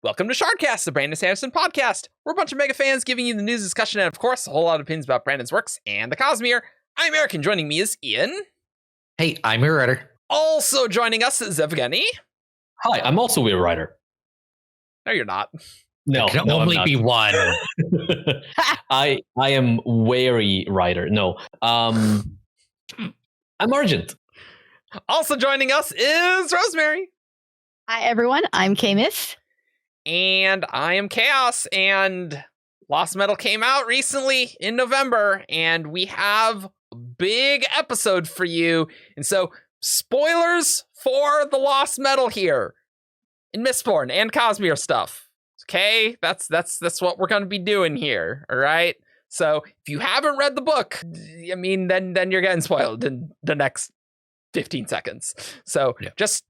Welcome to Shardcast, the Brandon Sanderson podcast. We're a bunch of mega fans giving you the news, discussion, and of course, a whole lot of opinions about Brandon's works and the Cosmere. I'm Eric, and joining me is Ian. Hey, I'm your writer. Also joining us is Evgeni. Hi, I'm also a writer. No, you're not. No, There can only be one. I am Weiry writer. No, I'm Argent. Also joining us is Rosemary. Hi, everyone. I'm Kaymyth. And I am Chaos, and Lost Metal came out recently in November, and we have a big episode for you. And so, spoilers for the Lost Metal here in Mistborn and Cosmere stuff. Okay, that's what we're going to be doing here. All right. So if you haven't read the book, I mean, then you're getting spoiled in the next 15 seconds. So just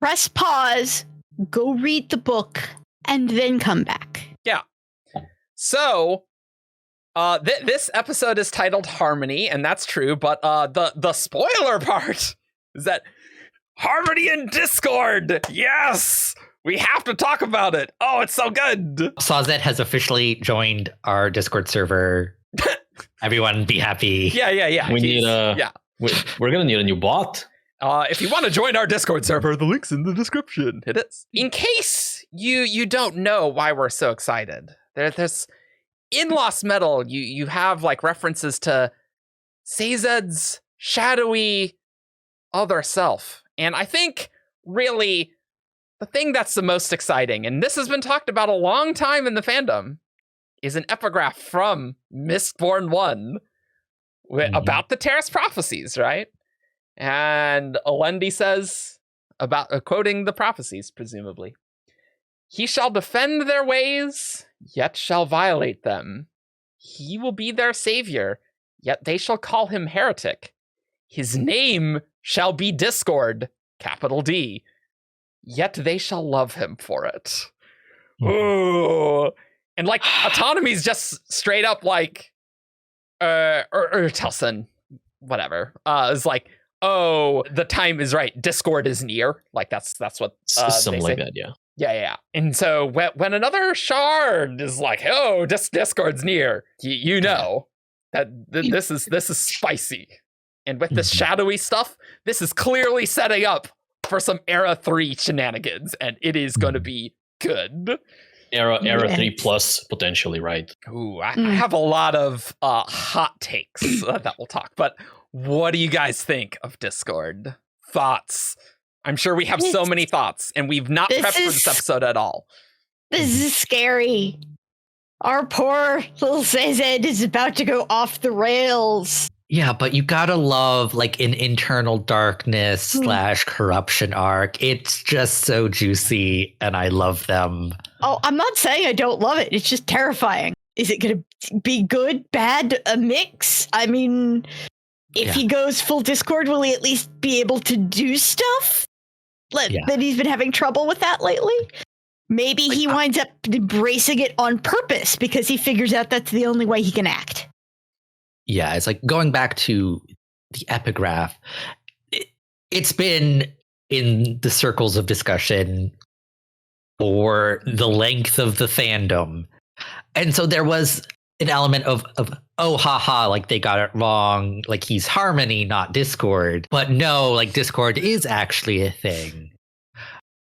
press pause, go read the book, and then come back. Yeah. So this episode is titled Harmony, and that's true. But the spoiler part is that Harmony and Discord. Yes. We have to talk about it. Oh, it's so good. Sawzet has officially joined our Discord server. Everyone be happy. Yeah. We're gonna need a new bot. If you want to join our Discord server, the link's in the description. It is. In case you don't know why we're so excited, there's in Lost Metal, you have like references to Sazed's shadowy other self. And I think really the thing that's the most exciting, and this has been talked about a long time in the fandom, is an epigraph from Mistborn 1 about the Terrace prophecies, right? And Alendi says, about quoting the prophecies, presumably, "He shall defend their ways, yet shall violate them. He will be their savior, yet they shall call him heretic. His name shall be Discord, capital D. Yet they shall love him for it." Ooh. And like autonomy's just straight up like or Telson, whatever. Is like, oh, the time is right. Discord is near. Like that's what Something like that, yeah. Yeah. And so when another shard is like, oh, Discord's near, you know that this is spicy. And with this shadowy stuff, this is clearly setting up for some Era 3 shenanigans, and it is going to be good. Era 3 plus, potentially, right? Ooh, I have a lot of hot takes that we'll talk, but what do you guys think of Discord? Thoughts? I'm sure we have so many thoughts, and we've not prepped for this episode at all. This is scary. Our poor little Sazed is about to go off the rails. Yeah, but you gotta love like an internal darkness / corruption arc. It's just so juicy, and I love them. Oh, I'm not saying I don't love it. It's just terrifying. Is it going to be good, bad, a mix? I mean, if he goes full Discord, will he at least be able to do stuff? That he's been having trouble with that lately? Maybe he winds up embracing it on purpose because he figures out that's the only way he can act. Yeah, it's like going back to the epigraph. It's been in the circles of discussion for the length of the fandom. And so there was an element of oh, haha, like they got it wrong. Like he's Harmony, not Discord. But no, like Discord is actually a thing.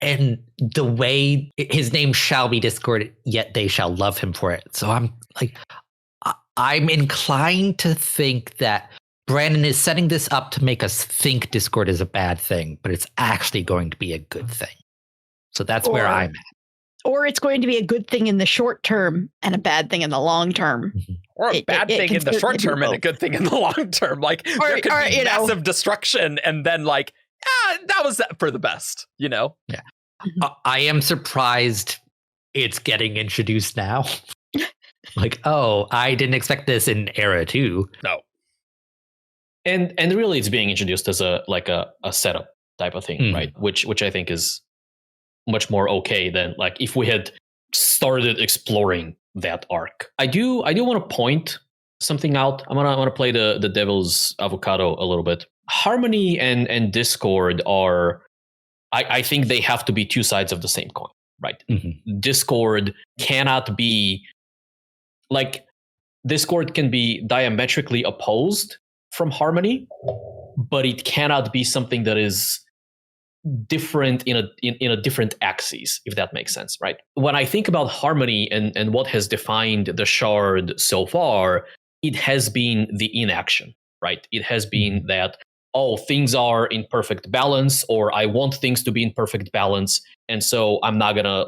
And the way his name shall be Discord, yet they shall love him for it. So I'm inclined to think that Brandon is setting this up to make us think Discord is a bad thing, but it's actually going to be a good thing. So that's where I'm at. Or it's going to be a good thing in the short term and a bad thing in the long term. Or a bad thing in the short term and a good thing in the long term. Like, there could be massive destruction and then like, that was for the best, you know? Yeah. I am surprised it's getting introduced now. Like, oh, I didn't expect this in Era 2. No. And really it's being introduced as a setup type of thing, right? Which I think is much more okay than like if we had started exploring that arc. I do want to point something out. I'm gonna play the devil's avocado a little bit. Harmony and Discord are I think they have to be two sides of the same coin. right? Mhm. Discord cannot be like Discord can be diametrically opposed from harmony, but it cannot be something that is different in a different axis, if that makes sense, right? When I think about harmony and what has defined the shard so far, it has been the inaction, right? It has been that, oh, things are in perfect balance, or I want things to be in perfect balance, and so I'm not gonna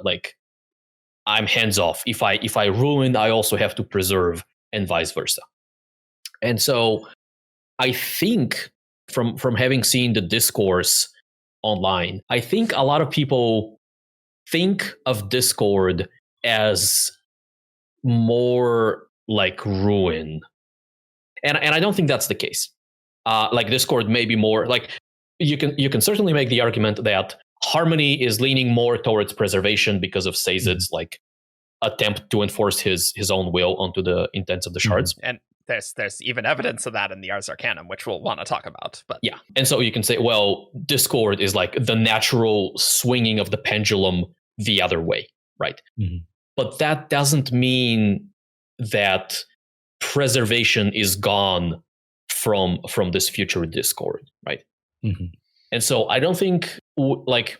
I'm hands off. If I ruin, I also have to preserve, and vice versa. And so I think from having seen the discourse online, I think a lot of people think of Discord as more like ruin, and I don't think that's the case. Like Discord may be more like you can certainly make the argument that harmony is leaning more towards preservation because of Sazed's like attempt to enforce his own will onto the intents of the shards. And there's even evidence of that in the Ars Arcanum, which we'll want to talk about. But yeah, and so you can say, well, Discord is like the natural swinging of the pendulum the other way, right? Mhm. But that doesn't mean that preservation is gone from this future Discord, right? Mhm. And so I don't think like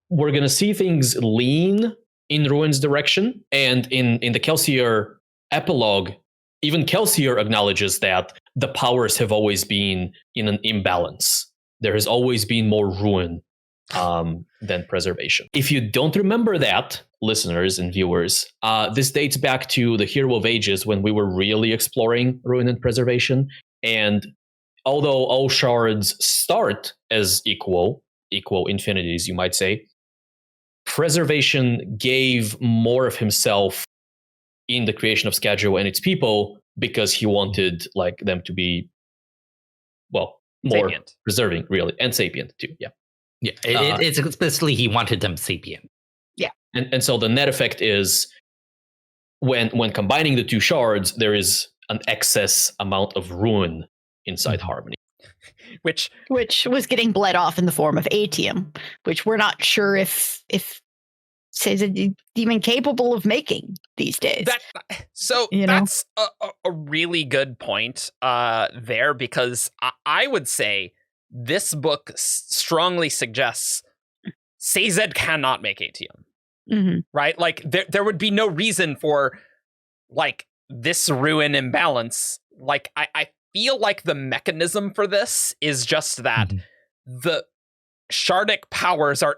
we're gonna see things lean in Ruin's direction, and in the Kelsier epilogue, even Kelsier acknowledges that the powers have always been in an imbalance. There has always been more ruin than preservation. If you don't remember that, listeners and viewers, this dates back to the Hero of Ages when we were really exploring ruin and preservation. And although all shards start as equal infinities, you might say, preservation gave more of himself in the creation of Scadro and its people because he wanted like them to be, well, more sapient. preserving, really, and sapient too. Yeah, Yeah, it's explicitly he wanted them sapient. Yeah, and so the net effect is when combining the two shards, there is an excess amount of ruin inside harmony, which was getting bled off in the form of atium, which we're not sure if says it's even capable of making these days. That's a really good point there, because I would say this book strongly suggests Sazed cannot make atium, right? Like there would be no reason for like this ruin imbalance. Like I feel like the mechanism for this is just that the Shardic powers are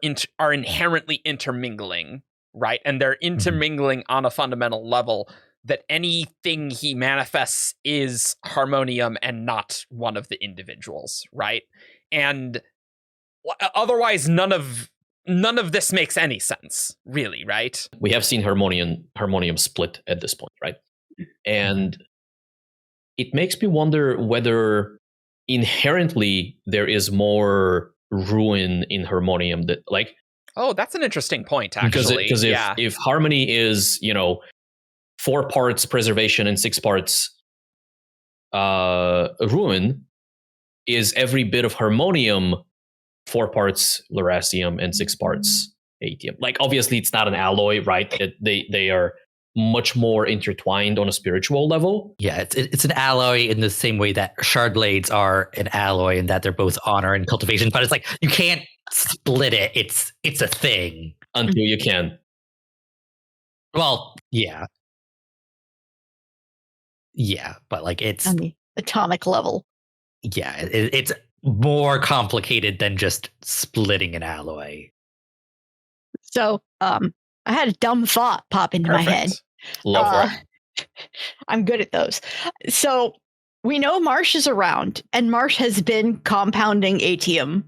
inherently intermingling, right? And they're intermingling on a fundamental level that anything he manifests is harmonium and not one of the individuals, right? And otherwise none of this makes any sense, really, right? We have seen harmonium split at this point, right? And it makes me wonder whether inherently there is more ruin in harmonium that like, oh, that's an interesting point, actually, because if harmony is 4 parts preservation and 6 parts ruin, is every bit of harmonium 4 parts lerasium and 6 parts atium? Like obviously it's not an alloy, right? They are much more intertwined on a spiritual level. Yeah, it's an alloy in the same way that shard blades are an alloy, in that they're both honor and cultivation. But it's like you can't split it. It's a thing until you can. Well, yeah, but like it's on the atomic level. Yeah, it's more complicated than just splitting an alloy. So, I had a dumb thought pop into my head. Love for it. I'm good at those. So we know Marsh is around, and Marsh has been compounding atium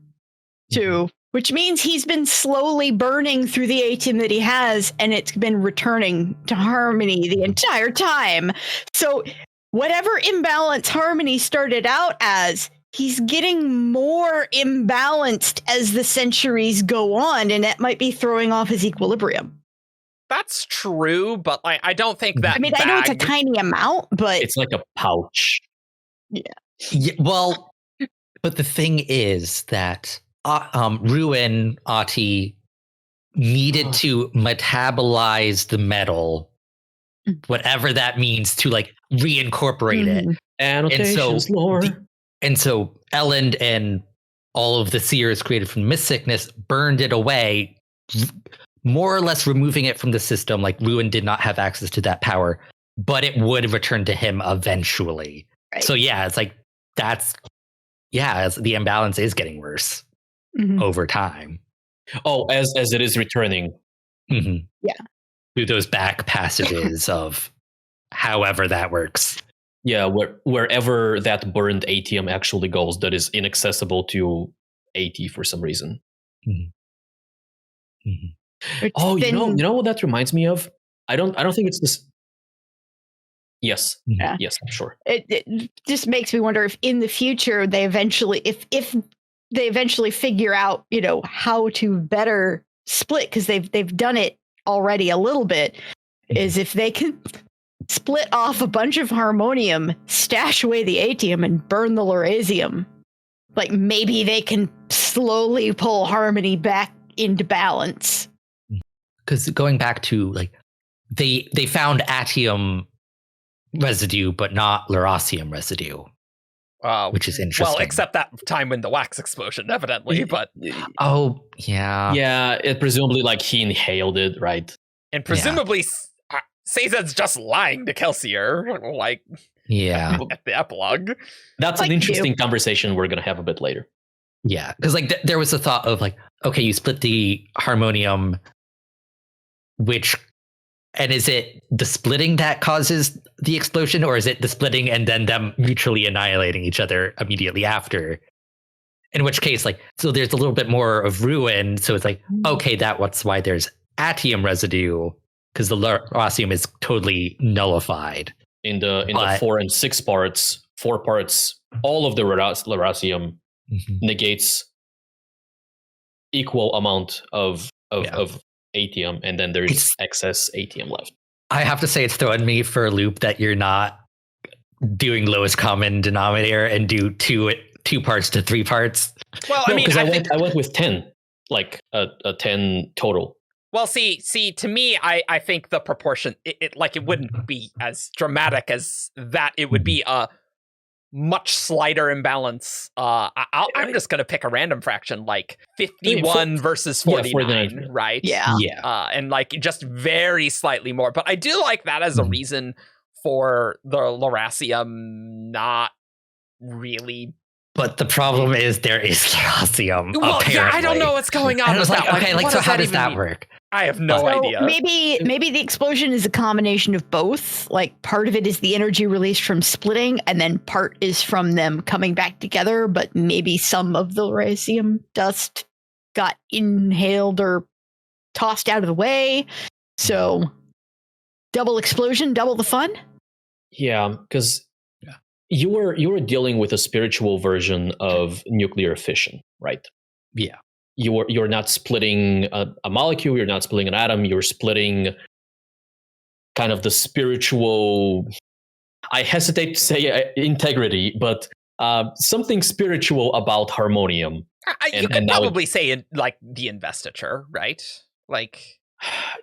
too, which means he's been slowly burning through the atium that he has, and it's been returning to harmony the entire time. So whatever imbalance harmony started out as, he's getting more imbalanced as the centuries go on, and that might be throwing off his equilibrium. That's true, but I don't think that. I mean, I know it's a tiny amount, but it's like a pouch. Yeah. Well, but the thing is that Ruin, Ati, needed to metabolize the metal, whatever that means, to like reincorporate it. Annotations, lore. And so Elend and all of the seers created from Mist Sickness burned it away, more or less removing it from the system. Like Ruin did not have access to that power, but it would return to him eventually. Right. So yeah, it's like the imbalance is getting worse over time. Oh, as it is returning. Mm-hmm. Yeah. Through those back passages of however that works. Yeah, wherever that burned ATM actually goes, that is inaccessible to AT for some reason. Mm-hmm. Mm-hmm. Oh, you know what that reminds me of? I don't think it's this. Yes. Yeah. Yes, I'm sure. It just makes me wonder if in the future they eventually, if they eventually figure out, how to better split, because they've done it already a little bit, is if they can split off a bunch of harmonium, stash away the atium, and burn the lerasium. Like maybe they can slowly pull harmony back into balance. Because going back to like they found atium residue, but not lerasium residue, which is interesting. Well, except that time when the wax explosion, evidently. But oh yeah, it presumably like he inhaled it, right? And presumably Sazed's just lying to Kelsier, like at the epilogue. That's an interesting conversation we're going to have a bit later. Yeah, because like there was a thought of like, okay, you split the harmonium, and is it the splitting that causes the explosion, or is it the splitting and then them mutually annihilating each other immediately after? In which case, like, so there's a little bit more of ruin. So it's like, okay, that's why there's atium residue, because the lerasium is totally nullified. In the 4 and 6 parts, 4 parts, all of the lerasium negates equal amount of atium, and then there's excess atium left. I have to say, it's throwing me for a loop that you're not doing lowest common denominator and do two parts to 3 parts. Well, no, because I went with 10, like a 10 total. Well, see, to me, I think the proportion, it wouldn't be as dramatic as that. It would be a much slighter imbalance. I'm just going to pick a random fraction, like 51 versus 49, right? Yeah. And like just very slightly more. But I do like that as a reason for the lerasium not really. But the problem is there is lerasium. Well, apparently. yeah, I don't know what's going on. And I was with like, that. okay, like so how does that work? I have no idea. Maybe the explosion is a combination of both. Like part of it is the energy released from splitting, and then part is from them coming back together. But maybe some of the lerasium dust got inhaled or tossed out of the way. So double explosion, double the fun. Yeah, because you were dealing with a spiritual version of nuclear fission, right? Yeah. You're not splitting a molecule, you're not splitting an atom, you're splitting kind of the spiritual, I hesitate to say integrity, but something spiritual about harmonium. You could probably say like the investiture, right? Like,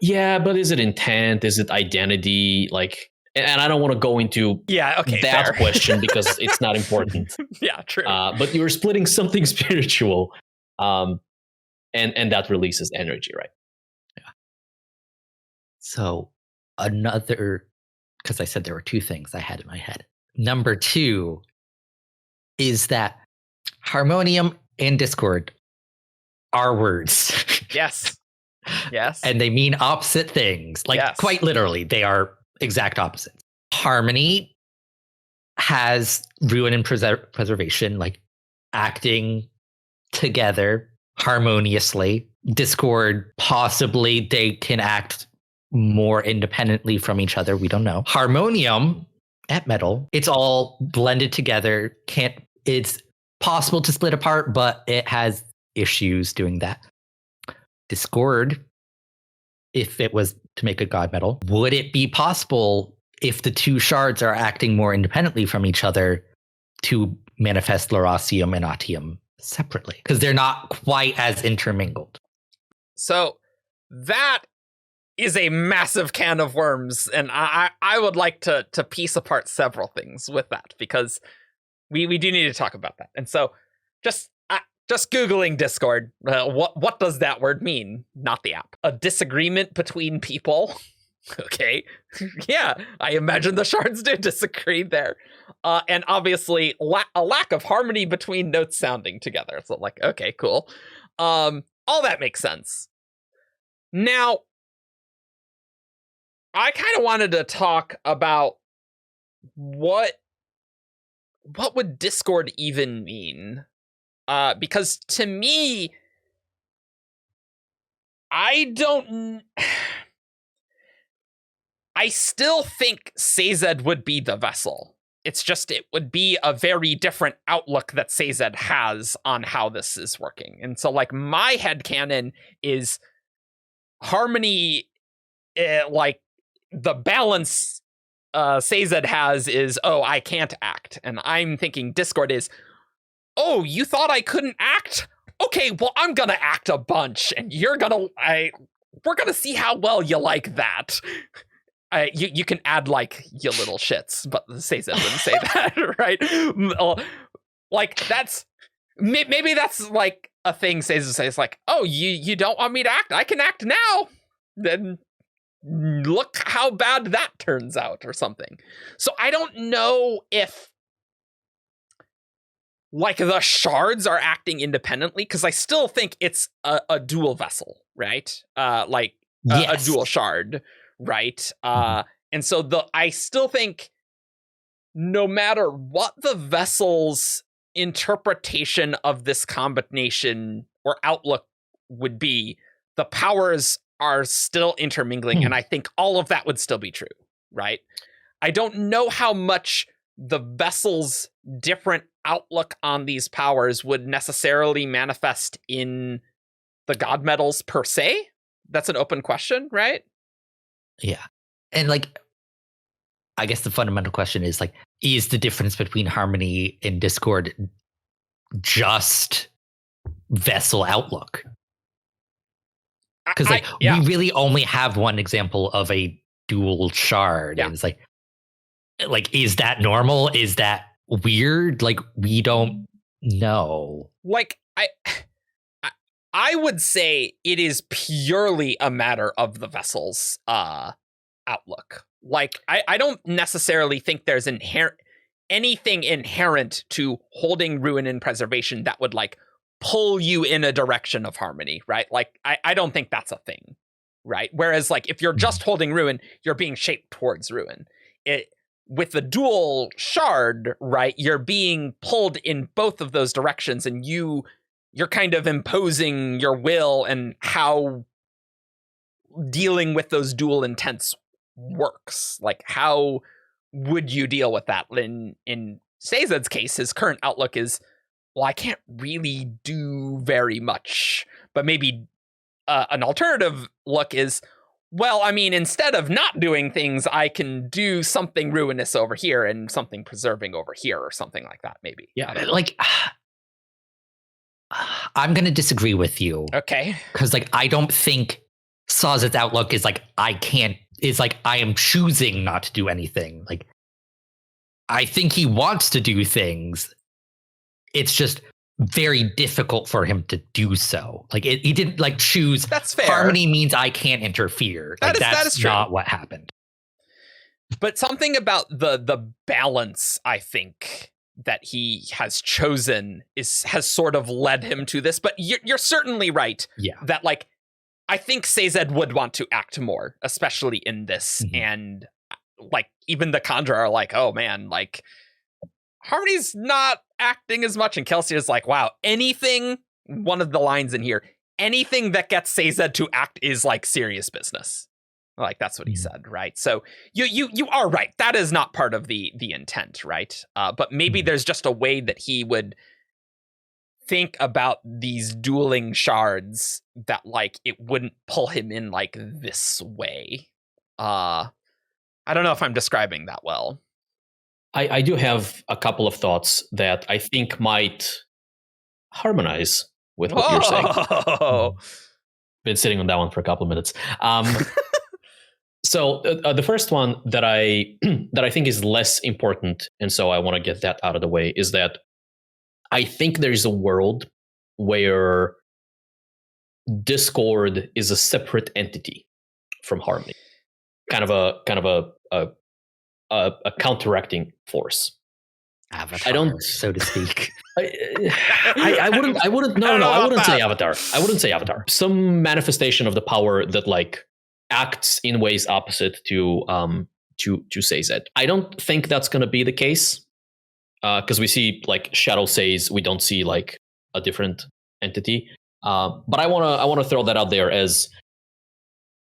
yeah, but is it intent? Is it identity? Like, and I don't want to go into that question because it's not important. Yeah, true. But you're splitting something spiritual. And that releases energy, right? Yeah. So another, because I said there were 2 things I had in my head. Number 2 is that harmonium and discord are words. Yes. And they mean opposite things. Like quite literally, they are exact opposites. Harmony has ruin and preservation, like acting together harmoniously. Discord, possibly they can act more independently from each other. We don't know. Harmonium at metal, it's all blended together. It's possible to split apart, but it has issues doing that. Discord, if it was to make a god metal, would it be possible if the 2 shards are acting more independently from each other to manifest lerasium and atium separately? Because they're not quite as intermingled. So that is a massive can of worms, and I would like to piece apart several things with that, because we do need to talk about that. And so just Googling Discord, what does that word mean? Not the app. A disagreement between people. Okay. Yeah, I imagine the shards do disagree there. And obviously a lack of harmony between notes sounding together. So like, okay, cool. All that makes sense. Now, I kind of wanted to talk about what would Discord even mean? Because to me, I still think Sazed would be the vessel. It's just it would be a very different outlook that Sazed has on how this is working. And so like my headcanon is harmony, like the balance Sazed has is, oh, I can't act. And I'm thinking Discord is, oh, you thought I couldn't act? Okay, well, I'm gonna act a bunch, and we're gonna see how well you like that. You can add like you little shits, but Sazed wouldn't say that, right? Like maybe that's like a thing Sazed says, like, oh, you don't want me to act? I can act now. Then look how bad that turns out, or something. So I don't know if like the shards are acting independently, because I still think it's a dual vessel, right? Like a dual shard, right? And so I still think no matter what the vessel's interpretation of this combination or outlook would be, the powers are still intermingling, and I think all of that would still be true, right? I don't know how much the vessel's different outlook on these powers would necessarily manifest in the god metals per se. That's an open question, right? Yeah. And like, I guess the fundamental question is like, is the difference between harmony and discord just vessel outlook? Because like we really only have one example of a dual shard. Yeah. And it's like, is that normal? Is that weird? Like, we don't know. Like, I would say it is purely a matter of the vessel's outlook. Like, I don't necessarily think there's anything inherent to holding ruin and preservation that would like pull you in a direction of harmony, right? Like, I don't think that's a thing, right? Whereas like if you're just holding ruin, you're being shaped towards ruin. With the dual shard, right, you're being pulled in both of those directions, and you're kind of imposing your will and how dealing with those dual intents works. Like, how would you deal with that? In Sazed's case, his current outlook is, well, I can't really do very much, but maybe an alternative look is, well, I mean, instead of not doing things, I can do something ruinous over here and something preserving over here, or something like that, maybe. Yeah, like, I'm going to disagree with you. Okay. Because, like, I don't think Sazed's outlook is like, I am choosing not to do anything. Like, I think he wants to do things. It's just very difficult for him to do so. Like, he didn't like choose. That's fair. Harmony means I can't interfere. Like, that's not what happened. But something about the balance, I think, that he has chosen has sort of led him to this. But you're certainly right. Yeah. That like, I think Sazed would want to act more, especially in this. Mm-hmm. And like, even the Kandra are like, oh man, like, Harmony's not acting as much, and Kelsey is like, wow, anything, one of the lines in here, anything that gets Sazed to act is like serious business. Like, that's what he said, right? So you are right. That is not part of the intent, right? But maybe there's just a way that he would think about these dueling shards that like it wouldn't pull him in like this way. I don't know if I'm describing that well. I do have a couple of thoughts that I think might harmonize with what you're saying. been sitting on that one for a couple of minutes. So the first one that I think is less important, and so I want to get that out of the way, is that I think there is a world where Discord is a separate entity from Harmony, kind of a counteracting force. Avatar, I don't, so to speak. I wouldn't say Avatar. I wouldn't say Avatar. Some manifestation of the power that like acts in ways opposite to Sazed. I don't think that's going to be the case, because we see like Shadow Says, we don't see like a different entity. But I want to throw that out there as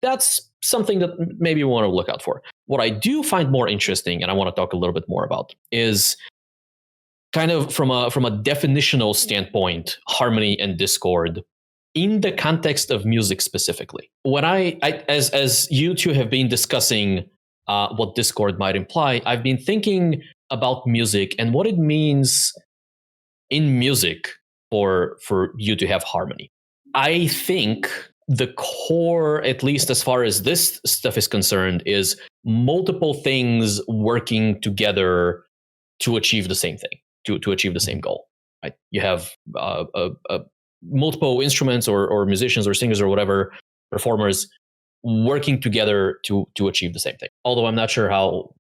that's something that maybe we want to look out for. What I do find more interesting, and I want to talk a little bit more about, is kind of from a definitional standpoint, Harmony and Discord in the context of music specifically. When I as you two have been discussing what Discord might imply, I've been thinking about music and what it means in music for you to have harmony. I think the core, at least as far as this stuff is concerned, is multiple things working together to achieve the same thing, to achieve the same goal. Right? You have multiple instruments or musicians or singers or whatever, performers working together to achieve the same thing. Although I'm not sure how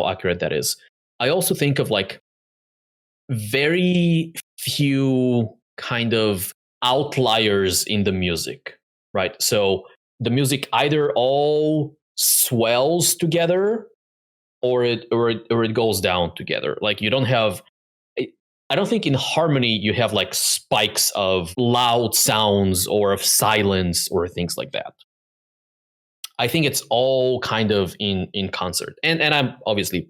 accurate that is. I also think of like very few kind of outliers in the music, right? So the music either all swells together or it goes down together. Like you don't have, I don't think in harmony you have like spikes of loud sounds or of silence or things like that. I think it's all kind of in concert. And I'm obviously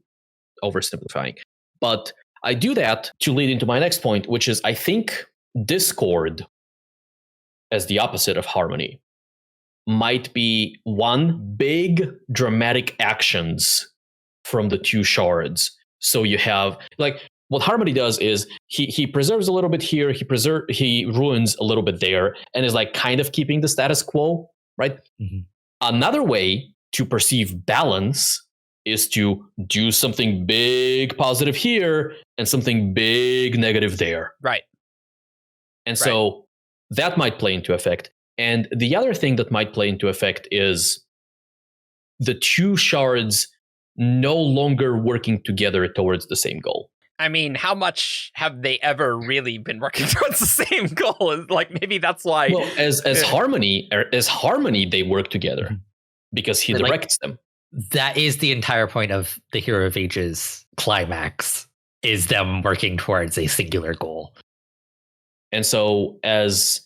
oversimplifying, but I do that to lead into my next point, which is I think Discord, as the opposite of harmony, might be one big dramatic actions from the two shards. So you have like what harmony does is he preserves a little bit here, he ruins a little bit there, and is like kind of keeping the status quo, right? Mm-hmm. Another way to perceive balance is to do something big positive here and something big negative there. Right. And so that might play into effect. And the other thing that might play into effect is the two shards no longer working together towards the same goal. I mean, how much have they ever really been working towards the same goal? Like maybe that's why. Well, as harmony, they work together because he directs them. That is the entire point of the Hero of Ages climax, is them working towards a singular goal. And so as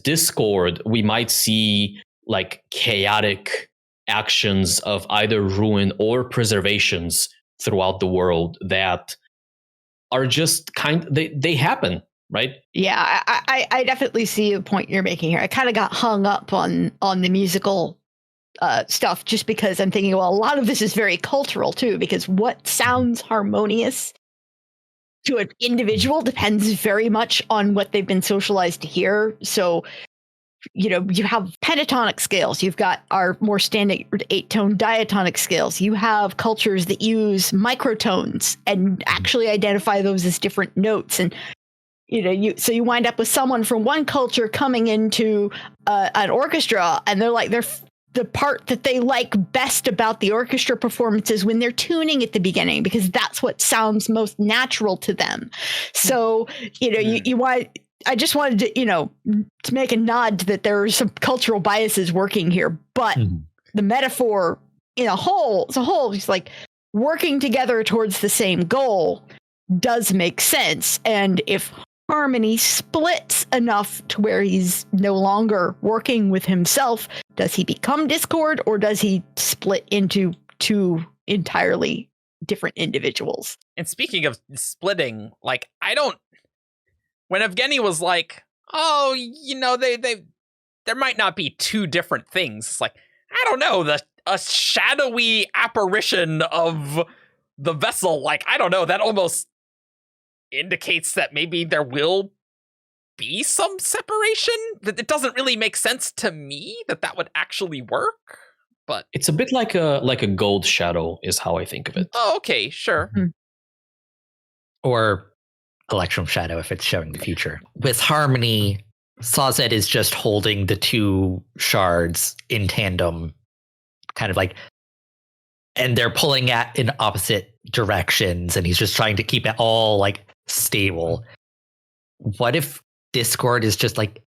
Discord, we might see like chaotic actions of either ruin or preservations throughout the world that are just they happen, right? Yeah, I definitely see the point you're making here. I kind of got hung up on the musical stuff just because I'm thinking, well, a lot of this is very cultural too, because what sounds harmonious to an individual depends very much on what they've been socialized to hear. So, you know, you have pentatonic scales, you've got our more standard 8-tone diatonic scales, you have cultures that use microtones and actually identify those as different notes. And you know, you wind up with someone from one culture coming into an orchestra, and they're the part that they like best about the orchestra performances when they're tuning at the beginning, because that's what sounds most natural to them. So, you know, I just wanted to, you know, to make a nod that there are some cultural biases working here, but the metaphor as a whole, is like working together towards the same goal does make sense. And if harmony splits enough to where he's no longer working with himself, does he become Discord, or does he split into two entirely different individuals? And speaking of splitting, like when Evgeni was like, oh, you know, there might not be two different things. It's like, I don't know, a shadowy apparition of the vessel, like, I don't know, that almost indicates that maybe there will be some separation. It doesn't really make sense to me that would actually work. But it's a bit like a gold shadow is how I think of it. Oh, okay, sure. Or Electrum Shadow if it's showing the future. With Harmony, Sazed is just holding the two shards in tandem, kind of like, and they're pulling in opposite directions, and he's just trying to keep it all like stable. What if Discord is just like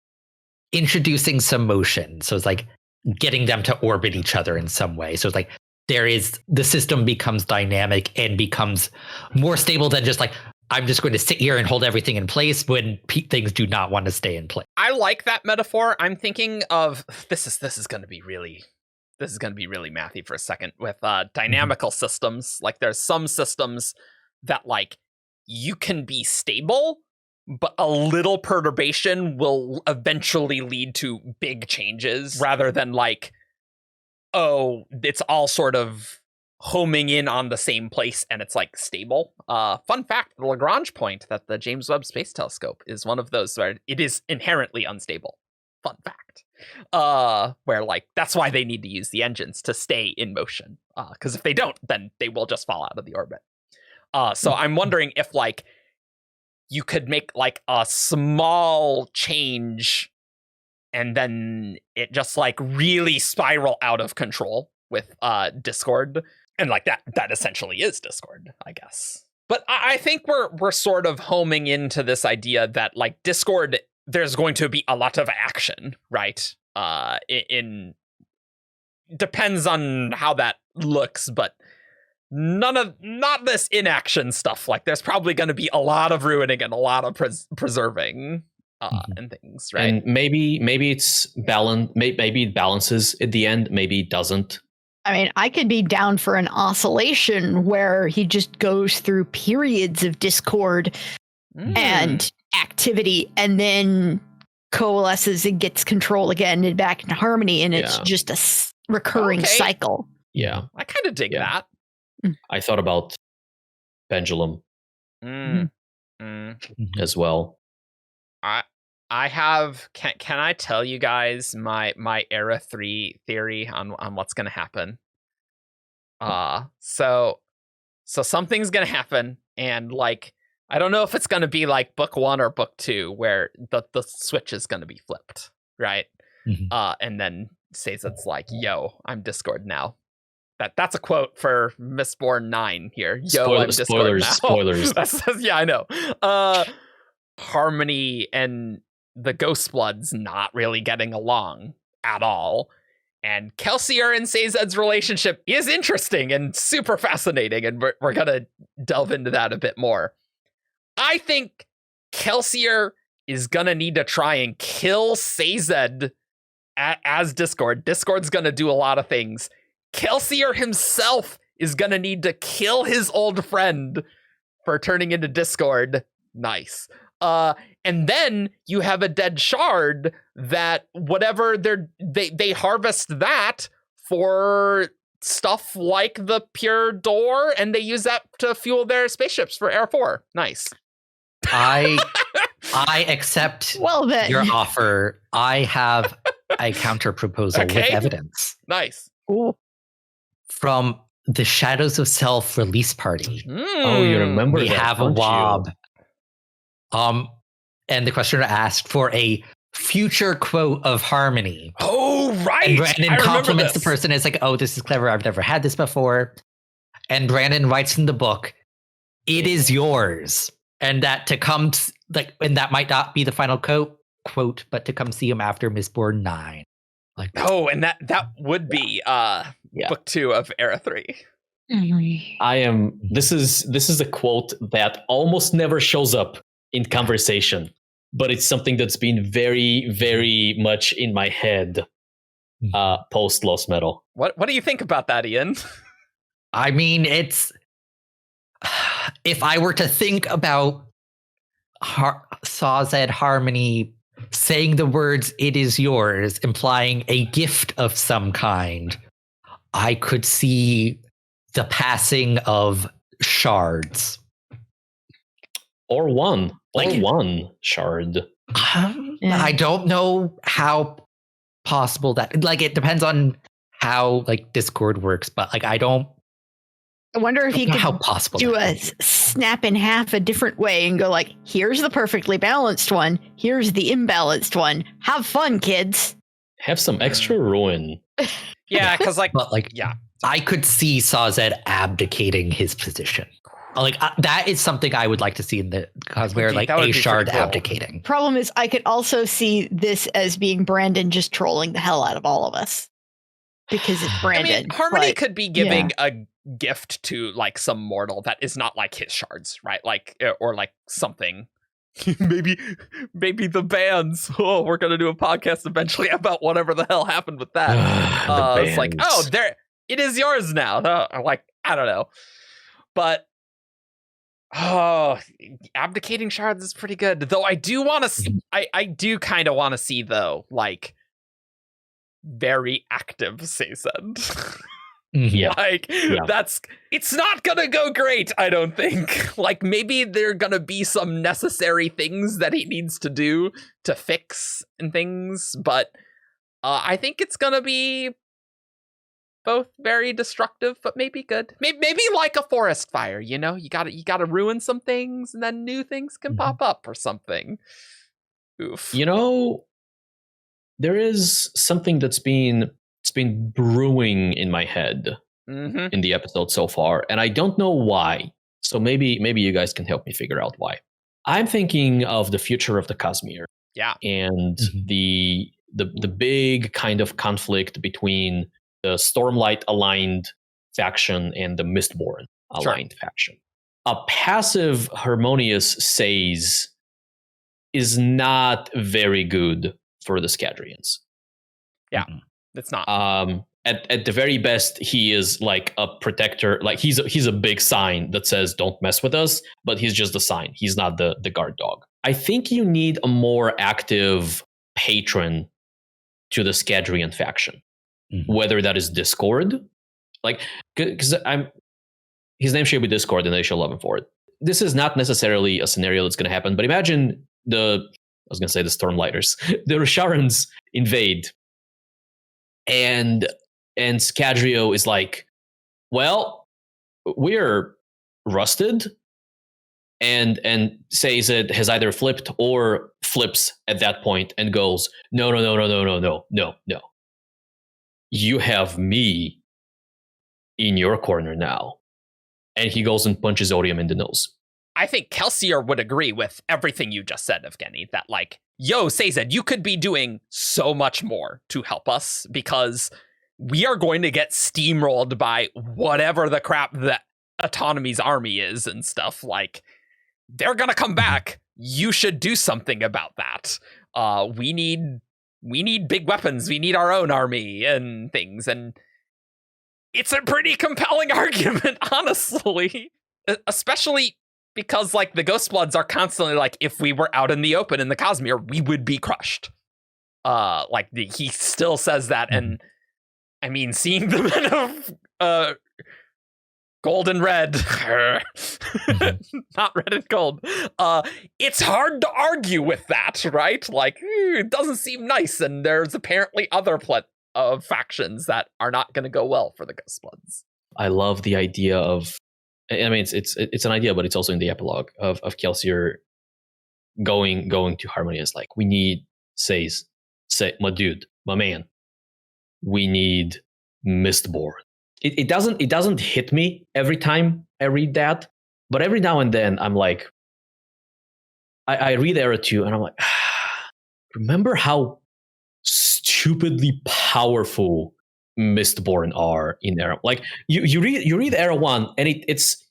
introducing some motion? So it's like getting them to orbit each other in some way. So it's like the system becomes dynamic and becomes more stable than just like, I'm just going to sit here and hold everything in place when things do not want to stay in place. I like that metaphor. I'm thinking of this is going to be really mathy for a second with dynamical systems. Like there's some systems that like you can be stable, but a little perturbation will eventually lead to big changes rather than like, oh, it's all sort of homing in on the same place and it's like stable. Fun fact, the Lagrange point that the James Webb Space Telescope is one of those where it is inherently unstable. Fun fact. Where like, that's why they need to use the engines to stay in motion. Because if they don't, then they will just fall out of the orbit. So I'm wondering if like, you could make like a small change and then it just like really spiral out of control with Discord. And like that essentially is Discord, I guess. But I think we're sort of homing into this idea that like Discord, there's going to be a lot of action, right? Depends on how that looks, but not this inaction stuff. Like there's probably going to be a lot of ruining and a lot of preserving and things, right? And maybe it's balance. Maybe it balances at the end. Maybe it doesn't. I mean, I could be down for an oscillation where he just goes through periods of discord and activity and then coalesces and gets control again and back into harmony, and it's just a recurring cycle. Yeah. I kind of dig that. I thought about pendulum as well. I have can I tell you guys my Era 3 theory on what's gonna happen? So something's gonna happen, and like I don't know if it's gonna be like book 1 or book 2 where the switch is gonna be flipped, right? And then Sazed's like, yo, I'm Discord now. That's a quote for Mistborn 9 here. Yo, I'm Discord now. Spoilers. Yeah, I know. Harmony and the Ghostbloods not really getting along at all. And Kelsier and Sazed's relationship is interesting and super fascinating, and we're going to delve into that a bit more. I think Kelsier is going to need to try and kill Sazed as Discord. Discord's going to do a lot of things. Kelsier himself is going to need to kill his old friend for turning into Discord. Nice. And then you have a dead shard that whatever they harvest that for stuff like the Pure Door, and they use that to fuel their spaceships for Air 4. Nice. I accept your offer. I have a counter proposal with evidence. Nice. Ooh. From the Shadows of Self release party. Oh, you remember we that, have a wob. And the questioner asked for a future quote of Harmony. Oh, right. And Brandon compliments the person. It's like, oh, this is clever. I've never had this before. And Brandon writes in the book, it is yours. And that to come, and that might not be the final quote, but to come see him after Mistborn 9. Like, oh, and that would be book 2 of Era 3. This is a quote that almost never shows up in conversation, but it's something that's been very, very much in my head post Lost Metal. What do you think about that, Ian? I mean, it's if I were to think about Sazed Harmony saying the words "it is yours," implying a gift of some kind, I could see the passing of shards. Or one shard. I don't know how possible that. Like, it depends on how like Discord works, but like I wonder if you know could how possible do that a snap in half a different way and go like, here's the perfectly balanced one, here's the imbalanced one. Have fun, kids. Have some extra ruin. Yeah, because But like, yeah, I could see Sazed abdicating his position. Like that is something I would like to see in the Cosmere, like that would a be shard pretty cool. abdicating. Problem is, I could also see this as being Brandon just trolling the hell out of all of us. Because it's Brandon. I mean, Harmony but- could be giving a gift to like some mortal that is not like his shards, right? Like, or like something. maybe the bands. Oh, we're gonna do a podcast eventually about whatever the hell happened with that. It's like, oh, there, it is yours now. Like, I don't know, but abdicating shards is pretty good. Though I do want to, I do kind of want to see though, like, very active Sazed. Yeah. Like, it's not gonna go great, I don't think. Like, maybe there are gonna be some necessary things that he needs to do to fix and things, but I think it's gonna be both very destructive, but maybe good. Maybe like a forest fire, you know? You gotta ruin some things, and then new things can pop up or something. Oof. You know, there is something that's been brewing in my head in the episode so far, and I don't know why. So maybe you guys can help me figure out why. I'm thinking of the future of the Cosmere. Yeah. And the big kind of conflict between the Stormlight aligned faction and the Mistborn aligned faction. A passive harmonious Saze is not very good for the Scadrians. Yeah. It's not. At the very best, he is like a protector. Like he's a big sign that says "Don't mess with us," but he's just a sign. He's not the guard dog. I think you need a more active patron to the Scadrian faction, whether that is Discord, like because his name should be Discord, and they shall love him for it. This is not necessarily a scenario that's going to happen, but imagine the Stormlighters, the Rosharans invade. And Scadrio is like, well, we're rusted, and says it has either flipped or flips at that point and goes, no. You have me in your corner now. And he goes and punches Odium in the nose. I think Kelsier would agree with everything you just said, Evgeni, that like, yo, Sazed, you could be doing so much more to help us because we are going to get steamrolled by whatever the crap that Autonomy's army is and stuff. Like, they're going to come back. You should do something about that. We need big weapons. We need our own army and things. And it's a pretty compelling argument, honestly, especially because, like, the Ghostbloods are constantly like, if we were out in the open in the Cosmere, we would be crushed. He still says that, and I mean, seeing the men of gold and red, not red and gold, it's hard to argue with that, right? Like, it doesn't seem nice, and there's apparently other factions that are not going to go well for the Ghostbloods. I love the idea of, I mean, it's an idea, but it's also in the epilogue of Kelsier going to Harmony. It's like, we need say my dude, my man, we need Mistborn. It doesn't hit me every time I read that, but every now and then I'm like, I read Era 2 and I'm like, remember how stupidly powerful Mistborn are in Era. Like you read Era 1 and it's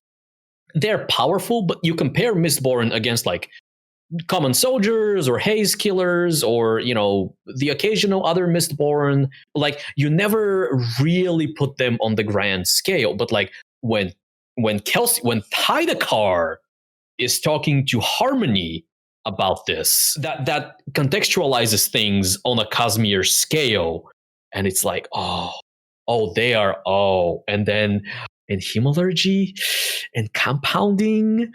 they're powerful, but you compare Mistborn against like common soldiers or haze killers or, you know, the occasional other Mistborn. Like, you never really put them on the grand scale. But like when Thydakar is talking to Harmony about this, that contextualizes things on a Cosmere scale, and it's like, they are, and then in Hemalurgy and compounding,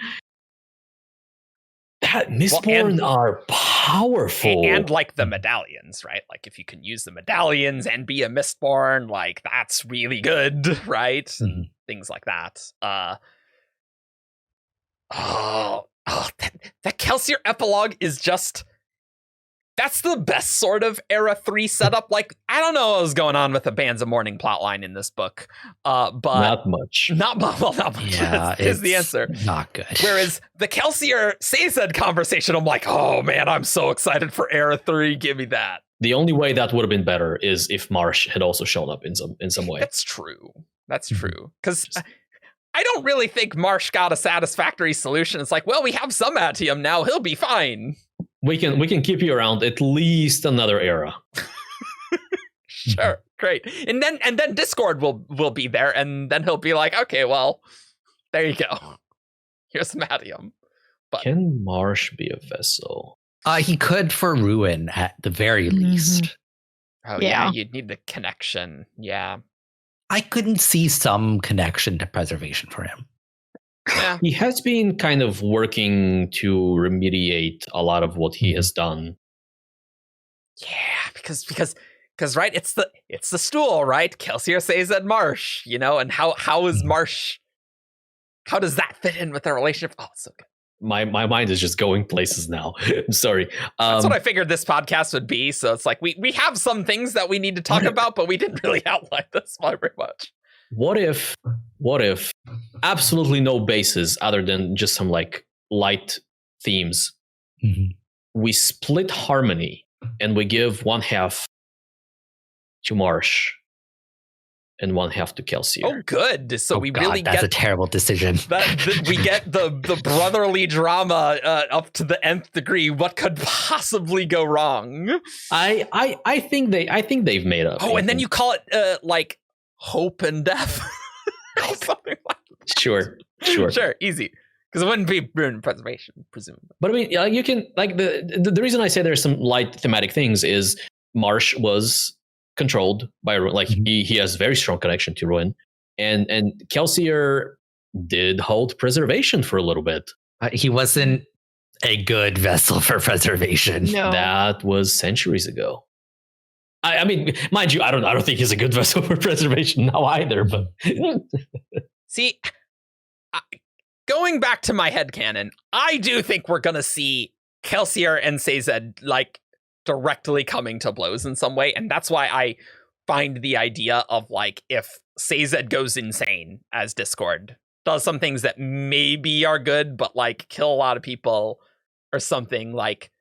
that Mistborn are powerful. And like the medallions, right? Like if you can use the medallions and be a Mistborn, like that's really good, right? Mm-hmm. And things like that. That Kelsier epilogue is just, that's the best sort of Era 3 setup. Like, I don't know what was going on with the Bands of Mourning plotline in this book, but not much. Not much. Yeah, is the answer. Not good. Whereas the Kelsier Sazed conversation, I'm like, oh man, I'm so excited for Era 3. Give me that. The only way that would have been better is if Marsh had also shown up in some way. That's true. Because I don't really think Marsh got a satisfactory solution. It's like, well, we have some Atium now. He'll be fine. We can keep you around at least another era. Sure, great. And then Discord will be there, and then he'll be like, okay, well, there you go. Here's some Atium. But can Marsh be a vessel? He could for Ruin at the very least. Oh yeah, you'd need the connection. Yeah. I couldn't see some connection to preservation for him. Yeah. He has been kind of working to remediate a lot of what he has done. Yeah, because right, it's the stool, right? Kelsier Sazed Marsh, and how is Marsh? How does that fit in with their relationship? Oh, it's so good. My mind is just going places now. I'm sorry. That's what I figured this podcast would be. So it's like we have some things that we need to talk about, but we didn't really outline this one very much. What if absolutely no bases other than just some like light themes? Mm-hmm. We split Harmony and we give one half to Marsh and one half to Kelsier. Oh, good. So we God, really that's get a terrible decision. we get the brotherly drama up to the nth degree. What could possibly go wrong? I think they've made up. Oh, and then you call it like hope and death. Something like that. Sure, easy. Because it wouldn't be ruin preservation, presumably. But I mean, you can like the reason I say there's some light thematic things is Marsh was controlled by Ruin. Like he has very strong connection to Ruin, and Kelsier did hold preservation for a little bit. He wasn't a good vessel for preservation. No. That was centuries ago. I mean, mind you, I don't think he's a good vessel for preservation now either. But see, going back to my headcanon, I do think we're gonna see Kelsier and Sazed like directly coming to blows in some way, and that's why I find the idea of like if Sazed goes insane as Discord, does some things that maybe are good, but like kill a lot of people or something, like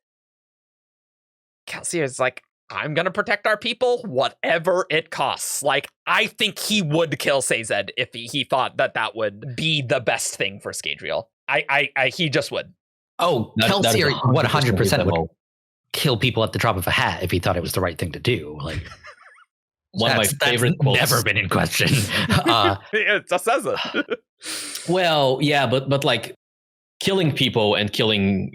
Kelsier is like, I'm gonna protect our people, whatever it costs. Like, I think he would kill Sazed if he thought that would be the best thing for Scadrial. He just would. Oh, Kelsier 100% would kill people at the drop of a hat if he thought it was the right thing to do. Like, one of my favorite quotes. Never been in question. It just says it. Well, yeah, but like killing people and killing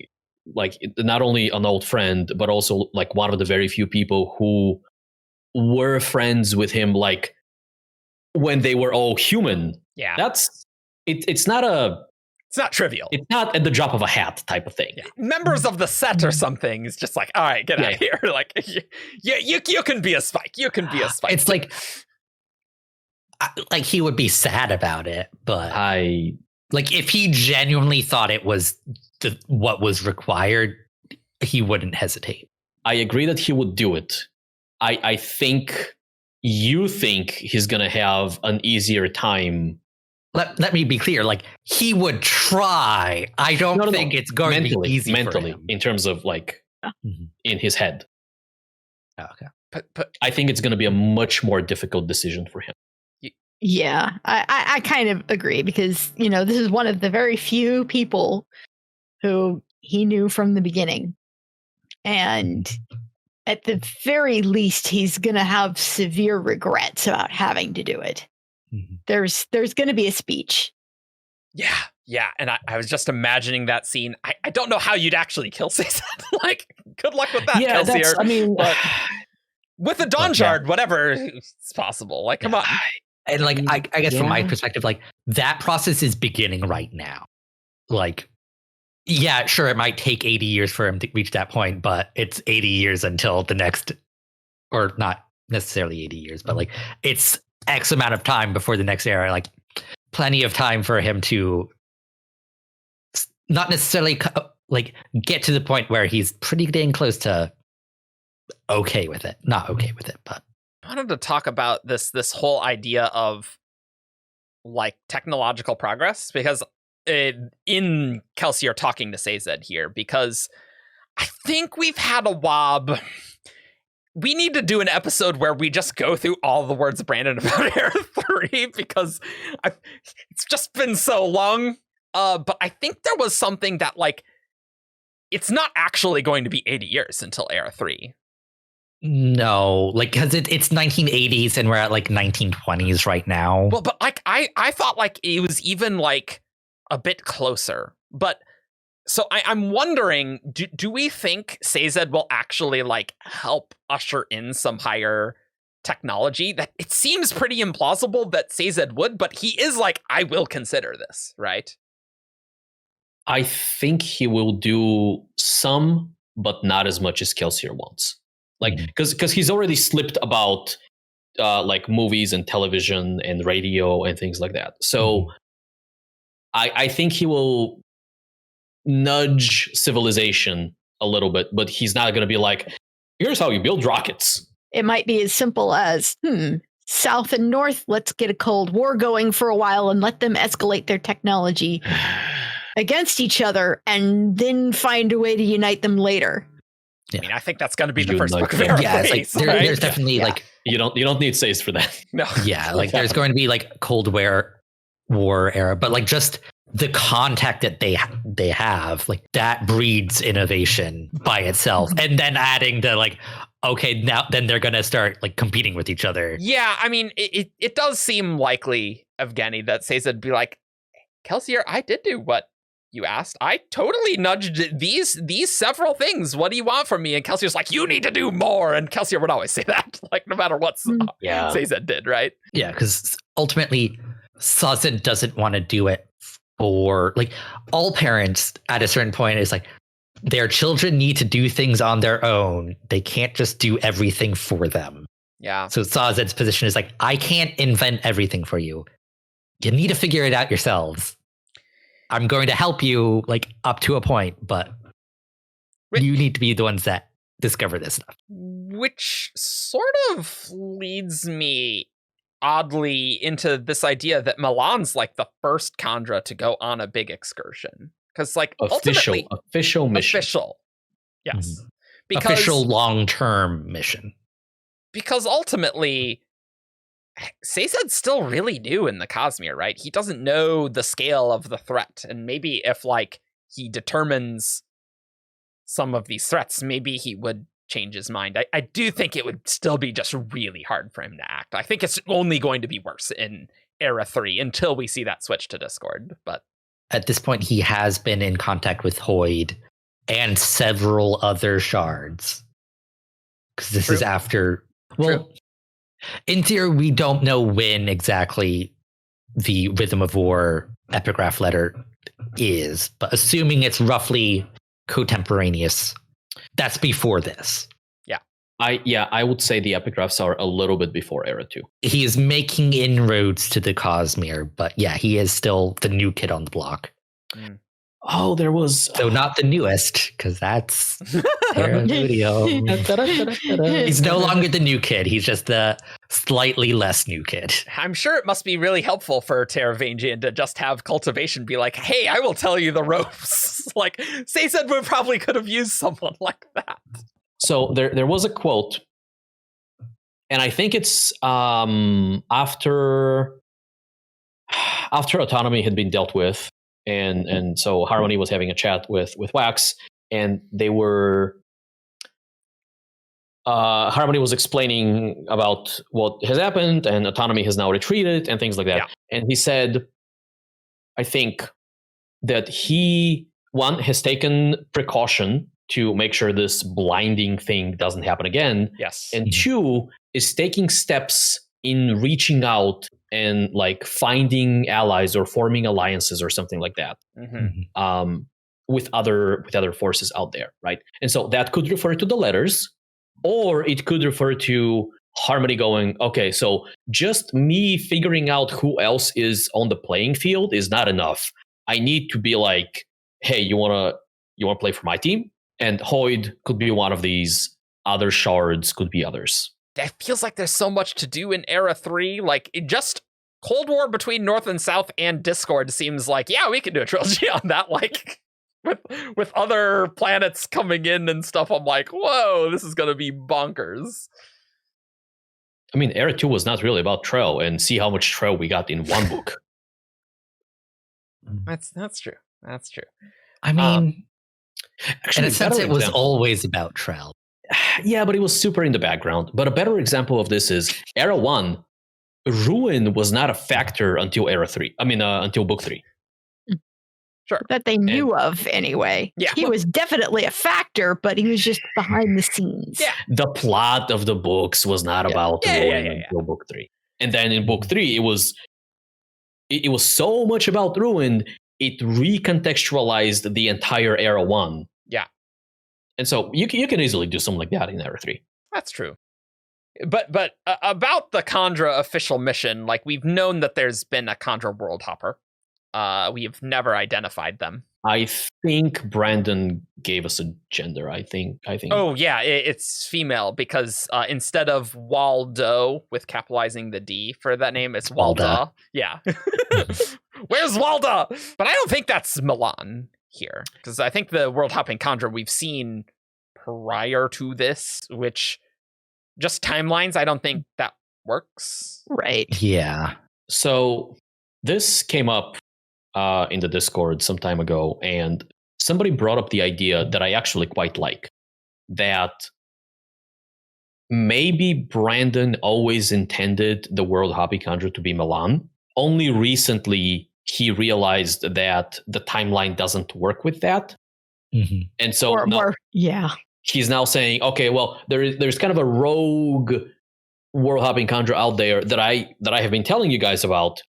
like not only an old friend, but also like one of the very few people who were friends with him, like when they were all human. Yeah, it's not trivial. It's not at the drop of a hat type of thing. Yeah. Members of the set or something is just like, all right, get out of here. Like, you can be a Spike. You can be a Spike. It's like he would be sad about it, but like if he genuinely thought it was what was required, he wouldn't hesitate. I agree that he would do it. I think you think he's gonna have an easier time. Let me be clear. Like, he would try. I don't think it's going to be easy mentally for him. In terms of like in his head. Oh, okay. But I think it's going to be a much more difficult decision for him. Yeah, I kind of agree because, this is one of the very few people who he knew from the beginning. And at the very least, he's going to have severe regrets about having to do it. Mm-hmm. There's going to be a speech. Yeah. And I was just imagining that scene. I don't know how you'd actually kill Sazed. Like, good luck with that, Kelsier. But with a Dawn Shard, whatever, it's possible. Like, come on. And like, I guess from my perspective, like that process is beginning right now. Like, Yeah, sure, it might take 80 years for him to reach that point, but it's 80 years until the next, or not necessarily 80 years, but like it's X amount of time before the next era. Like plenty of time for him to not necessarily like get to the point where he's pretty dang close to okay with it. Not okay with it, but I wanted to talk about this whole idea of like technological progress, because in Kelsey are talking to Sazed here, because I think we've had a wob. We need to do an episode where we just go through all the words of Brandon about Era 3, because it's just been so long. But I think there was something that, like, it's not actually going to be 80 years until Era 3. no, like, because it's 1980s and we're at like 1920s right now. Well, but like I thought like it was even like a bit closer. But so I'm wondering, do we think Sazed will actually like help usher in some higher technology? That it seems pretty implausible that Sazed would, but he is like, I will consider this, right? I think he will do some, but not as much as Kelsier wants. Like, because he's already slipped about like movies and television and radio and things like that. So I think he will nudge civilization a little bit, but he's not going to be like, here's how you build rockets. It might be as simple as, South and North, let's get a Cold War going for a while and let them escalate their technology against each other and then find a way to unite them later. I mean, I think that's going to be the You first like book of that. Era Yeah, it's 3, like there's definitely like You don't need saves for that. no. yeah, like there's going to be like Cold War era, but like just the contact that they have, like that breeds innovation by itself, and then adding the like, okay, now then they're gonna start like competing with each other. Yeah, I mean, it does seem likely, Evgeni, that Sazed would be like, Kelsier, I did do what you asked. I totally nudged these several things. What do you want from me? And Kelsier's like, you need to do more. And Kelsier would always say that, like no matter what Sazed did, right? Yeah, because ultimately, Sazed doesn't want to do it for like all parents at a certain point. Is like their children need to do things on their own. They can't just do everything for them. Yeah. So Sazed's position is like, I can't invent everything for you. You need to figure it out yourselves. I'm going to help you like up to a point, but you need to be the ones that discover this stuff. Which sort of leads me oddly into this idea that Milan's like the first Kandra to go on a big excursion. Because like official mission. Official. Yes. Mhm. Because, official long-term mission. Because ultimately, Sazed's still really new in the Cosmere, right? He doesn't know the scale of the threat. And maybe if like he determines some of these threats, maybe he would change his mind. I do think it would still be just really hard for him to act. I think it's only going to be worse in Era 3 until we see that switch to Discord. But at this point, he has been in contact with Hoyd and several other shards. Because this is after... Well, in theory, we don't know when exactly the Rhythm of War epigraph letter is, but assuming it's roughly contemporaneous, that's before this. I would say the epigraphs are a little bit before Era 2. He is making inroads to the Cosmere, but yeah, he is still the new kid on the block. Oh, there was... So not the newest, because that's Terra Video. He's no longer the new kid. He's just the slightly less new kid. I'm sure it must be really helpful for Teravangian to just have cultivation be like, hey, I will tell you the ropes. Like, Sazed would probably could have used someone like that. So there was a quote, and I think it's after autonomy had been dealt with, and so Harmony was having a chat with Wax, and they were Harmony was explaining about what has happened, and autonomy has now retreated and things like that. Yeah. And he said, I think that he has taken precaution to make sure this blinding thing doesn't happen again. Yes. And 2 is taking steps in reaching out and like finding allies or forming alliances or something like that. with other forces out there, right? And so that could refer to the letters, or it could refer to Harmony going, okay, so just me figuring out who else is on the playing field is not enough. I need to be like, hey, you wanna play for my team? And Hoyd could be one of these. Other shards could be others. It feels like there's so much to do in Era 3. Like, it just Cold War between North and South and Discord seems like, yeah, we can do a trilogy on that. Like, with other planets coming in and stuff, I'm like, whoa, this is going to be bonkers. I mean, Era 2 was not really about Trell, and see how much Trell we got in one book. That's true. That's true. I mean, actually, in a sense, it was always about Trell. Yeah, but it was super in the background. But a better example of this is Era 1. Ruin was not a factor until Era 3. I mean, until book 3. Sure. That they knew of anyway. Yeah. He was definitely a factor, but he was just behind the scenes. Yeah. The plot of the books was not about Ruin until book 3. And then in book 3, it was so much about Ruin, it recontextualized the entire Era 1. Yeah. And so you can easily do something like that in Era 3. That's true. But about the Kandra official mission, like, we've known that there's been a Kandra world hopper. We have never identified them. I think Brandon gave us a gender. I think. Oh yeah, it's female because instead of Waldo with capitalizing the D for that name, it's Walda. Yeah. Where's Walda? But I don't think that's Milan here, because I think the world hopping Kandra we've seen prior to this, which just timelines, I don't think that works. Right. Yeah. So this came up in the Discord some time ago, and somebody brought up the idea that I actually quite like, that maybe Brandon always intended the world hopping Kandra to be Milan. Only recently he realized that the timeline doesn't work with that. Mm-hmm. And so he's now saying, okay, well, there's kind of a rogue world hopping Kandra out there that I have been telling you guys about.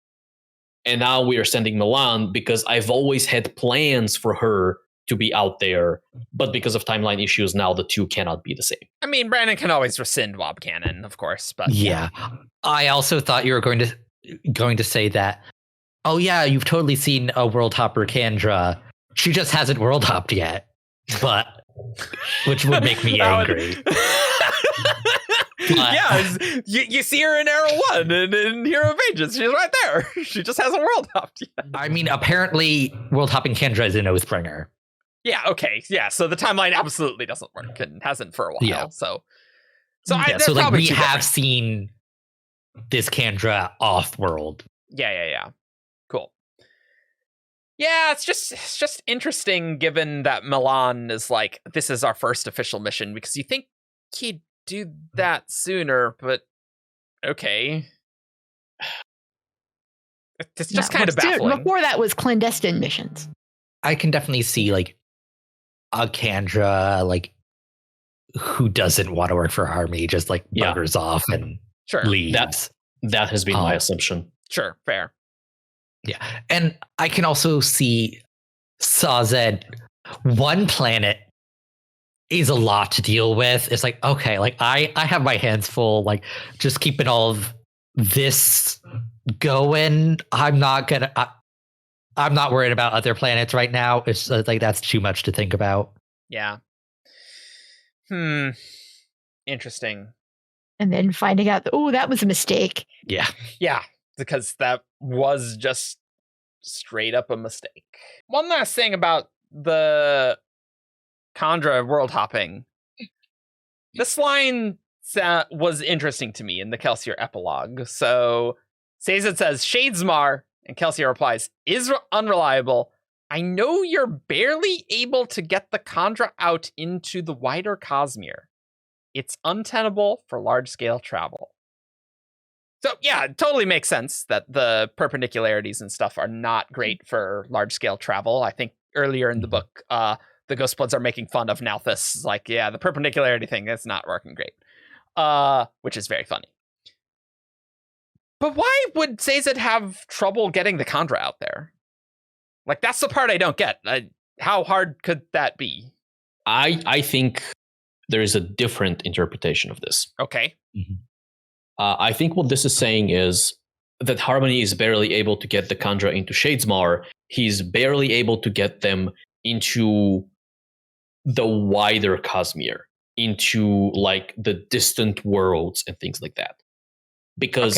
And now we are sending Milan because I've always had plans for her to be out there, but because of timeline issues, now the two cannot be the same. I mean, Brandon can always rescind Wob Canon, of course, but yeah. I also thought you were going to say that, oh yeah, you've totally seen a world hopper Kandra. She just hasn't world hopped yet, but which would make me angry. Yeah, you see her in Era 1 and in Hero of Ages. She's right there. She just hasn't world hopped yet. I mean, apparently world hopping Kandra is an Oathbringer. Yeah, okay. Yeah, so the timeline absolutely doesn't work and hasn't for a while. Yeah. So like we have seen this Kandra off world. Yeah. Cool. Yeah, it's just interesting given that Milan is like, this is our first official mission, because you think he'd do that sooner, but okay. It's just kind of baffling. Before that was clandestine missions. I can definitely see like a Kandra like who doesn't want to work for Army just like buggers off and leaves. That has been my assumption. Sure, fair. Yeah. And I can also see Sazed, one planet is a lot to deal with. It's like, okay, like I have my hands full, like just keeping all of this going. I'm not worried about other planets right now. It's like that's too much to think about. Yeah. Interesting. And then finding out, that was a mistake. Yeah. Yeah, because that was just straight up a mistake. One last thing about the Kandra world hopping. This line was interesting to me in the Kelsier epilogue. So Sazed says, Shadesmar, and Kelsier replies, is unreliable. I know you're barely able to get the Kandra out into the wider Cosmere. It's untenable for large-scale travel. So yeah, it totally makes sense that the perpendicularities and stuff are not great for large-scale travel. I think earlier in the book, the Ghostbloods are making fun of Nalthus. Like, yeah, the perpendicularity thing, that's not working great. Which is very funny. But why would Sazed have trouble getting the Kandra out there? Like, that's the part I don't get. How hard could that be? I think there is a different interpretation of this. Okay. I think what this is saying is that Harmony is barely able to get the Kandra into Shadesmar. He's barely able to get them into the wider Cosmere, into like the distant worlds and things like that. Because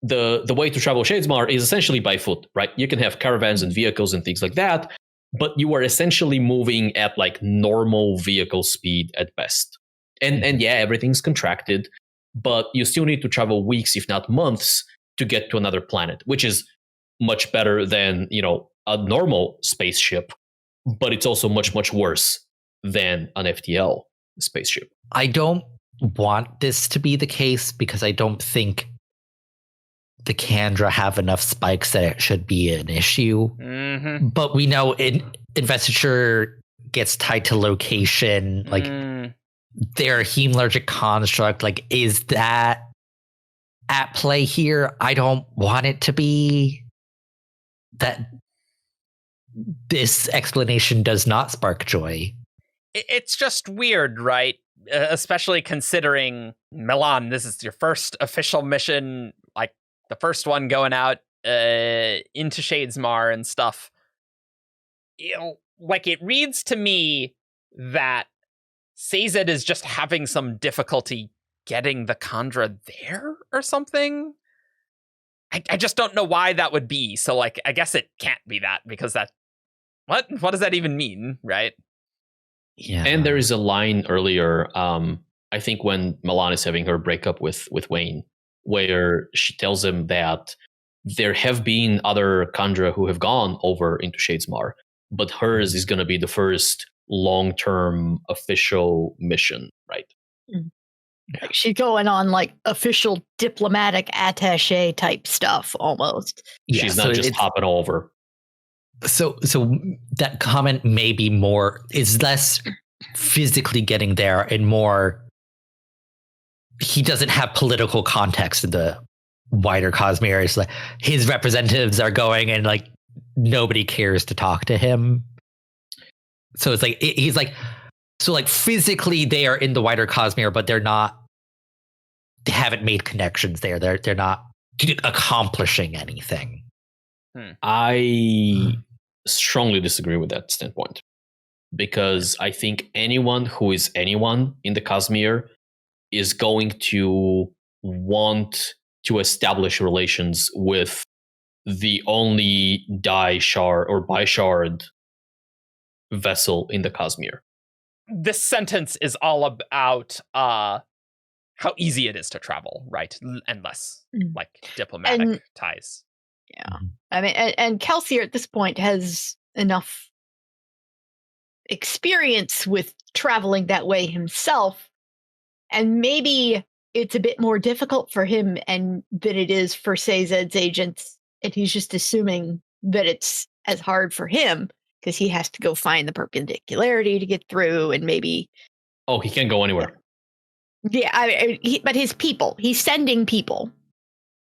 the way to travel Shadesmar is essentially by foot, right? You can have caravans and vehicles and things like that, but you are essentially moving at like normal vehicle speed at best. And yeah, everything's contracted, but you still need to travel weeks, if not months, to get to another planet, which is much better than, a normal spaceship, but it's also much, much worse than an FTL spaceship. I don't want this to be the case because I don't think the Kandra have enough spikes that it should be an issue. Mm-hmm. But we know investiture gets tied to location, like their hemalurgic construct. Like, is that at play here? I don't want it to be. That this explanation does not spark joy. It's just weird, right? Especially considering, Milan, this is your first official mission, like the first one going out into Shadesmar and stuff. Like, it reads to me that Sazed is just having some difficulty getting the Kandra there or something. I just don't know why that would be. So, like, I guess it can't be that, because that... What does that even mean, right? Yeah. And there is a line earlier, I think when Milan is having her breakup with Wayne, where she tells him that there have been other Kandra who have gone over into Shadesmar, but hers is going to be the first long-term official mission, right? Like, she's going on like official diplomatic attaché type stuff almost. Yeah, she's not just hopping over. So that comment may be more, is less physically getting there and more, he doesn't have political context in the wider Cosmere. It's like his representatives are going and like nobody cares to talk to him. So it's like, he's like, so like physically they are in the wider Cosmere, but they haven't made connections there. They're not accomplishing anything. I strongly disagree with that standpoint, because I think anyone who is anyone in the Cosmere is going to want to establish relations with the only shard or bi-shard vessel in the Cosmere. This sentence is all about how easy it is to travel, right? And less like diplomatic ties. Yeah. I mean, and Kelsier at this point has enough experience with traveling that way himself, and maybe it's a bit more difficult for him than it is for Sazed's agents, and he's just assuming that it's as hard for him because he has to go find the perpendicularity to get through, and maybe... Oh, he can't go anywhere. Yeah, but his people, he's sending people.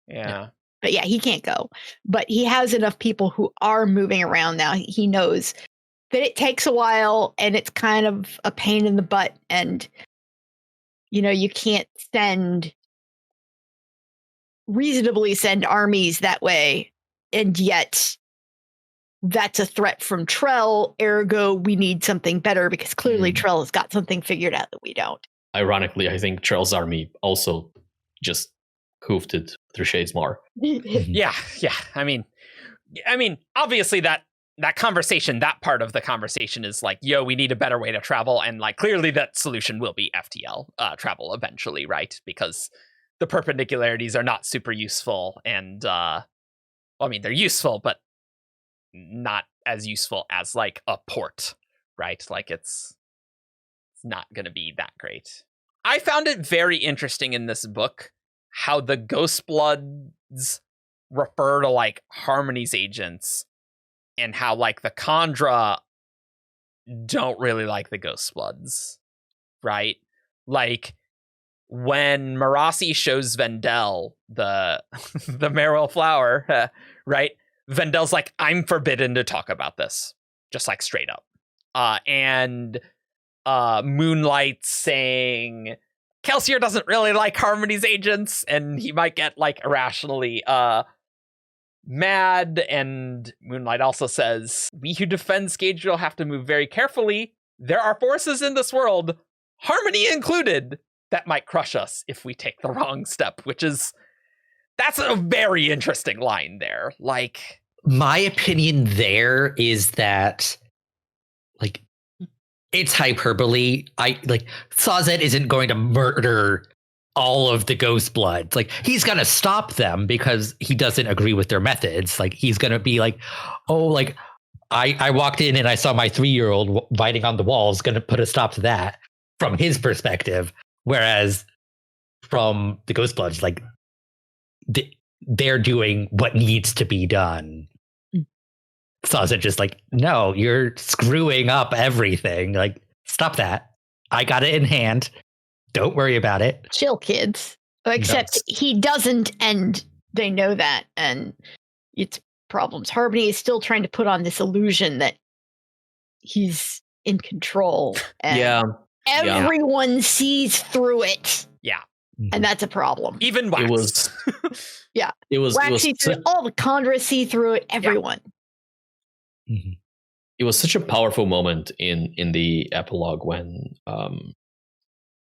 Yeah. But yeah, he can't go. But he has enough people who are moving around now. He knows that it takes a while and it's kind of a pain in the butt. And, you can't reasonably send armies that way. And yet that's a threat from Trell. Ergo, we need something better because clearly Trell has got something figured out that we don't. Ironically, I think Trell's army also just hoofed it through Shadesmar. Yeah. I mean, obviously that conversation, that part of the conversation is like, yo, we need a better way to travel, and like clearly that solution will be FTL travel eventually, right? Because the perpendicularities are not super useful, and they're useful, but not as useful as like a port, right? Like it's not going to be that great. I found it very interesting in this book how the Ghostbloods refer to like Harmony's agents, and how like the Kandra don't really like the Ghostbloods, right? Like when Marasi shows Vendel the Merrill flower, right? Vendel's like, I'm forbidden to talk about this. just like straight up. And Moonlight saying Kelsier doesn't really like Harmony's agents, and he might get like irrationally mad. And Moonlight also says, we who defend Scadrial have to move very carefully. There are forces in this world, Harmony included, that might crush us if we take the wrong step, that's a very interesting line there. Like, my opinion there is that, like, it's hyperbole. Sazed isn't going to murder all of the Ghostbloods. Like, he's gonna stop them because he doesn't agree with their methods. Like, he's gonna be like, oh, like, I walked in and I saw my 3-year-old writing on the walls, gonna put a stop to that from his perspective. Whereas from the Ghostbloods, like, they're doing what needs to be done. Sazed just like, no, you're screwing up everything. Like, stop that. I got it in hand. Don't worry about it. Chill, kids. Except he doesn't, and they know that, and it's problems. Harmony is still trying to put on this illusion that he's in control. And everyone sees through it. Yeah. And that's a problem. Even Wax. It was. It was see through it. All the Kandra see through it. Everyone. Yeah. Mm-hmm. It was such a powerful moment in the epilogue when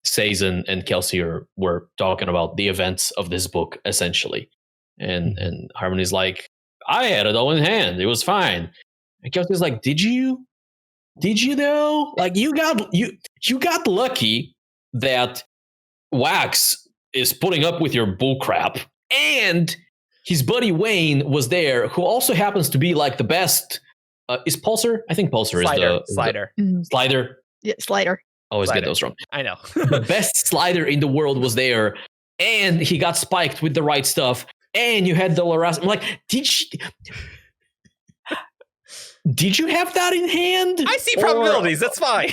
Sazed and Kelsier were talking about the events of this book, essentially. And Harmony's like, I had it all in hand. It was fine. And Kelsier's like, Did you though? Like, you got lucky that Wax is putting up with your bullcrap, and his buddy Wayne was there, who also happens to be like the best. Is Pulsar? I think Pulsar Slider. Slider. Yeah, Slider. Always Slider. get those wrong. I know. The best Slider in the world was there, and he got spiked with the right stuff. And you had the Loras. I'm like, did you have that in hand? I see probabilities. That's fine.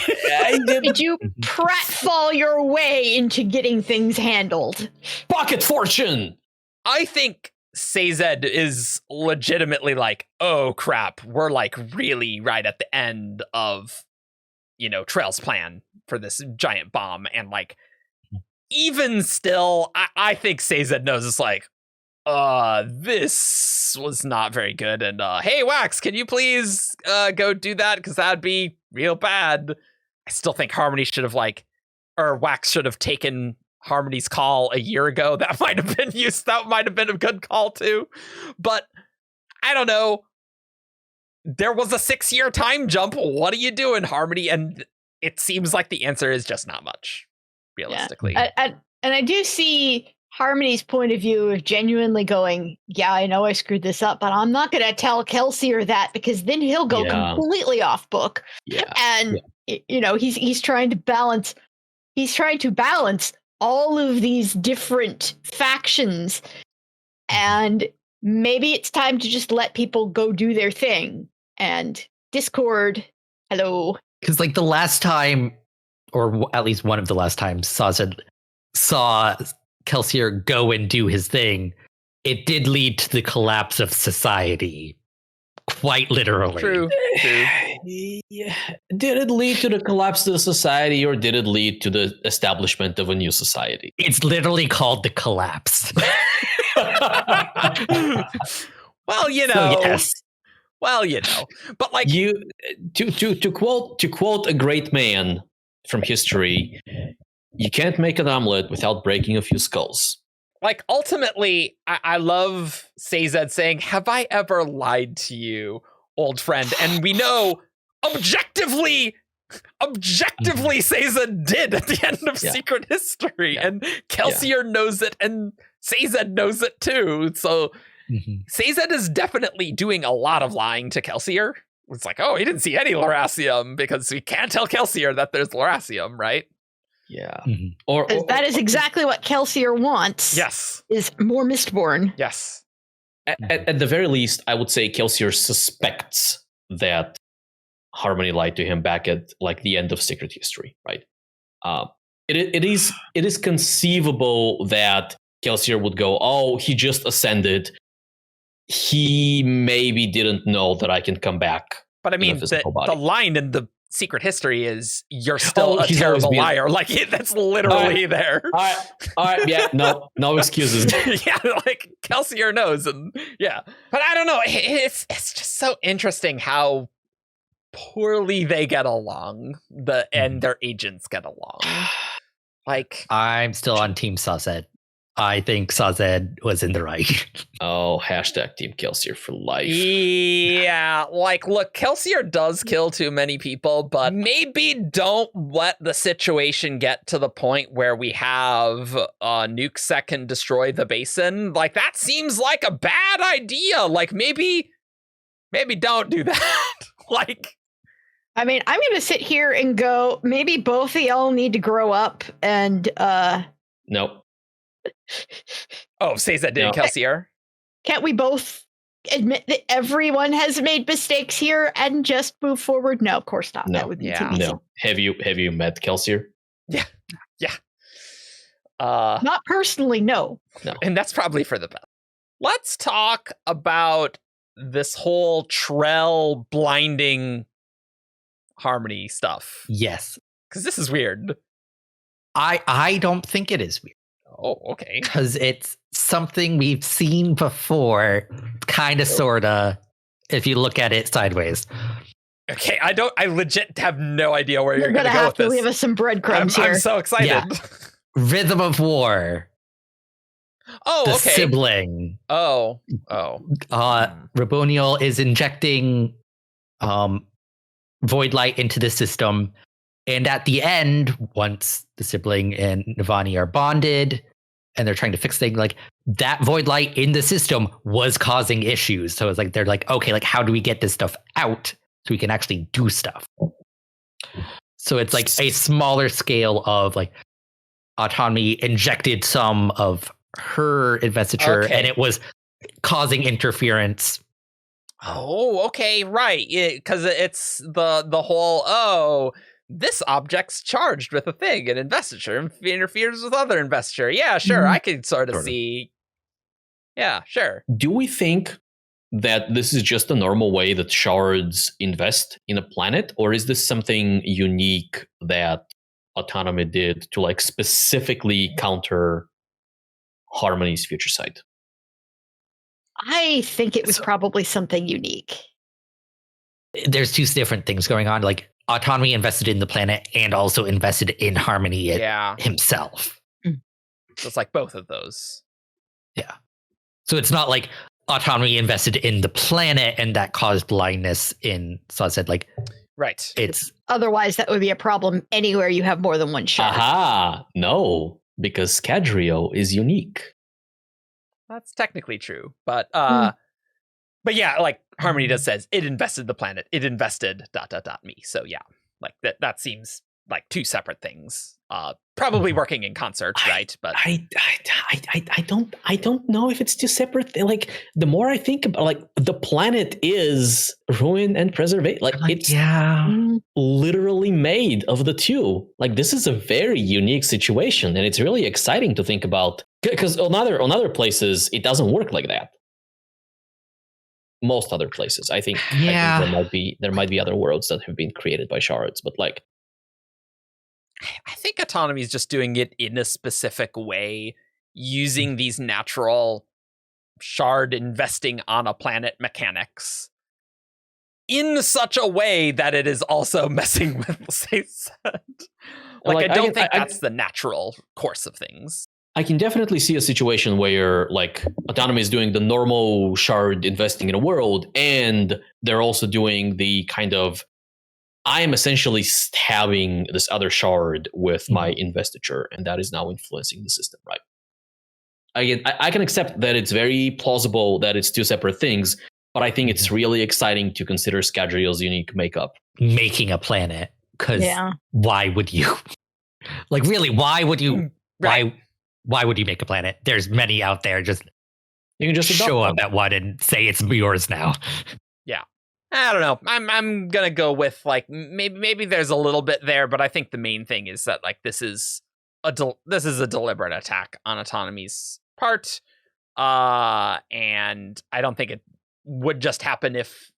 Did you pratfall your way into getting things handled? Pocket fortune. I think Sazed is legitimately like, oh crap, we're like really right at the end of, Trell's plan for this giant bomb. And like, even still, I think Sazed knows it's like, this was not very good. And hey, Wax, can you please go do that? Because that'd be real bad. I still think Harmony should have Wax should have taken Harmony's call a year ago. That might have been used. That might have been a good call too. But I don't know. There was a 6-year time jump. What are you doing, Harmony? And it seems like the answer is just not much, realistically. Yeah. And I do see Harmony's point of view of genuinely going, yeah, I know I screwed this up, but I'm not going to tell Kelsier that, because then he'll go completely off book. Yeah. And he's trying to balance. He's trying to balance all of these different factions, and maybe it's time to just let people go do their thing. And Discord, hello. Because like the last time, or at least one of the last times, saw Kelsier go and do his thing, it did lead to the collapse of society. Quite literally. True. Yeah. Did it lead to the collapse of the society, or did it lead to the establishment of a new society? It's literally called the collapse. Well, So, yes. Well, but like to quote a great man from history, you can't make an omelet without breaking a few skulls. Like, ultimately, I love Sazed saying, have I ever lied to you, old friend? And we know objectively Sazed did at the end of Secret History. Yeah. And Kelsier knows it, and Sazed knows it too. So Sazed is definitely doing a lot of lying to Kelsier. It's like, oh, he didn't see any Lerasium, because we can't tell Kelsier that there's Lerasium, right? Yeah. Or that is exactly what Kelsier wants. Yes. Is more Mistborn. Yes. At the very least, I would say Kelsier suspects that Harmony lied to him back at like the end of Secret History, right? It is conceivable that Kelsier would go, oh, he just ascended. He maybe didn't know that I can come back But I in a mean, physical body. the line in the secret history is you're still a he's always terrible been- liar. Like that's literally there. All right, yeah, no excuses. Yeah, like Kelsier knows, and yeah. But I don't know. It's just so interesting how poorly they get along. And their agents get along. Like I'm still on Team Sazed. I think Sazed was in the right. Oh, hashtag Team Kelsier for life. yeah, like look, Kelsier does kill too many people, but maybe don't let the situation get to the point where we have nukes that can destroy the basin. Like that seems like a bad idea. Like maybe don't do that. Like I mean, I'm going to sit here and go, maybe both of y'all need to grow up and, Nope. oh, says that didn't No. Kelsier. can't we both admit that everyone has made mistakes here and just move forward? No, of course not. No. That would be Yeah. too easy. No. Have you met Kelsier? Not personally, no. And that's probably for the best. Let's talk about this whole Trell blinding Harmony stuff. Yes. Because this is weird. I don't think it is weird Oh, okay. because it's something we've seen before, kind of, sort of, if you look at it sideways. Okay, I legit have no idea where You're you're going gonna to go have with to this. leave us some breadcrumbs I'm here. so excited. Yeah. Rhythm of War, Oh, the okay. sibling. Oh. Raboniel is injecting void light into the system, and at the end, once the sibling and Navani are bonded and they're trying to fix things, like that void light in the system was causing issues. So it's like they're like, okay, like how do we get this stuff out so we can actually do stuff? So it's like a smaller scale of like autonomy injected some of her investiture, Okay. and it was causing interference. Oh, okay, right. Because it's the whole, this object's charged with a thing, and investiture interferes with other investiture. Yeah, sure, I could sort of see. Yeah, sure. Do we think that this is just a normal way that shards invest in a planet, or is this something unique that autonomy did to like specifically counter Harmony's future sight? I think it was probably something unique. There's two different things going on. Like autonomy invested in the planet and also invested in Harmony Yeah, himself. so it's like both of those. So it's not like autonomy invested in the planet and that caused blindness in. So I said, like, Right. it's Otherwise, that would be a problem anywhere you have more than one shard. Aha! No, because Cadrio is unique. That's technically true, but yeah, like Harmony does says it invested the planet. It invested ... me. So yeah, like that seems like two separate things. Probably working in concert, right? But I don't know if it's two separate things. Like the more I think about, like the planet is ruin and preservation. Like it's literally made of the two. Like this is a very unique situation, and it's really exciting to think about. Because on other places, it doesn't work like that. Most other places, I think there might be other worlds that have been created by shards, but like. I think autonomy is just doing it in a specific way, using these natural shard investing on a planet mechanics in such a way that it is also messing with the safe set. Like I don't think that's the natural course of things. I can definitely see a situation where like autonomy is doing the normal shard investing in a world, and they're also doing the kind of I am essentially stabbing this other shard with my investiture, and that is now influencing the system, right? Again, I can accept that it's very plausible that it's two separate things, but I think it's really exciting to consider Scadrial's unique makeup. making a planet. Because why would you? Like, really, why would you? Right. Why would you make a planet? There's many out there. Just You can just show adopt up at one and say it's yours now. I don't know. I'm gonna go with like maybe there's a little bit there, but I think the main thing is that like this is a deliberate attack on autonomy's part, and I don't think it would just happen if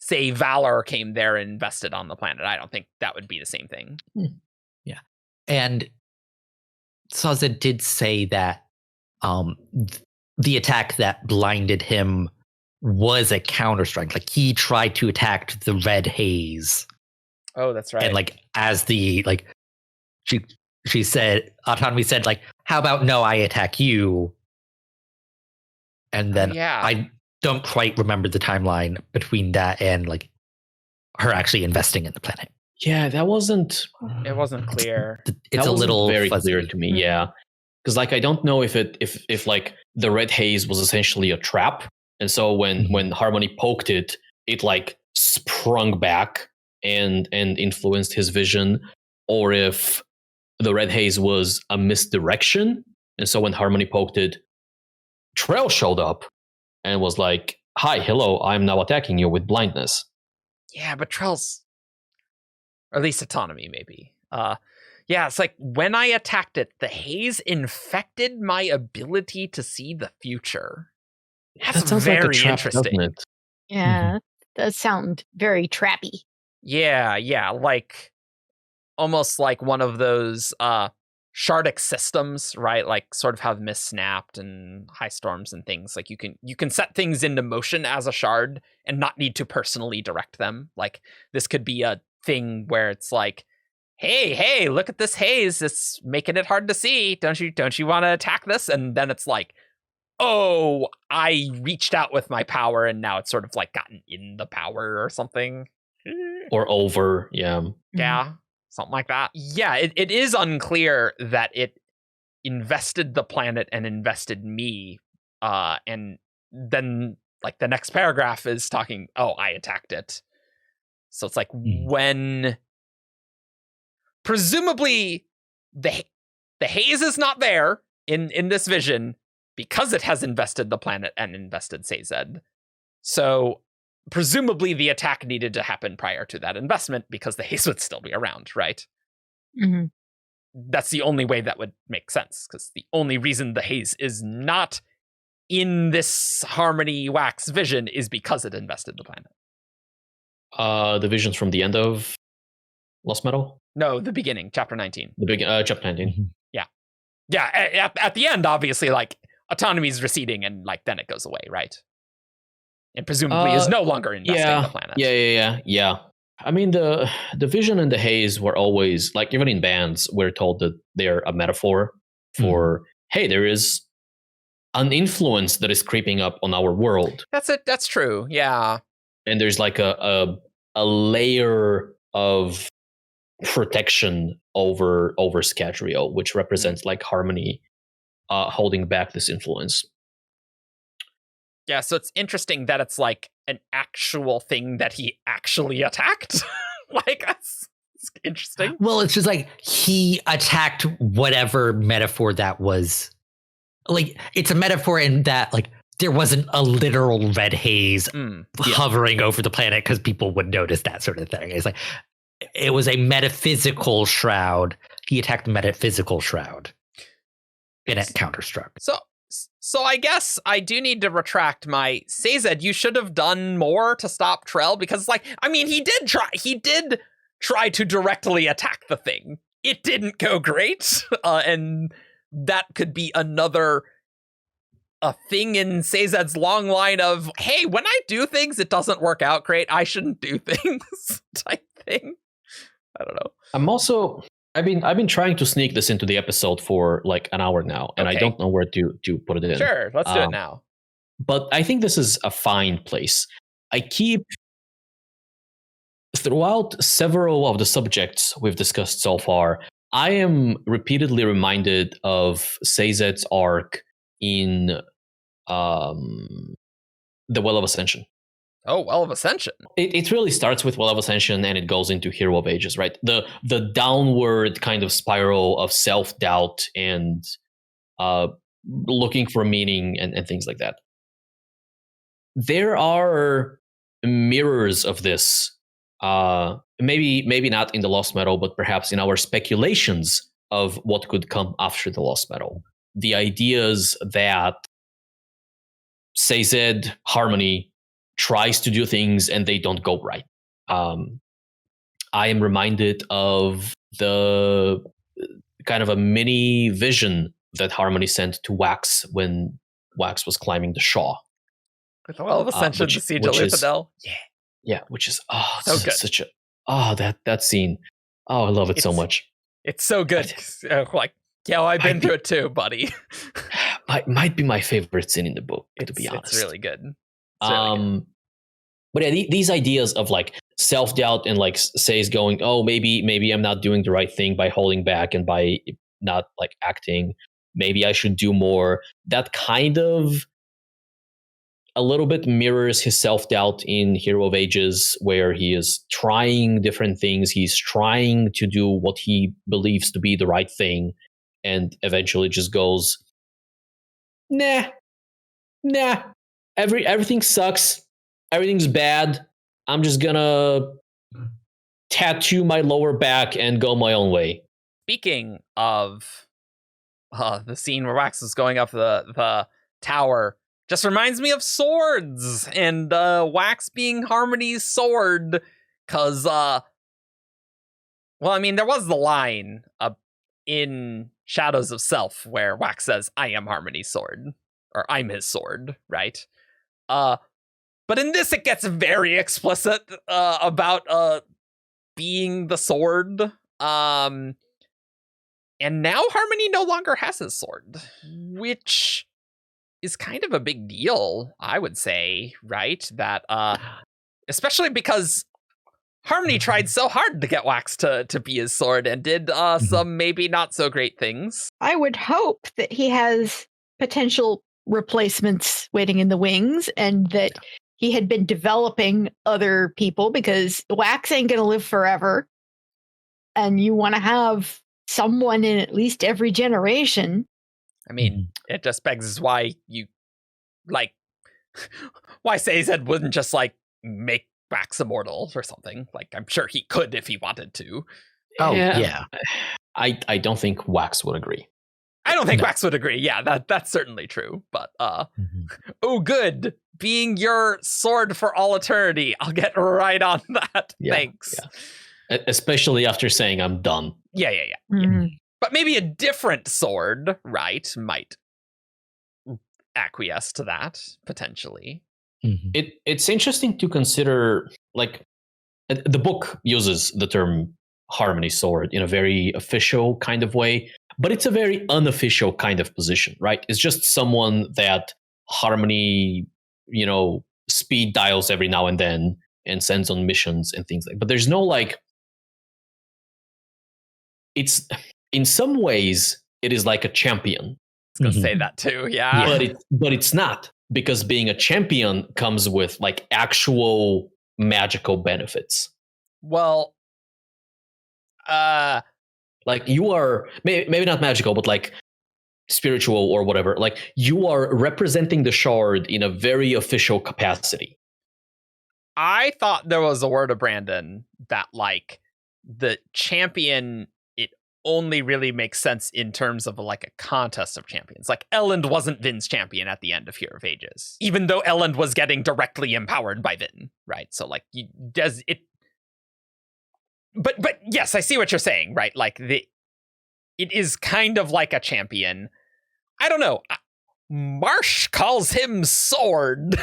say Valor came there and invested on the planet. I don't think that would be the same thing. Yeah. And Sazed did say that the attack that blinded him was a counterstrike. Like he tried to attack the red haze. Oh, that's right. And like as the like she said, Autonomy said, like, how about no, I attack you? And then I don't quite remember the timeline between that and like her actually investing in the planet. Yeah, that wasn't. It wasn't clear. It's a little very fuzzy. clear to me. Yeah, because like I don't know if like the red haze was essentially a trap, and so when Harmony poked it, it like sprung back and influenced his vision, or if the red haze was a misdirection, and so when Harmony poked it, Trell showed up and was like, "Hi, hello, I'm now attacking you with blindness." Yeah, but Trell's, or at least autonomy, maybe. Yeah, it's like when I attacked it, the haze infected my ability to see the future. That's that sounds very like a trap, interesting. doesn't it? Yeah, that sound very trappy. Yeah, like almost like one of those shardic systems, right? Like sort of how the mist snapped and high storms and things. Like you can set things into motion as a shard and not need to personally direct them. Like this could be a thing where it's like, hey, look at this haze. It's making it hard to see. Don't you want to attack this? And then it's like, oh, I reached out with my power and now it's sort of like gotten in the power or something. Or over, yeah. Yeah, something like that. Yeah, it is unclear that it invested the planet and invested me. And then like the next paragraph is talking, oh, I attacked it. So it's like when presumably the haze is not there in this vision because it has invested the planet and invested Sazed. So presumably the attack needed to happen prior to that investment because the haze would still be around, right? Mm-hmm. That's the only way that would make sense, because the only reason the haze is not in this Harmony Wax vision is because it invested the planet. The visions from the end of Lost Metal? No, the beginning, chapter 19. The big chapter 19. Yeah, at the end, obviously, like, autonomy is receding and, like, then it goes away, right? And presumably is no longer investing the planet. Yeah. I mean, the vision and the haze were always, like, even in bands, we're told that they're a metaphor for, hey, there is an influence that is creeping up on our world. That's true, yeah. And there's, like, a layer of protection over Scadrial, which represents, like, Harmony holding back this influence. Yeah, so it's interesting that it's like an actual thing that he actually attacked. Like, that's interesting. Well, it's just like he attacked whatever metaphor that was. Like, it's a metaphor in that, like, there wasn't a literal red haze hovering over the planet because people would notice that sort of thing. It's like, it was a metaphysical shroud. He attacked the metaphysical shroud. And it counterstruck. So I guess I do need to retract my Sazed. You should have done more to stop Trell, because, like, I mean, he did try to directly attack the thing. It didn't go great, and that could be a thing in Sazed's long line of, hey, when I do things, it doesn't work out great. I shouldn't do things type thing. I don't know. I've been trying to sneak this into the episode for like an hour now, and I don't know where to put it in. Sure, let's do it now. But I think this is a fine place. I keep, throughout several of the subjects we've discussed so far, I am repeatedly reminded of Sazed's arc in the Well of Ascension. Oh, Well of Ascension. It really starts with Well of Ascension and it goes into Hero of Ages, right? The downward kind of spiral of self-doubt and looking for meaning and things like that. There are mirrors of this, maybe not in the Lost Metal, but perhaps in our speculations of what could come after the Lost Metal. The ideas that Sazed, Harmony, tries to do things and they don't go right. I am reminded of the kind of a mini vision that Harmony sent to Wax when Wax was climbing the Shaw. With a well of ascension to Siege of Luthadel. Yeah, which is so good. Such a that scene. Oh, I love it so much. It's so good. Like, yeah, I've been through it too, buddy. Might be my favorite scene in the book, to be honest. It's really good. Good. But yeah, these ideas of like self-doubt and like Say's going, oh, maybe I'm not doing the right thing by holding back and by not like acting. Maybe I should do more. That kind of a little bit mirrors his self-doubt in Hero of Ages, where he is trying different things. He's trying to do what he believes to be the right thing, and eventually just goes, nah, everything sucks. Everything's bad. I'm just gonna tattoo my lower back and go my own way. Speaking of the scene where Wax is going up the tower, just reminds me of swords and Wax being Harmony's sword. Because, well, I mean, there was the line in Shadows of Self where Wax says, I am Harmony's sword, or I'm his sword, right? But in this, it gets very explicit about being the sword. And now Harmony no longer has his sword, which is kind of a big deal, I would say, right? That especially because Harmony tried so hard to get Wax to be his sword and did some maybe not so great things. I would hope that he has potential replacements waiting in the wings, and that he had been developing other people, because Wax ain't gonna live forever. And you want to have someone in at least every generation. I mean, it just begs why you, like, why Sayzed wouldn't just, like, make Wax immortal or something. Like, I'm sure he could if he wanted to. Oh, yeah. I don't think Wax would agree. I don't think Wax would agree. Yeah, that's certainly true. But, oh, good. Being your sword for all eternity. I'll get right on that. Yeah, Thanks. Yeah. Especially after saying I'm done. Yeah. Mm-hmm. But maybe a different sword, right, might acquiesce to that, potentially. Mm-hmm. It's interesting to consider, like, the book uses the term Harmony sword in a very official kind of way, but it's a very unofficial kind of position, right? It's just someone that Harmony, speed dials every now and then and sends on missions and things like. But there's no, like, it's in some ways it is like a champion. I was gonna say that too, yeah. But it's not, because being a champion comes with like actual magical benefits. Well, like you are maybe not magical, but like spiritual or whatever. Like you are representing the shard in a very official capacity. I thought there was a word of Brandon that, like, the champion, it only really makes sense in terms of like a contest of champions. Like Elend wasn't Vin's champion at the end of Hero of Ages, even though Elend was getting directly empowered by Vin, right? So like, does it? But yes, I see what you're saying, right? Like it is kind of like a champion. I don't know. Marsh calls him Sword.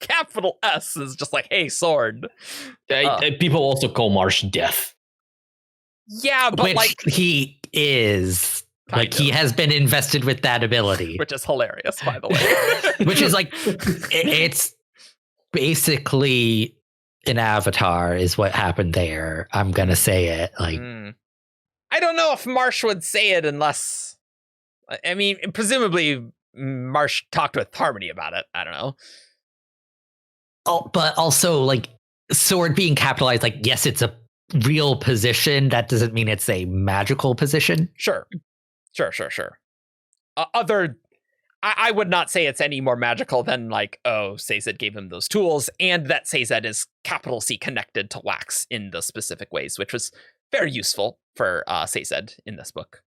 Capital S is just like, hey, Sword. People also call Marsh Death. Yeah, but which like he is. Like he has been invested with that ability. Which is hilarious, by the way. Which is like, it's basically an avatar is what happened there. I'm going to say it. Like, I don't know if Marsh would say it unless, I mean, presumably Marsh talked with Harmony about it. I don't know. Oh, but also like Sword being capitalized, like, yes, it's a real position. That doesn't mean it's a magical position. Sure. I would not say it's any more magical than like, oh, Sayzed gave him those tools, and that Sayzed is capital C connected to Wax in the specific ways, which was very useful for Sayzed in this book.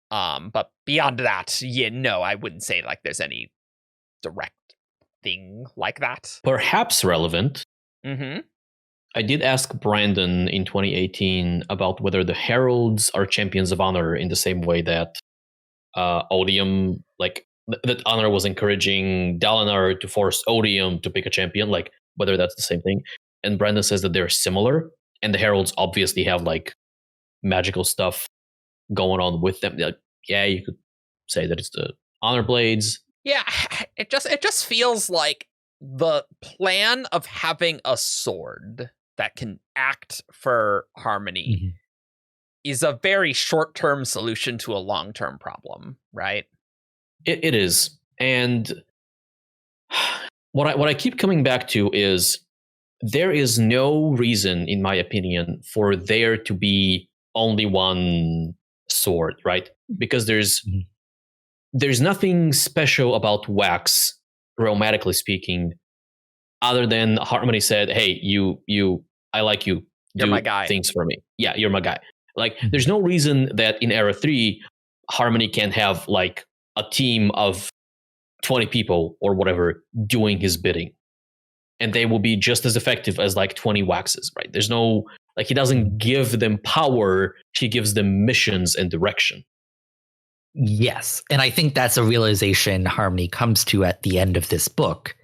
But beyond that, I wouldn't say like there's any direct thing like that. Perhaps relevant. Mm-hmm. I did ask Brandon in 2018 about whether the Heralds are champions of honor in the same way that Odium, like that honor was encouraging Dalinar to force Odium to pick a champion, like whether that's the same thing. And Brandon says that they're similar, and the Heralds obviously have like magical stuff going on with them. Like, yeah, you could say that it's the honor blades. Yeah, it just feels like the plan of having a sword that can act for harmony is a very short-term solution to a long-term problem, right? It is. And what I keep coming back to is there is no reason, in my opinion, for there to be only one sword, right? Because there's nothing special about Wax, romantically speaking, other than Harmony said, "Hey, you, I like you. You're Do my guy. things for me. Yeah, you're my guy." Like, there's no reason that in Era 3, Harmony can't have like a team of 20 people or whatever doing his bidding, and they will be just as effective as like 20 Waxes, right? There's no, like, he doesn't give them power, he gives them missions and direction. Yes. And I think that's a realization Harmony comes to at the end of this book,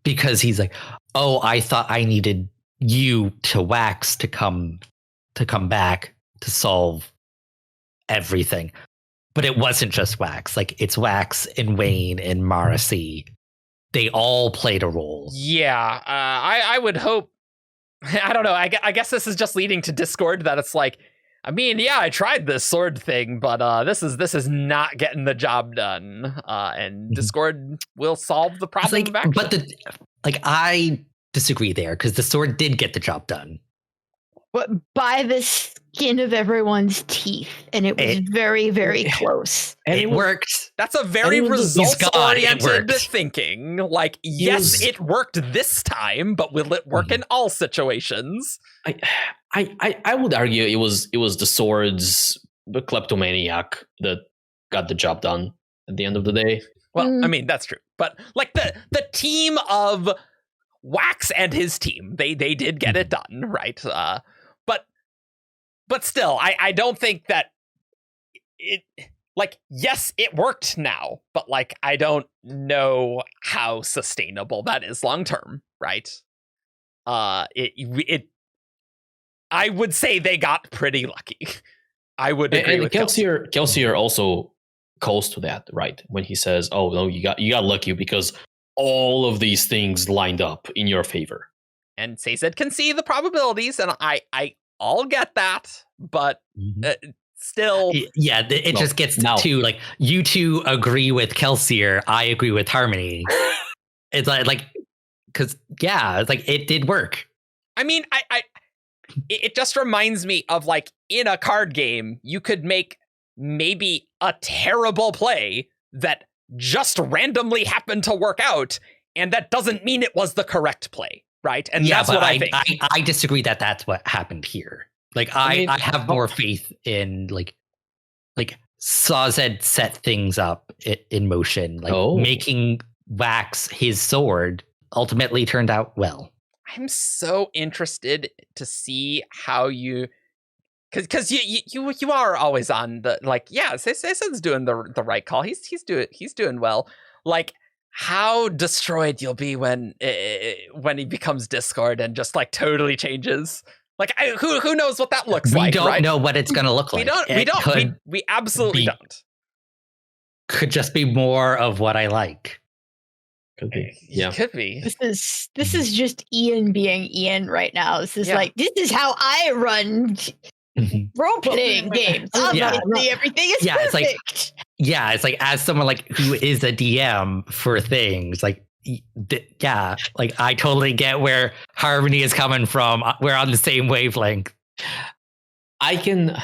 because he's like, oh, I thought I needed you to Wax to come back to solve everything. But it wasn't just Wax. Like, it's Wax and Wayne and Morrissey. They all played a role. Yeah, I would hope. I don't know. I guess this is just leading to discord. That it's like, I mean, yeah, I tried this sword thing, but this is not getting the job done. And Discord will solve the problem. Like, but I disagree there, because the sword did get the job done. But by the skin of everyone's teeth, and it was very, very close. And it worked. That's a very results-oriented thinking. Like, yes, it worked this time, but will it work in all situations? I would argue it was the sword's the kleptomaniac that got the job done at the end of the day. Well, I mean, that's true. But like the team of Wax and his team, they did get it done, right? But still, I don't think that it, like, yes, it worked now, but like, I don't know how sustainable that is long term, right? I would say they got pretty lucky. I would agree with Kelsier also calls to that, right? When he says, "Oh no, you got lucky because all of these things lined up in your favor." And Sazed can see the probabilities, and I'll get that, but still, it just gets to like, you two agree with Kelsier, I agree with Harmony. It's like because it's like it did work. I mean, it just reminds me of, like, in a card game, you could make maybe a terrible play that just randomly happened to work out, and that doesn't mean it was the corred play, right? And that's what I think. I disagree that that's what happened here. Like, I have more faith in like Sazed set things up in motion, like making Wax his sword ultimately turned out well. I'm so interested to see how you, because you are always on the, like, yeah, Sazed's doing the right call. He's doing well. Like, how destroyed you'll be when he becomes Discord and just like totally changes. Like, who knows what that looks like? We don't know what it's gonna look like. We absolutely don't. Could just be more of what I like. Could be. Yeah. Could be. This is just Ian being Ian right now. This is like, this is how I run role-playing games. Obviously, everything is perfect. It's like as someone like who is a DM for things, like, like, I totally get where Harmony is coming from. We're on the same wavelength. I can,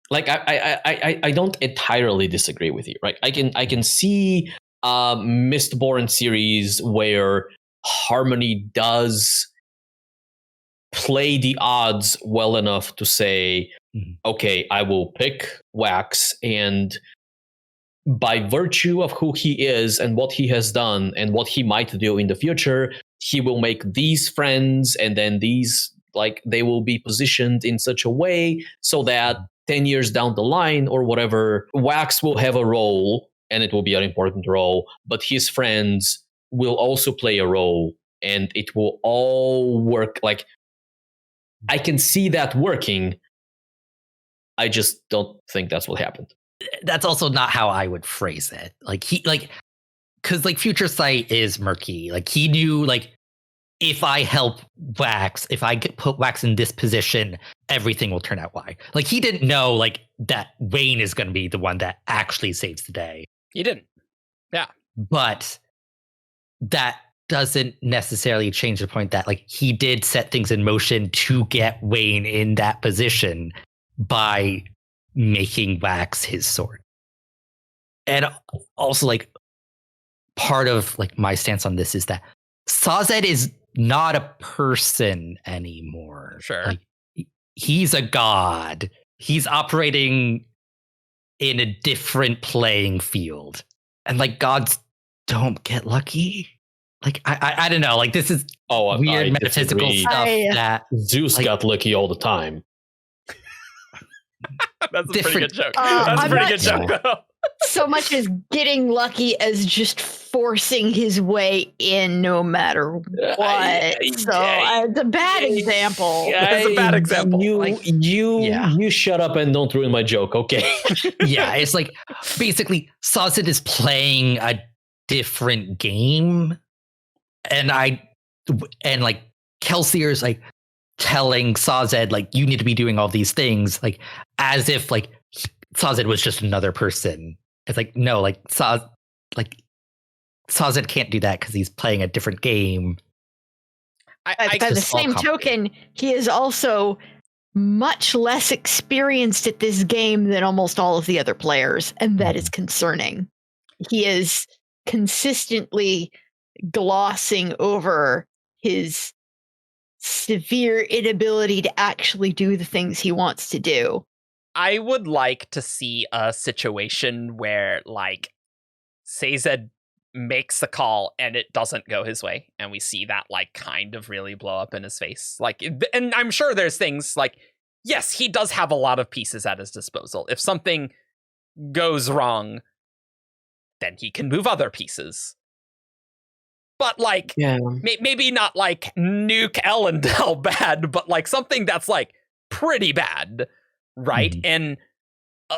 like, I don't entirely disagree with you, right? I can see Mistborn series where Harmony does play the odds well enough to say, okay, I will pick Wax, and by virtue of who he is and what he has done and what he might do in the future, he will make these friends, and then these, like, they will be positioned in such a way so that 10 years down the line or whatever, Wax will have a role, and it will be an important role, but his friends will also play a role, and it will all work. Like, I can see that working. I just don't think that's what happened. That's also not how I would phrase it. Because Future Sight is murky. Like, he knew, like, if I help Wax, if I put Wax in this position, everything will turn out Y. Like, he didn't know, like, that Wayne is going to be the one that actually saves the day. He didn't. Yeah. But that doesn't necessarily change the point that, like, he did set things in motion to get Wayne in that position by making Wax his sword. And also, like, part of, like, my stance on this is that Sazed is not a person anymore. Sure. Like, he's a god. He's operating in a different playing field. And, like, gods don't get lucky. Like, I don't know. Like, this is weird metaphysical stuff that Zeus got lucky all the time. That's a pretty good joke. That's That's a a pretty good joke, though. So much as getting lucky as just forcing his way in no matter what. It's a bad example. That's a bad example. You shut up and don't ruin my joke, okay? Yeah, it's like, basically, Sazed is playing a different game. And like, Kelsier's, like, telling Sazed, like, you need to be doing all these things, like, as if, like, Sazed was just another person. It's like, no, like, Sazed can't do that because he's playing a different game. By the same token, he is also much less experienced at this game than almost all of the other players, and that is concerning. He is consistently glossing over his severe inability to actually do the things he wants to do. I would like to see a situation where, like, Sazed makes the call and it doesn't go his way, and we see that, like, kind of really blow up in his face. Like, and I'm sure there's things like, yes, he does have a lot of pieces at his disposal. If something goes wrong, then he can move other pieces. But, like, maybe not, like, nuke Ellendale bad, but, like, something that's, like, pretty bad, right? Mm-hmm. And,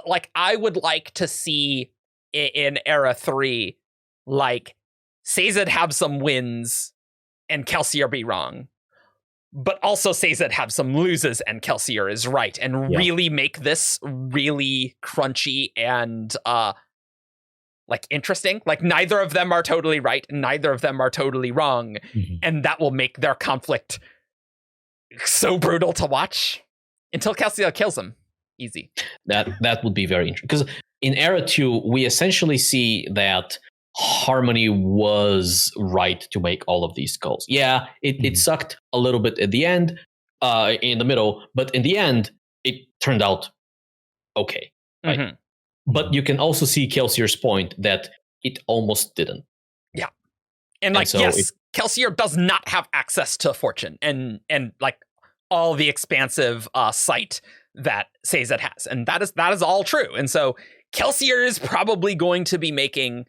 like, I would like to see in Era 3, like, Sazed have some wins and Kelsier be wrong. But also Sazed have some loses and Kelsier is right. And really make this really crunchy and, like, interesting. Like, neither of them are totally right, and neither of them are totally wrong. Mm-hmm. And that will make their conflict so brutal to watch until Kelsier kills him. Easy. That would be very interesting. Because in Era 2, we essentially see that Harmony was right to make all of these calls. Yeah, it sucked a little bit at the end, in the middle, but in the end, it turned out okay. Right? Mm-hmm. But you can also see Kelsier's point that it almost didn't. Yeah. And, like, so yes, Kelsier does not have access to Fortune and like, all the expansive sight that Sazed has. And that is all true. And so Kelsier is probably going to be making,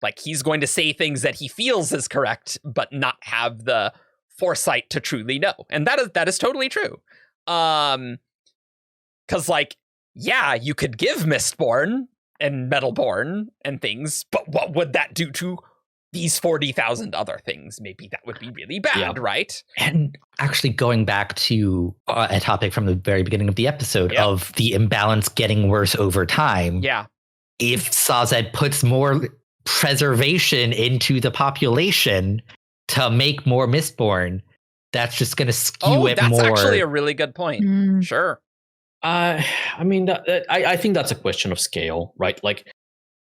like, he's going to say things that he feels is correct, but not have the foresight to truly know. And that is totally true. 'Cause, like, yeah, you could give Mistborn and Metalborn and things, but what would that do to these 40,000 other things? Maybe that would be really bad, right? And actually, going back to a topic from the very beginning of the episode of the imbalance getting worse over time. Yeah. If Sazed puts more preservation into the population to make more Mistborn, that's just going to skew it more. That's actually a really good point. Sure. I mean, I think that's a question of scale, right? Like,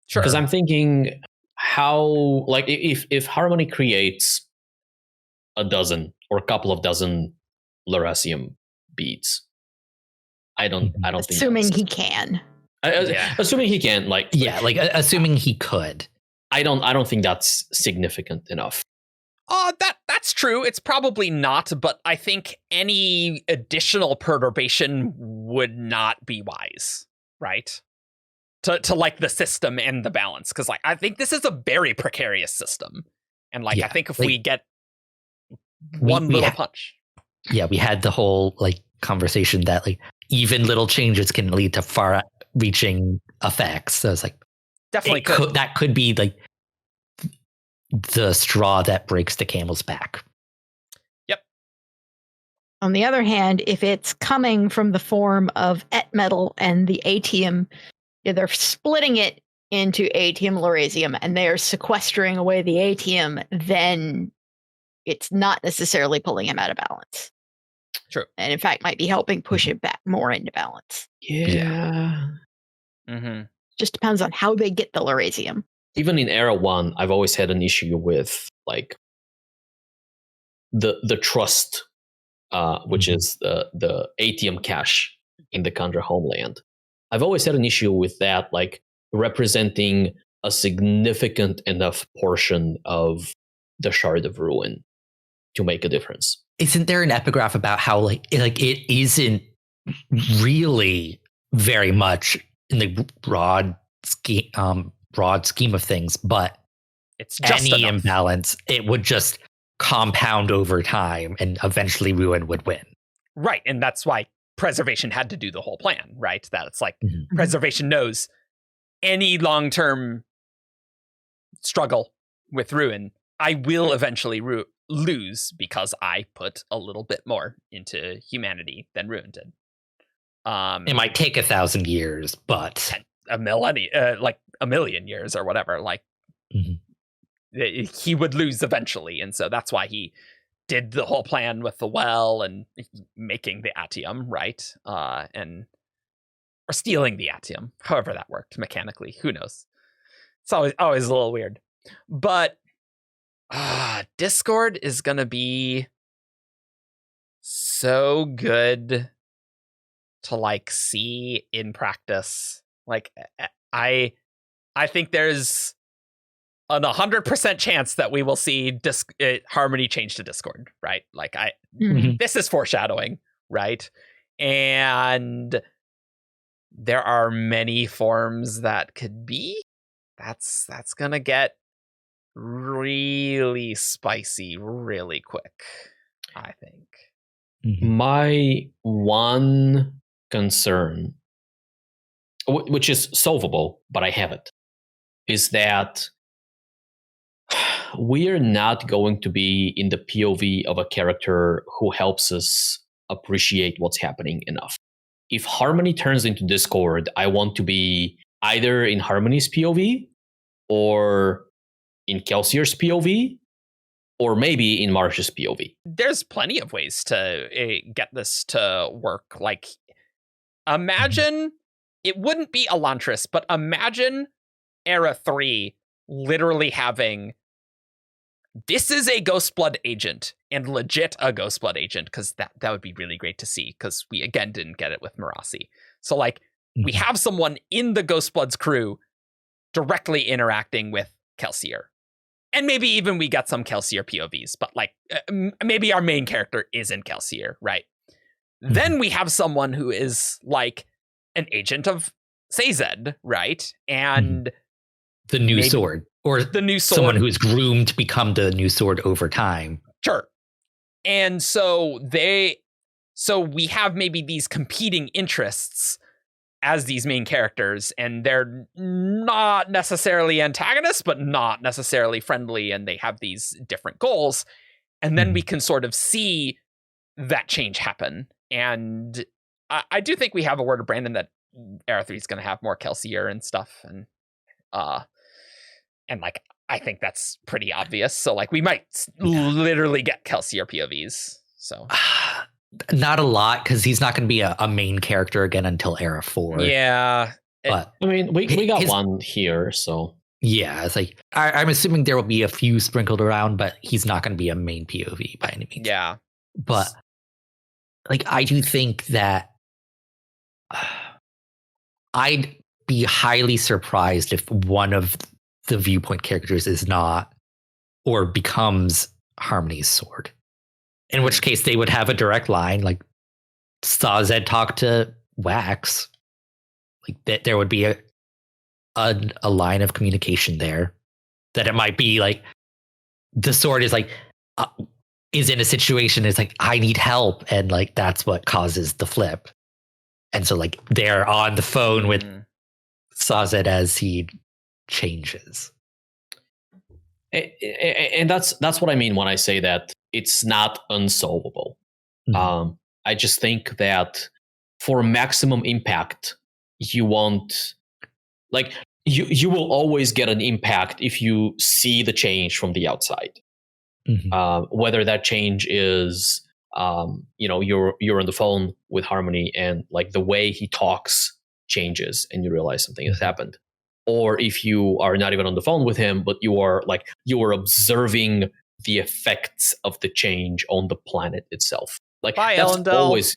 sure. Because I'm thinking how, like, if Harmony creates a dozen or a couple of dozen Lerasium beads, I don't think. Assuming he can. Assuming he can, assuming he could. I don't think that's significant enough. That's true. It's probably not, but I think any additional perturbation would not be wise, right? To like the system and the balance, because like I think this is a very precarious system, and I think if we get one little punch, we had the whole conversation that even little changes can lead to far-reaching effects. So it's definitely that could be the straw that breaks the camel's back. Yep. On the other hand, if it's coming from the form of et metal and the atium, they're splitting it into atium lerasium and they're sequestering away the atium, then it's not necessarily pulling him out of balance. True. And in fact might be helping push it back more into balance. Yeah. Mm-hmm. Just depends on how they get the lerasium. Even in Era 1, I've always had an issue with the trust, which is the atium cache in the Kandra homeland. I've always had an issue with that, representing a significant enough portion of the Shard of Ruin to make a difference. Isn't there an epigraph about how it isn't really very much in the broad scheme of things, but it's just any enough. Imbalance, it would just compound over time and eventually Ruin would win. Right, and that's why Preservation had to do the whole plan, right? That it's Mm-hmm. Preservation knows any long-term struggle with Ruin, I will eventually lose because I put a little bit more into humanity than Ruin did. It might take 1,000 years, but a million years or whatever. He would lose eventually, and so that's why he did the whole plan with the well and making the atium, right? Or stealing the atium, however that worked mechanically. Who knows? It's always a little weird. But Discord is gonna be so good to see in practice. I think there's an 100% chance that we will see Harmony change to Discord, right? This is foreshadowing, right? And there are many forms that could be. That's gonna get really spicy really quick, I think. My one concern, which is solvable, but I have it, is that we are not going to be in the POV of a character who helps us appreciate what's happening enough. If Harmony turns into Discord, I want to be either in Harmony's POV or in Kelsier's POV, or maybe in Marsh's POV. There's plenty of ways to get this to work. Imagine, it wouldn't be Elantris, but imagine Era 3 literally having, this is a Ghostblood agent, and legit a Ghostblood agent, because that would be really great to see, because we, again, didn't get it with Marasi. So, we have someone in the Ghostbloods crew directly interacting with Kelsier. And maybe even we get some Kelsier POVs, but maybe our main character isn't Kelsier, right? Then we have someone who is an agent of Sazed, right? And the new sword, or the new sword, someone who is groomed to become the new sword over time. Sure. And so we have maybe these competing interests as these main characters, and they're not necessarily antagonists, but not necessarily friendly, and they have these different goals. And then we can sort of see that change happen. And I do think we have a word of Brandon that Era 3 is going to have more Kelsier and stuff. And I think that's pretty obvious. So we might literally get Kelsier POVs. So not a lot, because he's not going to be a main character again until Era 4. Yeah. But I mean, we got one here, so yeah, it's I'm assuming there will be a few sprinkled around, but he's not going to be a main POV by any means. Yeah. But I do think that be highly surprised if one of the viewpoint characters is not or becomes Harmony's sword. In which case they would have a direct line, like Sazed talk to Wax. Like that there would be a line of communication there. That it might be like the sword is like is in a situation, it's like, I need help, and like that's what causes the flip. And so like they're on the phone with Sazed as he changes. And that's what I mean when I say that it's not unsolvable. Mhm. I just think that for maximum impact, you want, like, you will always get an impact if you see the change from the outside. Mhm. Whether that change is you're on the phone with Harmony and like the way he talks changes and you realize something has happened, or if you are not even on the phone with him but you are observing the effects of the change on the planet itself. Like, Bye, that's Elendel. always,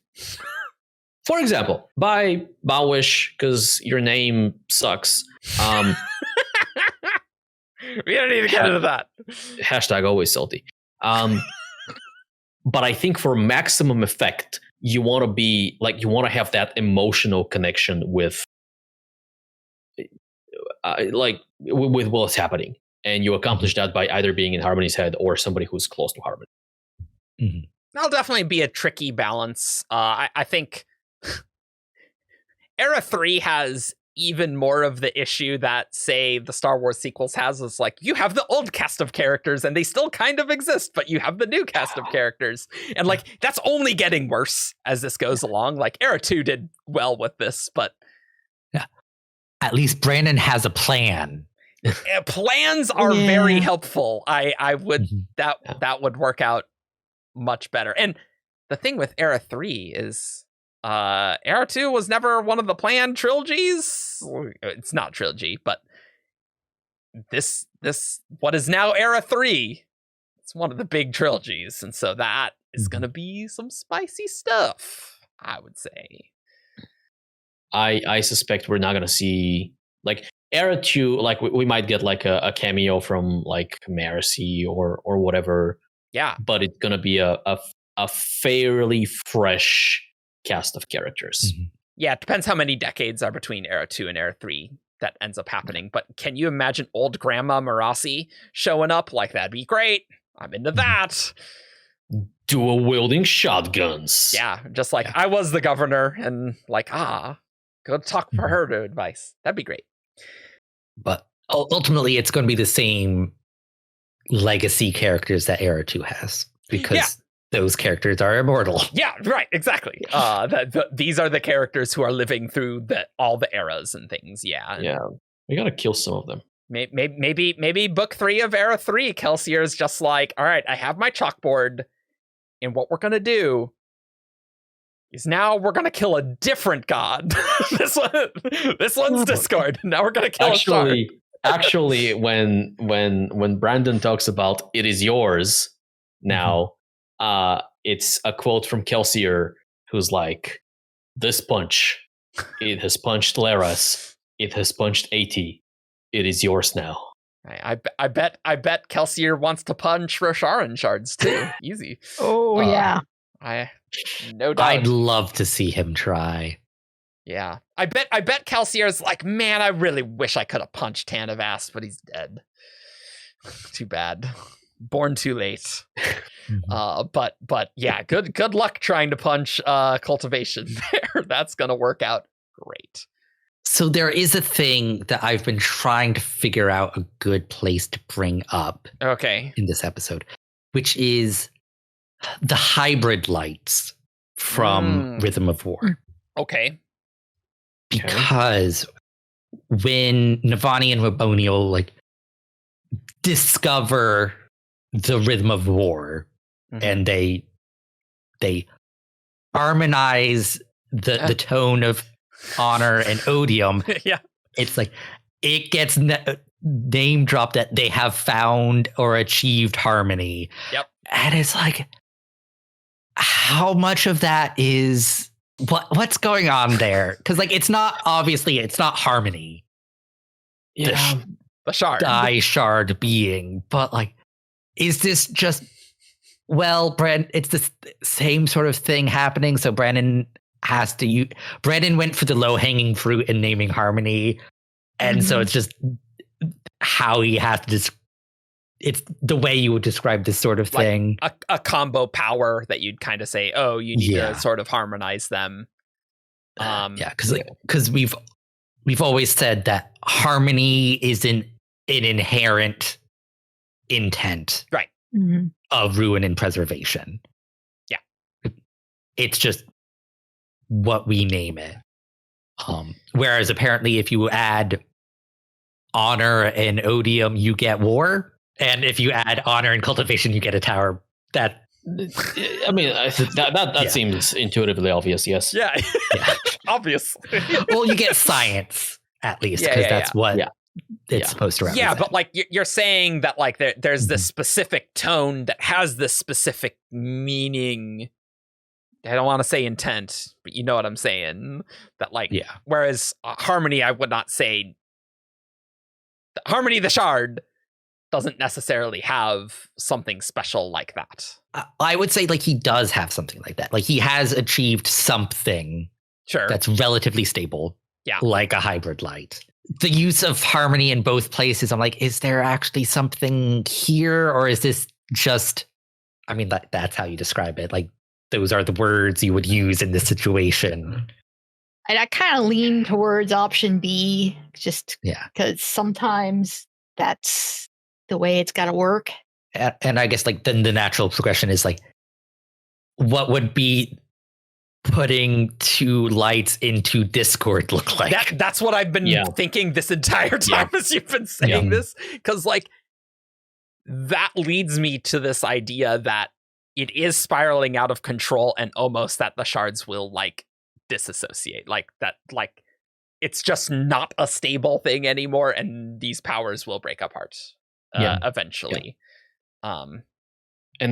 for example, bye Bawish, because your name sucks. We don't need to get into that. Hashtag always salty. But I think for maximum effect, you want to have that emotional connection with what's happening, and you accomplish that by either being in Harmony's head or somebody who's close to Harmony. Mhm. That'll definitely be a tricky balance. I think Era 3 has even more of the issue that, say, the Star Wars sequels has. Is like, you have the old cast of characters and they still kind of exist, but you have the new cast of characters. And like, that's only getting worse as this goes along. Like, Era 2 did well with this, but At least Brandon has a plan. plans are very Yeah. helpful. I would Mhm. that would work out much better. And the thing with Era 3 is Era 2 was never one of the planned trilogies. It's not trilogy, but this what is now Era 3, it's one of the big trilogies, and so that is going to be some spicy stuff, I would say. I suspect we're not going to see, like, Era 2, like we might get like a cameo from like Mercy or whatever, Yeah. but it's going to be a fairly fresh cast of characters. Mhm. Yeah, it depends how many decades are between Era 2 and Era 3 that ends up happening. But can you imagine old Grandma Marasi showing up? Like, that'd be great. I'm into that. Dual wielding shotguns. Yeah, just like I was the governor and like, go talk for her to advice. That'd be great. But ultimately, it's going to be the same legacy characters that Era 2 has, because those characters are immortal. Yeah, right, exactly. These are the characters who are living through all the eras and things. Yeah. Yeah. We got to kill some of them. Maybe book 3 of Era 3, Kelsier is just like, all right, I have my chalkboard, and what we're going to do is now we're going to kill a different god. this one's Discord. Now we're going to kill a shard. Actually, when Brandon talks about it is yours now, it's a quote from Kelsier, who's like, this punch, it has punched Laras, it has punched 80, it is yours now. I bet Kelsier wants to punch Rosharan shards too. Easy. Oh, yeah. No doubt. I'd love to see him try. Yeah. I bet Kelsier's like, man, I really wish I could have punched Tanavast, but he's dead. Too bad. Born too late. But yeah, good luck trying to punch cultivation there. That's gonna work out great. So there is a thing that I've been trying to figure out a good place to bring up Okay. in this episode, which is the hybrid lights from Rhythm of War. Okay. Because when Navani and Waboniel like discover the Rhythm of War, and they harmonize the tone of honor and odium, yeah, it's like it gets name dropped that they have found or achieved harmony. Yep. And it's like, how much of that is what's going on there? Because like it's not harmony. Yeah. The shard. Shard being, but like, is this just it's the same sort of thing happening? So Brandon went for the low hanging fruit in naming harmony, and so it's just how he has to it's the way you would describe this sort of thing. A combo power that you'd kind of say, oh, you need to sort of harmonize them. Because we've always said that harmony is an inherent intent, right, of ruin and preservation. Yeah, it's just what we name it. Whereas apparently, if you add honor and odium, you get war. And if you add honor and cultivation, you get a tower. That seems intuitively obvious. Yes. Yeah. Obviously. Well, you get science at least because that's what it's supposed to represent. Yeah, but like you're saying that like there's this specific tone that has this specific meaning. I don't want to say intent, but you know what I'm saying. That like whereas harmony, I would not say. Harmony, the shard, doesn't necessarily have something special like that. I would say like he does have something like that. Like he has achieved something that's relatively stable. Yeah. Like a hybrid light. The use of harmony in both places, I'm like, is there actually something here? Or is this just, I mean, that's how you describe it. Like those are the words you would use in this situation. And I kind of lean towards option B, just because sometimes that's the way it's got to work. And I guess like then the natural progression is like, what would be putting two lights into Discord look like? That's what I've been thinking this entire time as you've been saying this. Because like that leads me to this idea that it is spiraling out of control and almost that the shards will like disassociate, like that, like it's just not a stable thing anymore and these powers will break apart eventually. And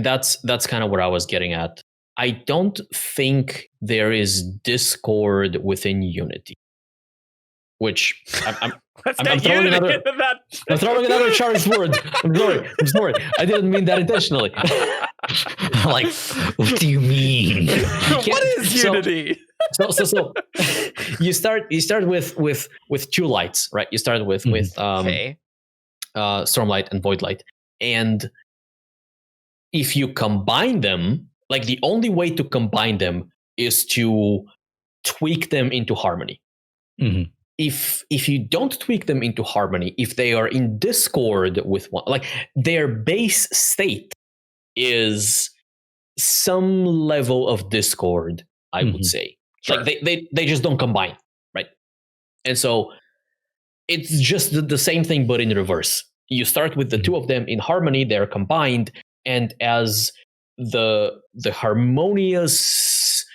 that's kind of what I was getting at. I don't think there is discord within Unity, which I'm throwing another Shards word. I'm sorry. I didn't mean that intentionally. Like, what do you mean? What is Unity? So you start with two lights, right? You start with Stormlight and Voidlight, and if you combine them, like the only way to combine them is to tweak them into harmony. Mm-hmm. If you don't tweak them into harmony, if they are in discord with one, like their base state is some level of discord, I would say. Sure. Like they just don't combine, right? And so it's just the same thing, but in reverse. You start with the two of them in harmony, they're combined, and as the harmoniousness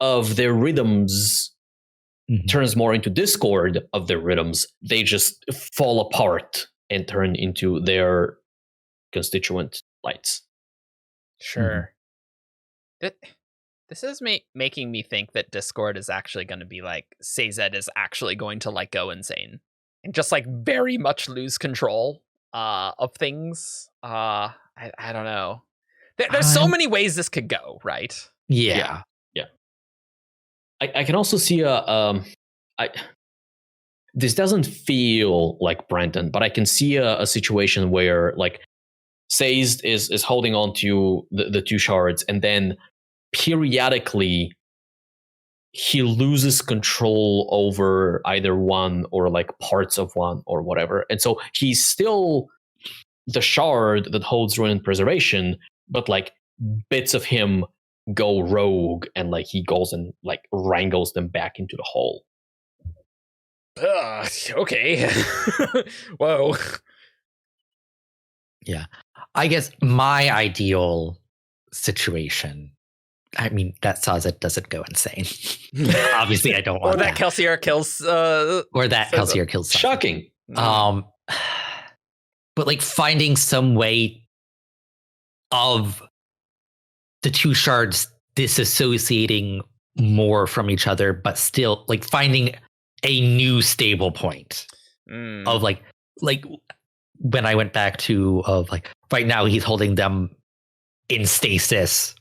of their rhythms turns more into discord of their rhythms, they just fall apart and turn into their constituent lights. Sure. This is making me think that Discord is actually going to be like, Sazed is actually going to like go insane and just like very much lose control of things. I don't know. There's so many ways this could go, right? Yeah. I can also see this doesn't feel like Brandon, but I can see a situation where like Sazed is holding on to the two shards, and then periodically he loses control over either one or like parts of one or whatever. And so he's still the shard that holds ruin and preservation, but like bits of him go rogue and like he goes and like wrangles them back into the hole. Okay. Whoa. Yeah. I guess my ideal situation, I mean, that Sazed doesn't go insane. Obviously, I don't want that. Or that Kelsier kills... or that Kelsier kills something. Shocking. But like finding some way of the two shards disassociating more from each other, but still like finding a new stable point of like when I went back to of like right now he's holding them in stasis,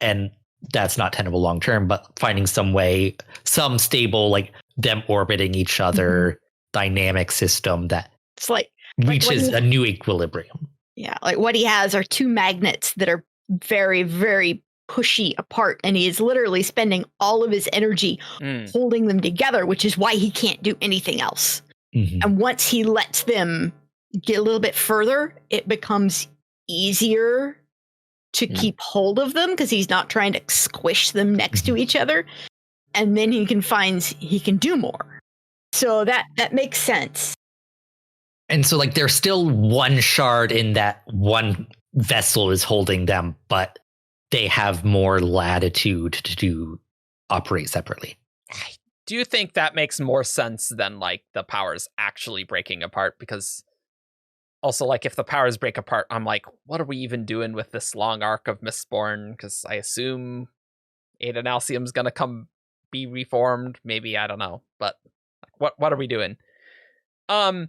and that's not tenable long term, but finding some way, some stable like them orbiting each other dynamic system that It's like reaches a new equilibrium. Yeah, like what he has are two magnets that are very, very pushy apart, and he is literally spending all of his energy holding them together, which is why he can't do anything else. And once he lets them get a little bit further, it becomes easier to keep hold of them because he's not trying to squish them next to each other. And then he can do more. So that makes sense. And so like there's still one shard in that one vessel is holding them, but they have more latitude to operate separately. I do think that makes more sense than like the powers actually breaking apart, because also like if the powers break apart, I'm like, what are we even doing with this long arc of Mistborn? Because I assume Aiden Alcium's gonna be reformed. Maybe, I don't know, but what are we doing? My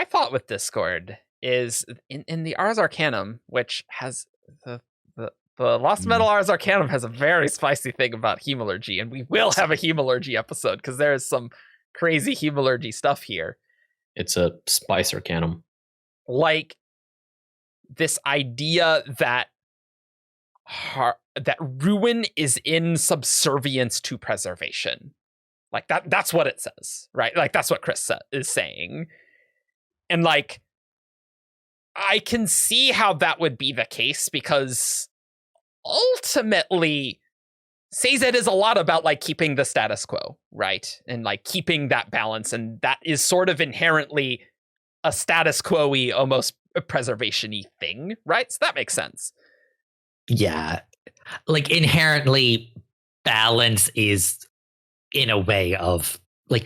thought with Discord is in the Ars Arcanum, which has the Lost Metal Ars Arcanum has a very spicy thing about hemalurgy, and we will have a hemalurgy episode because there is some crazy hemalurgy stuff here. It's a spice arcanum. Like this idea that that ruin is in subservience to preservation. Like that's what it says, right? Like that's what Chris is saying. And like I can see how that would be the case, because ultimately Sazed is a lot about like keeping the status quo, right? And like keeping that balance, and that is sort of inherently a status quo-y, almost a preservation-y thing, right? So that makes sense. Yeah. Like inherently balance is in a way of like,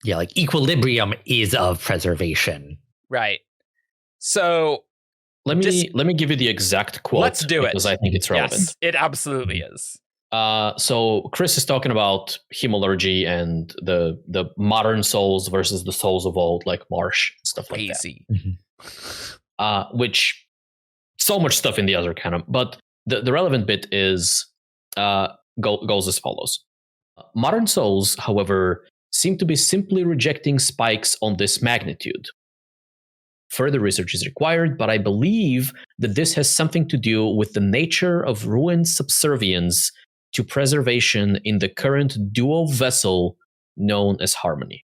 yeah, like equilibrium is of preservation. Right. So let me give you the exact quote. Let's do it, because I think it's relevant. Yes, it absolutely is. So Chris is talking about hemalurgy and the modern souls versus the souls of old, like Marsh and stuff like that. Which so much stuff in the other canon, but the relevant bit is goes as follows. Modern souls, however, seem to be simply rejecting spikes on this magnitude. Further research is required, but I believe that this has something to do with the nature of ruin's subservience to preservation in the current dual vessel known as Harmony.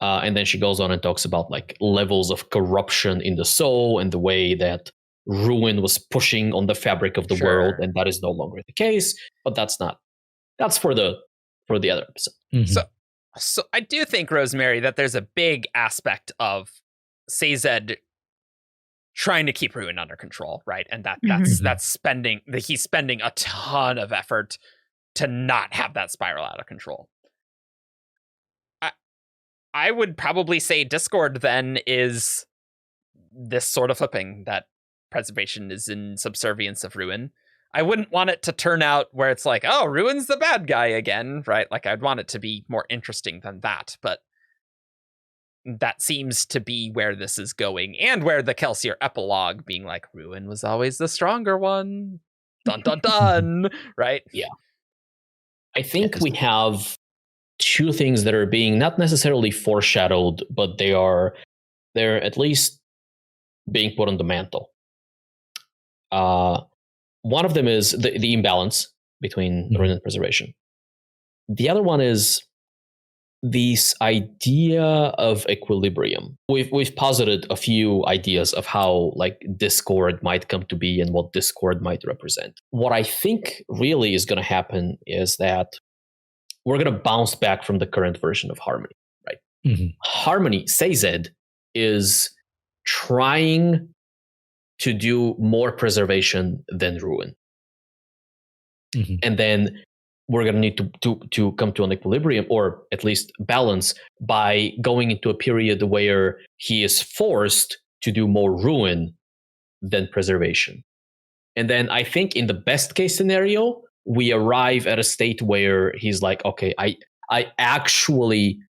And then she goes on and talks about like levels of corruption in the soul and the way that ruin was pushing on the fabric of the world, and that is no longer the case. But that's for the other episode. So I do think, Rosemary, that there's a big aspect of Sazed trying to keep Ruin under control, right? And he's spending a ton of effort to not have that spiral out of control. I would probably say Discord then is this sort of flipping, that preservation is in subservience of Ruin. I wouldn't want it to turn out where it's like, oh, Ruin's the bad guy again, right? Like I'd want it to be more interesting than that, but that seems to be where this is going, and where the Kelsier epilogue being like, Ruin was always the stronger one. Dun dun dun, right? Yeah. I think we have two things that are being not necessarily foreshadowed, but they're at least being put on the mantle. One of them is the imbalance between ruin and preservation. The other one is this idea of equilibrium. We've posited a few ideas of how like Discord might come to be and what Discord might represent. What I think really is going to happen is that we're going to bounce back from the current version of Harmony, right? Harmony, Sazed, is trying to do more preservation than ruin. And then we're going to need to come to an equilibrium, or at least balance, by going into a period where he is forced to do more ruin than preservation. And then I think in the best case scenario, we arrive at a state where he's like, okay, I actually,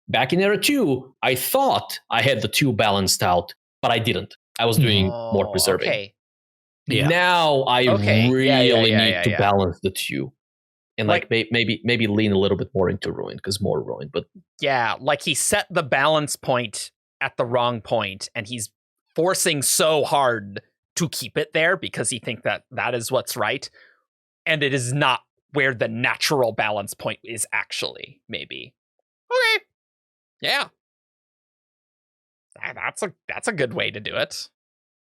back in Era 2, I thought I had the two balanced out, but I didn't. I was doing more preserving. Okay. Yeah. Now I Okay. really Yeah, need to balance the two. And like maybe lean a little bit more into ruin, because more ruin. But yeah, like he set the balance point at the wrong point, and he's forcing so hard to keep it there because he thinks that is what's right, and it is not where the natural balance point is actually. Maybe. Okay. Yeah. That's a good way to do it.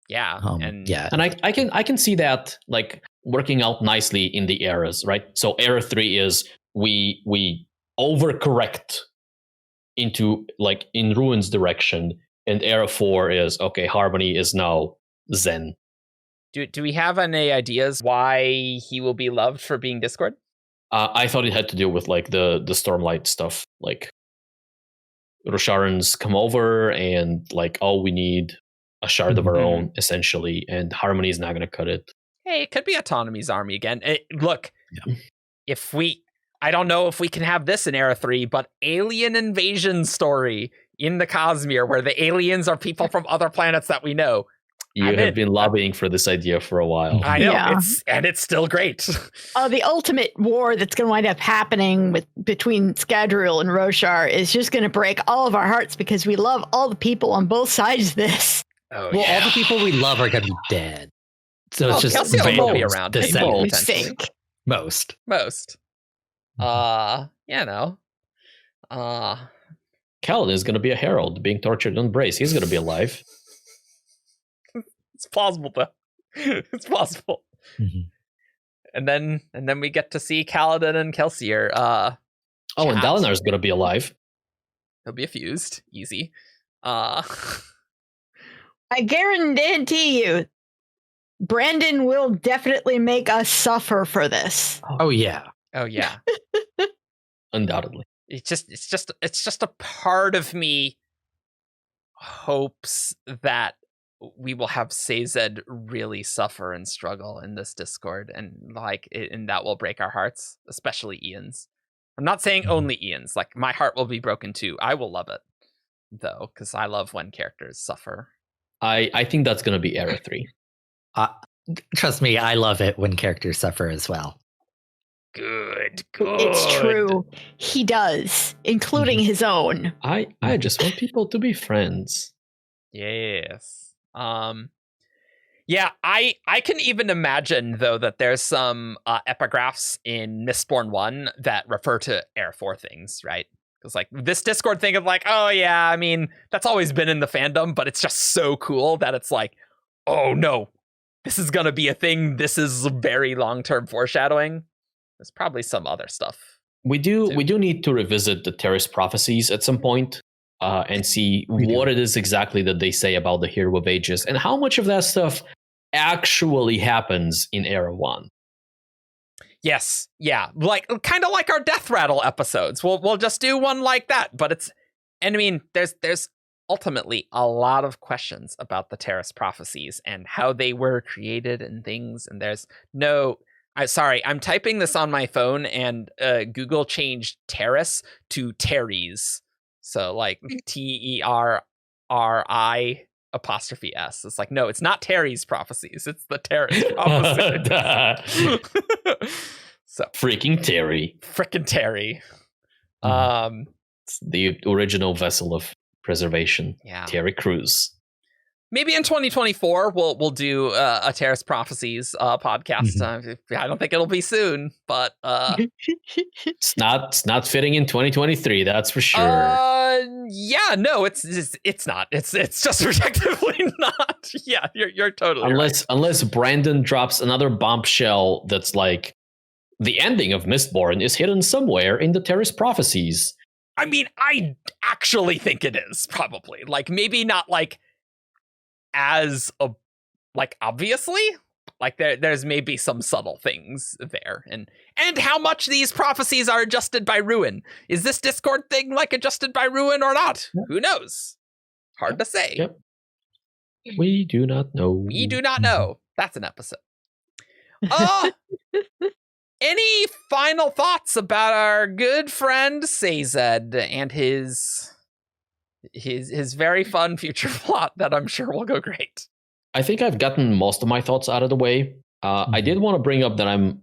Yeah. And I can see that like working out nicely in the eras, right? So era 3 is we overcorrect into like in ruin's direction, and era 4 is okay, harmony is now zen. Do we have any ideas why he will be loved for being Discord? I thought it had to do with like the Stormlight stuff, like Rosharans come over and like, oh, we need a shard of our own, essentially, and Harmony is not going to cut it. Hey, it could be Autonomy's army again. Look, I don't know if we can have this in Era 3, but alien invasion story in the Cosmere where the aliens are people from other planets that we know. You have been lobbying for this idea for a while. I know, it's still great. The ultimate war that's going to wind up happening between Scadrial and Roshar is just going to break all of our hearts because we love all the people on both sides of this. All the people we love are going to be dead. So it's just Kelsiel won't be around. Most. Kaladin is going to be a herald being tortured on Brace. He's going to be alive. It's plausible, though. It's plausible. And then we get to see Kaladin and Kelsier. And Dalinar's going to be alive. He'll be fused. Easy. I guarantee you, Brandon will definitely make us suffer for this. Oh yeah. Undoubtedly. It's just a part of me hopes that we will have Sazed really suffer and struggle in this Discord, and and that will break our hearts, especially Ian's. I'm not saying only Ian's. Like, my heart will be broken too. I will love it though, because I love when characters suffer. I think that's going to be Era 3. Trust me, I love it when characters suffer as well. Good. It's true. He does, including his own. I just want people to be friends. Yes. I can even imagine though that there's some epigraphs in Mistborn 1 that refer to Era 4 things, right? Because like this Discord thing of like, oh yeah, I mean, that's always been in the fandom, but it's just so cool that it's like, oh no, this is gonna be a thing. This is very long-term foreshadowing. There's probably some other stuff. We do need to revisit the Terrace prophecies at some point. And see what it is exactly that they say about the Hero of Ages and how much of that stuff actually happens in Era 1. Yes, yeah, like kind of like our Death Rattle episodes. We'll just do one like that, but I mean, there's ultimately a lot of questions about the Terrace prophecies and how they were created and things, and there's I'm typing this on my phone and Google changed Terrace to Terry's. So like TERRI''S. It's like, no, it's not Terry's prophecies. It's the Terrace prophecy. So freaking Terry. Frickin' Terry. It's the original vessel of preservation. Yeah. Terry Crews. Maybe in 2024 we'll do a Terrace Prophecies podcast. I don't think it'll be soon, but it's not fitting in 2023. That's for sure. It's not. It's just objectively not. Yeah, you're totally right. Unless Brandon drops another bombshell that's like the ending of Mistborn is hidden somewhere in the Terrace Prophecies. I mean, I actually think it is probably like maybe not like. As obviously like there's maybe some subtle things there, and how much these prophecies are adjusted by Ruin. Is this Discord thing like adjusted by Ruin or not? Who knows? Hard to say. We do not know. We do not know. That's an episode. Any final thoughts about our good friend Sazed and his very fun future plot that I'm sure will go great? I think I've gotten most of my thoughts out of the way. I did want to bring up that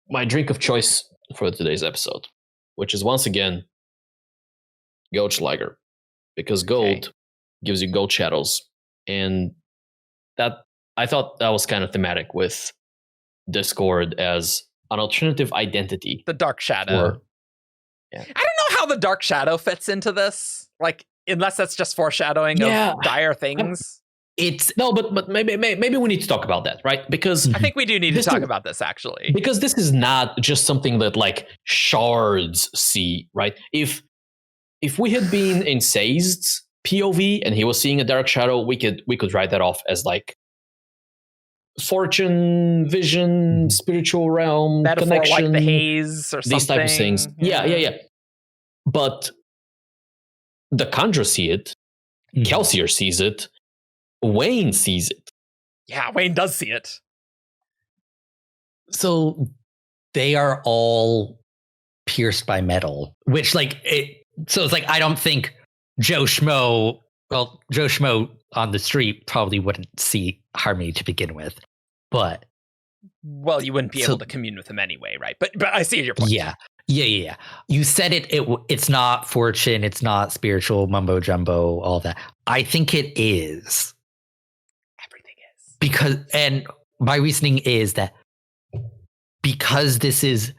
my drink of choice for today's episode, which is once again Goldschlager, because gold gives you gold shadows, and that I thought that was kind of thematic with Discord as an alternative identity. The Dark Shadow. I don't know how the Dark Shadow fits into this. Like, unless that's just foreshadowing of dire things. But maybe we need to talk about that, right? Because I think we do need to talk about this, actually. Because this is not just something that like Shards see, right? If we had been in Sazed's POV and he was seeing a Dark Shadow, we could write that off as like fortune, vision, spiritual realm, metaphor, connection, like the haze or something. These type of things. Yeah. But the Kandra see it, Kelsier sees it, Wayne sees it. Yeah, Wayne does see it. So they are all pierced by metal, which so it's like, I don't think Joe Schmo on the street probably wouldn't see Harmony to begin with, but well, you wouldn't be able to commune with him anyway, right? But I see your point. Yeah. You said it's not fortune, it's not spiritual mumbo jumbo, all that. I think it is. Everything is. And my reasoning is that because this is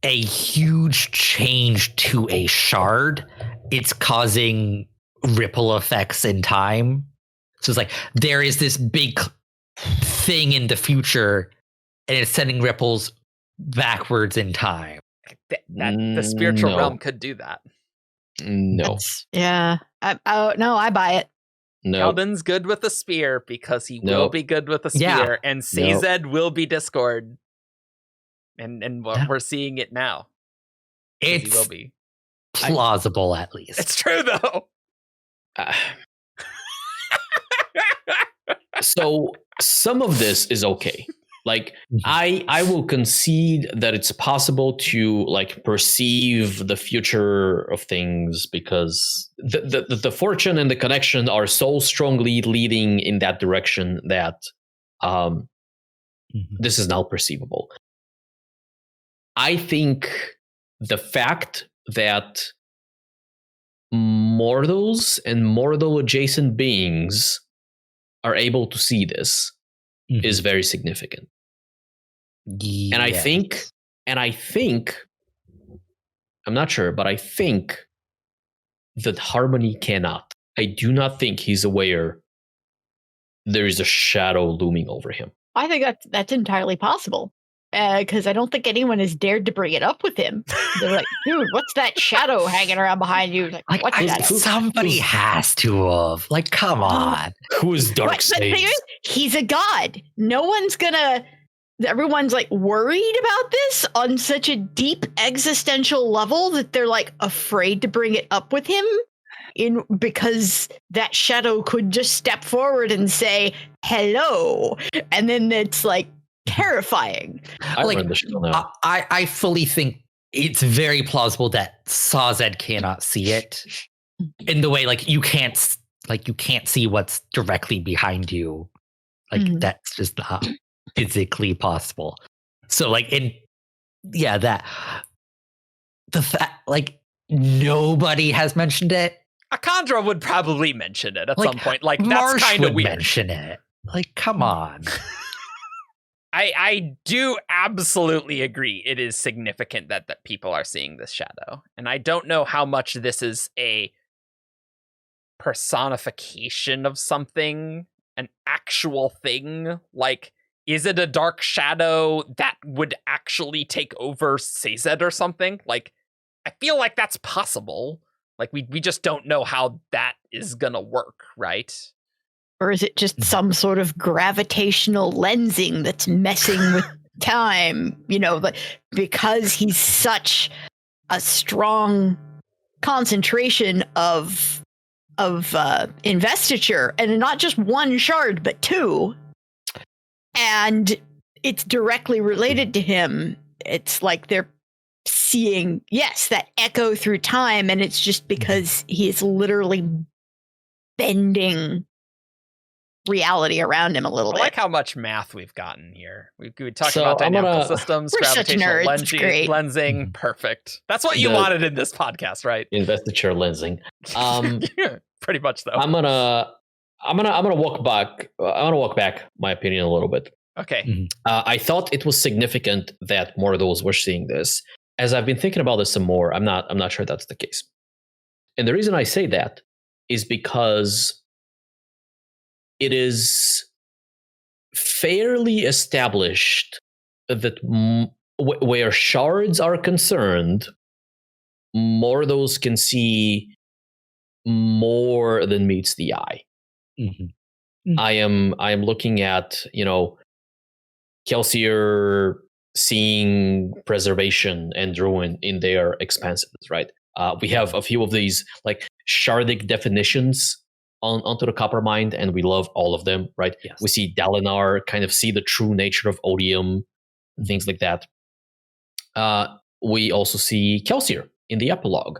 a huge change to a shard, it's causing ripple effects in time. So it's like there is this big thing in the future and it's sending ripples backwards in time. The spiritual realm could do that. No. I buy it. No. Keldon's good with the spear because he will be good with the spear, and Sazed will be Discord. And we're seeing it now. It's he will be plausible, at least. It's true, though. So some of this is okay. Like I will concede that it's possible to like perceive the future of things because the fortune and the connection are so strongly leading in that direction that this is now perceivable. I think the fact that mortals and mortal adjacent beings are able to see this is very significant. Yes. And I think I'm not sure, but I think that Harmony cannot. I do not think he's aware there is a shadow looming over him. I think that's entirely possible. Because I don't think anyone has dared to bring it up with him. They're like, dude, what's that shadow hanging around behind you? Like what's that? Somebody has to have. Like, come on. Who is Darkseid? He's a god. No one's gonna. Everyone's like worried about this on such a deep existential level that they're like afraid to bring it up with him. Because that shadow could just step forward and say hello, and then it's like terrifying. I fully think it's very plausible that Sazed cannot see it in the way like you can't see what's directly behind you. Like that's just not physically possible. So like that the fact like nobody has mentioned it. Kandra would probably mention it at some point. Like Marsh that's kind of weird. Mention it. Like come on. I do absolutely agree. It is significant that people are seeing this shadow. And I don't know how much this is a personification of something, an actual thing. Like, is it a dark shadow that would actually take over Sazed or something? Like, I feel like that's possible. Like, we just don't know how that is gonna work, right? Or is it just some sort of gravitational lensing that's messing with time? You know, because he's such a strong concentration of investiture, and not just one shard, but two. And it's directly related to him. It's like they're seeing, yes, that echo through time, and it's just because he's literally bending reality around him a little I bit. like how much math we've gotten here. We talked So about I'm dynamical gonna- systems, We're such gravitational nerds, it's great. lensing. Perfect. That's what you The- wanted in this podcast, right? Investiture lensing. Pretty much, though. I'm gonna walk back. I want to walk back my opinion a little bit. Okay. I thought it was significant that Mortals were seeing this. As I've been thinking about this some more, I'm not sure that's the case. And the reason I say that is because it is fairly established that where shards are concerned, Mortals can see more than meets the eye. I am looking at, Kelsier seeing preservation and ruin in their expanses, right? We have a few of these like shardic definitions onto the Coppermind, and we love all of them, right? Yes. We see Dalinar kind of see the true nature of odium, things like that. We also see Kelsier in the epilogue,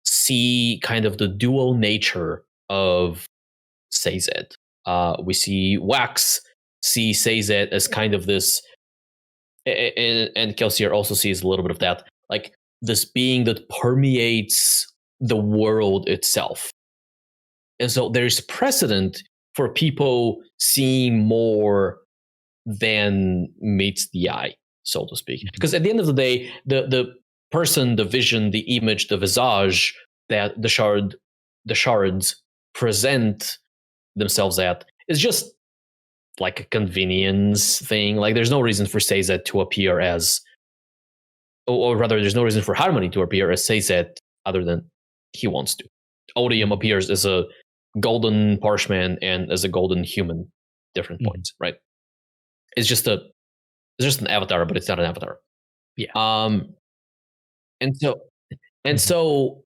see kind of the dual nature of Sazed. We see Wax see Sazed as kind of this, and Kelsier also sees a little bit of that, like this being that permeates the world itself. And so there's precedent for people seeing more than meets the eye, so to speak. Because at the end of the day, the person, the vision, the image, the visage that the shards present themselves at is just like a convenience thing. Like there's no reason for Sazed to appear as, or rather, there's no reason for Harmony to appear as Sazed other than he wants to. Odium appears as a golden parchment and as a golden human, different points, right? It's just an avatar, but it's not an avatar. Yeah. And so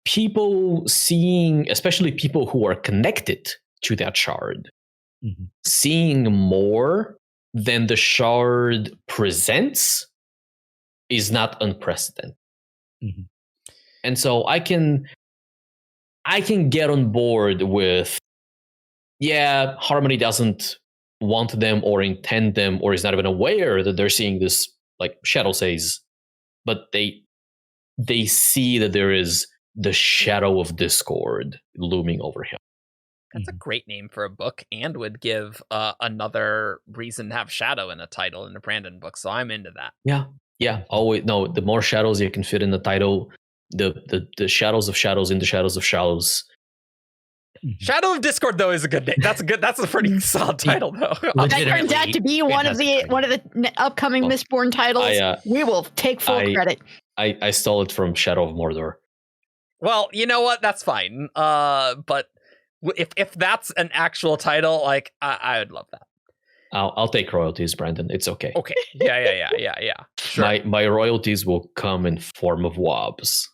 people seeing, especially people who are connected to that shard, seeing more than the shard presents is not unprecedented. And so I can get on board with, yeah, Harmony doesn't want them or intend them or is not even aware that they're seeing this, like Shadow says, but they see that there is the shadow of discord looming over him. That's a great name for a book, and would give another reason to have shadow in a title in a Brandon book. So I'm into that. Yeah. Always, no. The more shadows you can fit in the title, the shadows of shadows in the shadows of shadows. Shadow of Discord, though, is a good name. That's a pretty solid title, though. That turns out to be one of the upcoming Mistborn titles. We will take full credit. I stole it from Shadow of Mordor. Well, you know what? That's fine. But if that's an actual title, like I would love that. I'll take royalties, Brandon. It's okay. Okay. Yeah. Sure. My royalties will come in form of wobs.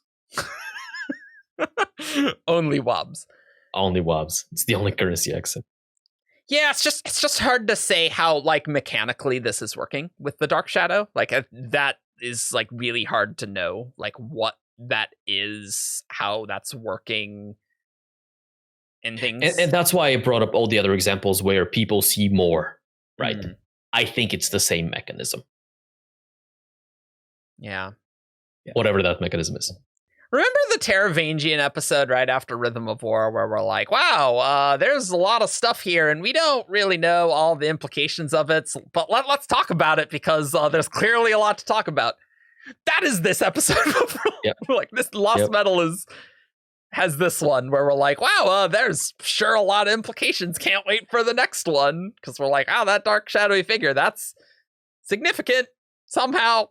Only wobs. Only wobs. It's the only currency I accept. Yeah, it's just hard to say how like mechanically this is working with the Dark Shadow. Like that is like really hard to know, like what that is, how that's working, and things. And that's why I brought up all the other examples where people see more, right? Mm. I think it's the same mechanism. Yeah. Whatever that mechanism is. Remember the Teravangian episode right after Rhythm of War where we're like, wow, there's a lot of stuff here and we don't really know all the implications of it, but let's talk about it because there's clearly a lot to talk about. That is this episode. Yep. Like this Lost Metal has this one where we're like, wow, there's sure a lot of implications. Can't wait for the next one because we're like, oh, that dark shadowy figure, that's significant somehow.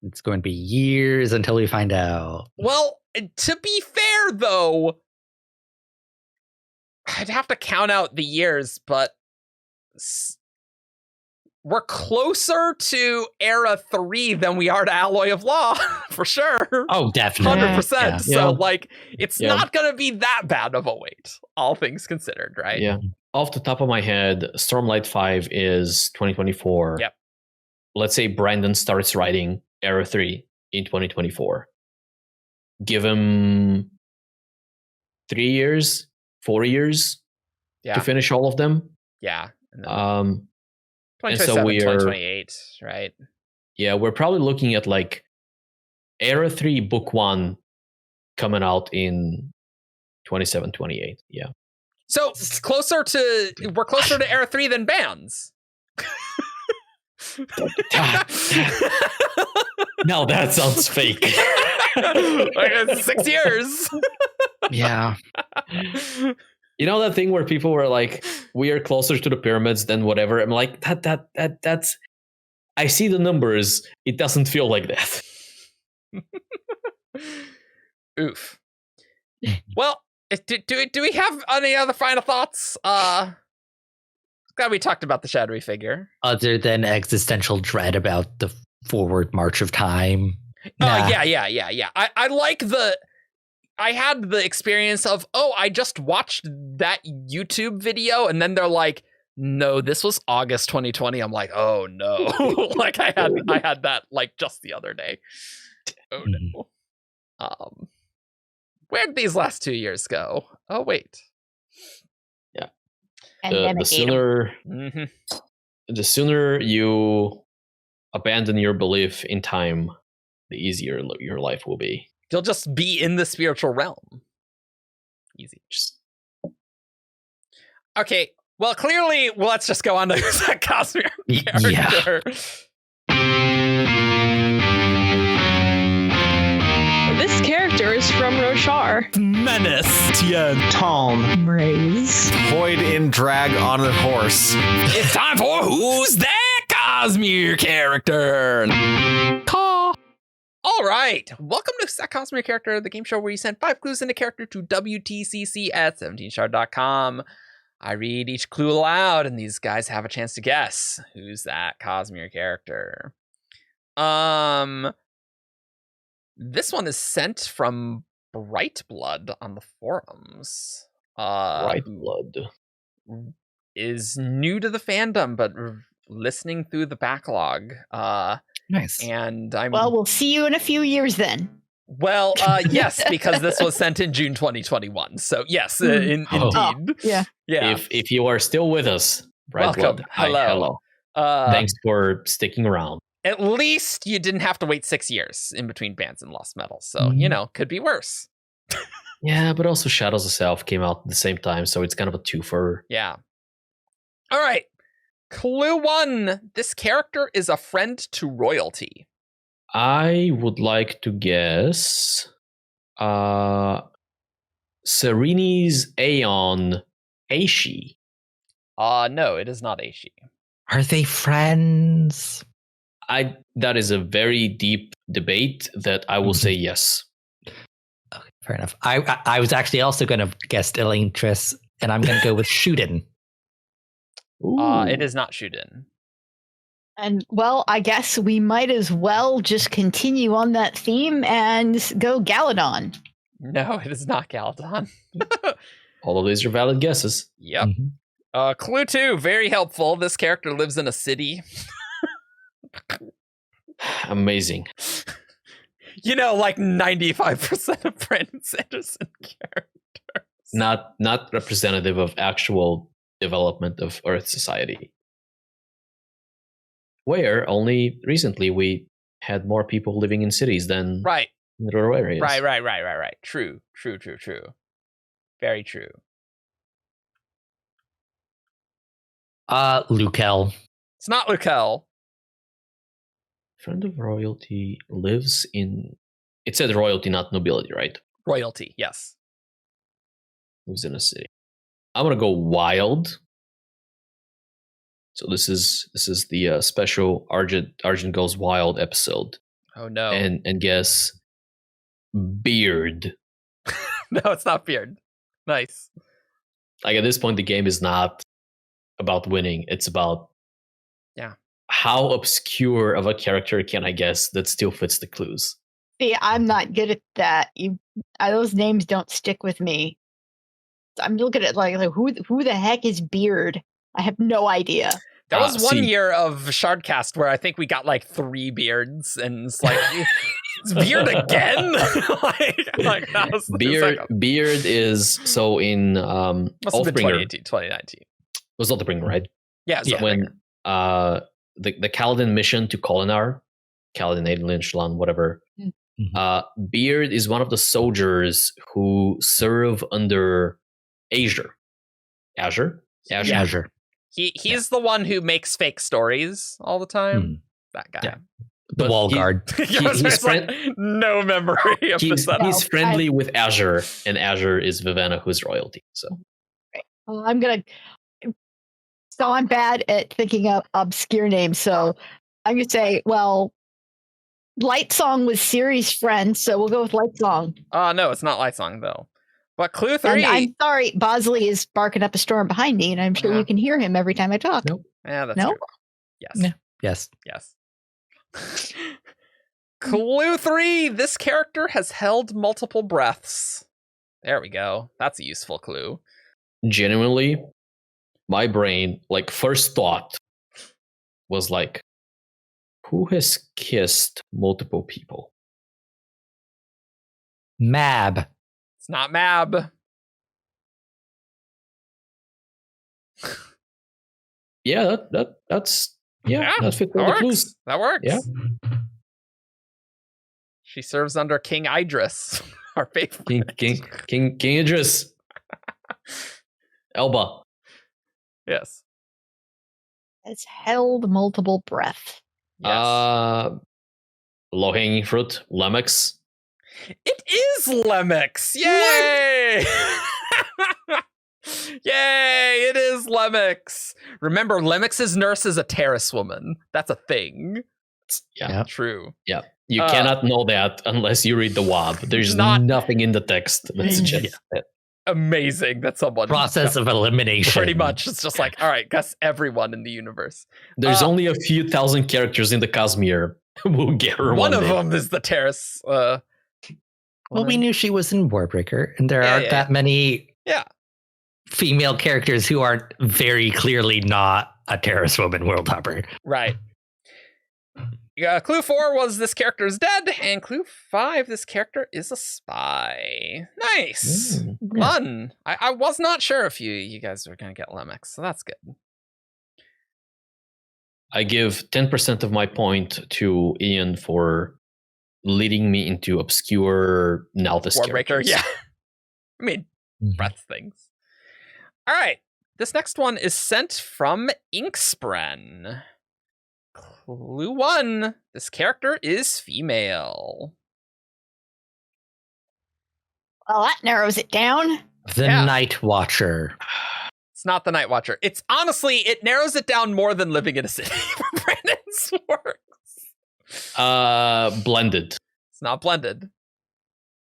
It's going to be years until we find out. Well, to be fair, though, I'd have to count out the years, but we're closer to Era 3 than we are to Alloy of Law, for sure. Oh, definitely. 100%. Yeah. So, like, it's Yeah. not going to be that bad of a wait, all things considered, right? Yeah. Off the top of my head, Stormlight 5 is 2024. Yep. Let's say Brandon starts writing Era 3 in 2024. Give him 3 years, 4 years Yeah. to finish all of them. Yeah. And then And 2027, so we are, 2028, right? yeah, we're probably looking at like Era 3 Book 1 coming out in 27, 28. Yeah. So we're closer to Era 3 than bands. Now that sounds fake. Like, it's 6 years. Yeah. You know that thing where people were like, "We are closer to the pyramids than whatever." I'm like, that's. I see the numbers. It doesn't feel like that. Oof. Well, do we have any other final thoughts? Glad we talked about the shadowy figure. Other than existential dread about the forward march of time. Nah. Yeah. I like I had the experience of, I just watched that YouTube video, and then they're like, no, this was August 2020. I'm like, oh no. Like I had that like just the other day. Oh no. Where'd these last 2 years go? Oh wait. The sooner, the sooner you abandon your belief in time, the easier your life will be. You'll just be in the spiritual realm. Easy. Okay. Well, clearly, let's just go on to who's that Cosmere character. This character is from Roshar. Menace, Tien, Talm, Raise. Void in drag on a horse. It's time for Who's That Cosmere Character? All right. Welcome to Who's That Cosmere Character, the game show where you send 5 clues in a character to wtcc at 17shard.com. I read each clue aloud, and these guys have a chance to guess who's that Cosmere character. This one is sent from Brightblood on the forums. Brightblood is new to the fandom, but listening through the backlog. Nice. And Well, we'll see you in a few years then. Well, yes, because this was sent in June 2021. So yes, indeed. Yeah. Yeah. If you are still with us, Welcome. Hello. Thanks for sticking around. At least you didn't have to wait 6 years in between bands and Lost Metal. So, could be worse. Yeah, but also Shadows of Self came out at the same time, so it's kind of a twofer. Yeah. All right. Clue 1. This character is a friend to royalty. I would like to guess Serene's Aeon Aishi. No, it is not Aishi. Are they friends? That is a very deep debate that I will say yes. Okay, fair enough. I was actually also going to guess Elantris, and I'm going to go with Shuden. It is not Shuden. And, well, I guess we might as well just continue on that theme and go Galadon. No, it is not Galadon. All of these are valid guesses. Yep. Clue 2, very helpful. This character lives in a city. Amazing. Like 95% of Brandon Sanderson characters. Not representative of actual development of Earth society. Where only recently we had more people living in cities than in rural areas. Right. True. Very true. Lukel. It's not Lukel. Friend of royalty lives in... It said royalty, not nobility, right? Royalty, yes. Lives in a city. I'm going to go wild. So this is the special Argent Goes Wild episode. Oh no. And guess Beard. No, it's not Beard. Nice. Like at this point the game is not about winning, it's about how obscure of a character can I guess that still fits the clues? See, I'm not good at that. Those names don't stick with me. I'm looking at like who the heck is Beard? I have no idea. There was one see. year of Shardcast where I think we got like 3 beards, and it's like, it's Beard again? like that was Beard is so in must have been Oathbringer. 2019. Was Oathbringer, right? Yeah, So when the Kaladin mission to Kolinar, Kaladin, Adolin, Shallan, whatever. Beard is one of the soldiers who serve under Azure. Azure. He's the one who makes fake stories all the time. That guy. Yeah. The wall guard. No memory of this. He's friendly with Azure, and Azure is Vivenna, who's royalty. So, well, I'm bad at thinking of obscure names, so I'm gonna say, well, Lightsong was Ciri's friend, so we'll go with Lightsong. No, it's not Lightsong though. But clue 3. And I'm sorry, Bosley is barking up a storm behind me, and I'm sure you can hear him every time I talk. Nope. Yeah, that's no. true. Yes. No. Yes. Clue 3. This character has held multiple breaths. There we go. That's a useful clue. genuinely, my brain, like, first thought was like, who has kissed multiple people? Mab. It's not Mab. Yeah, that's that fits all the clues. That works. Yeah. She serves under King Idris, our favorite. King Idris. Elba. Yes. Has held multiple breath. Yes. Low-hanging fruit, Lemix. It is Lemix! Yay! Yay! It is Lemix. Remember, Lemix's nurse is a terrace woman. That's a thing. Yeah. True. Yeah. You cannot know that unless you read the WAB. There's nothing in the text that suggests that. Amazing that someone Process of elimination. Pretty much. It's just like, all right, guess everyone in the universe. There's only a few thousand characters in the Cosmere. We'll get her one of day. them is the terrace. Well, we knew she was in Warbreaker, and there aren't that many female characters who aren't very clearly not a terrace woman world hopper. Right. Clue 4 was this character is dead, and clue 5, this character is a spy. Nice. Fun. I was not sure if you guys were going to get Lemix, so that's good. I give 10% of my point to Ian for leading me into obscure Nalthis Warbreaker, characters. yeah. I mean, breath things. All right. This next one is sent from Inkspren. Clue 1. This character is female. Well, that narrows it down. The Night Watcher. It's not the Night Watcher. It's honestly, it narrows it down more than Living in a City for Brandon's works. Blended. It's not blended.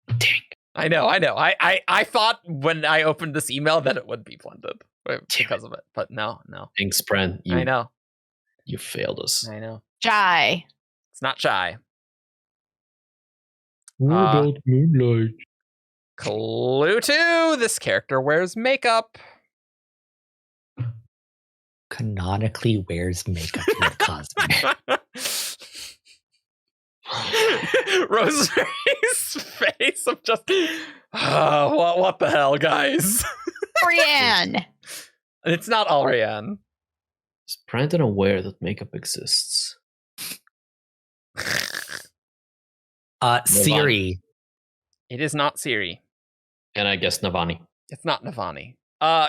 Dang. I know. I thought when I opened this email that it would be blended because of it, but no. Thanks, Bren. I know. You failed us. I know. Shy. It's not Shy. What about Moonlight? Clue 2. This character wears makeup. Canonically wears makeup in the Cosmere. Rosemary's face of just, what the hell, guys? Brienne. It's not Alrianne. Is Brandon aware that makeup exists? Ciri. It is not Ciri. And I guess Navani. It's not Navani.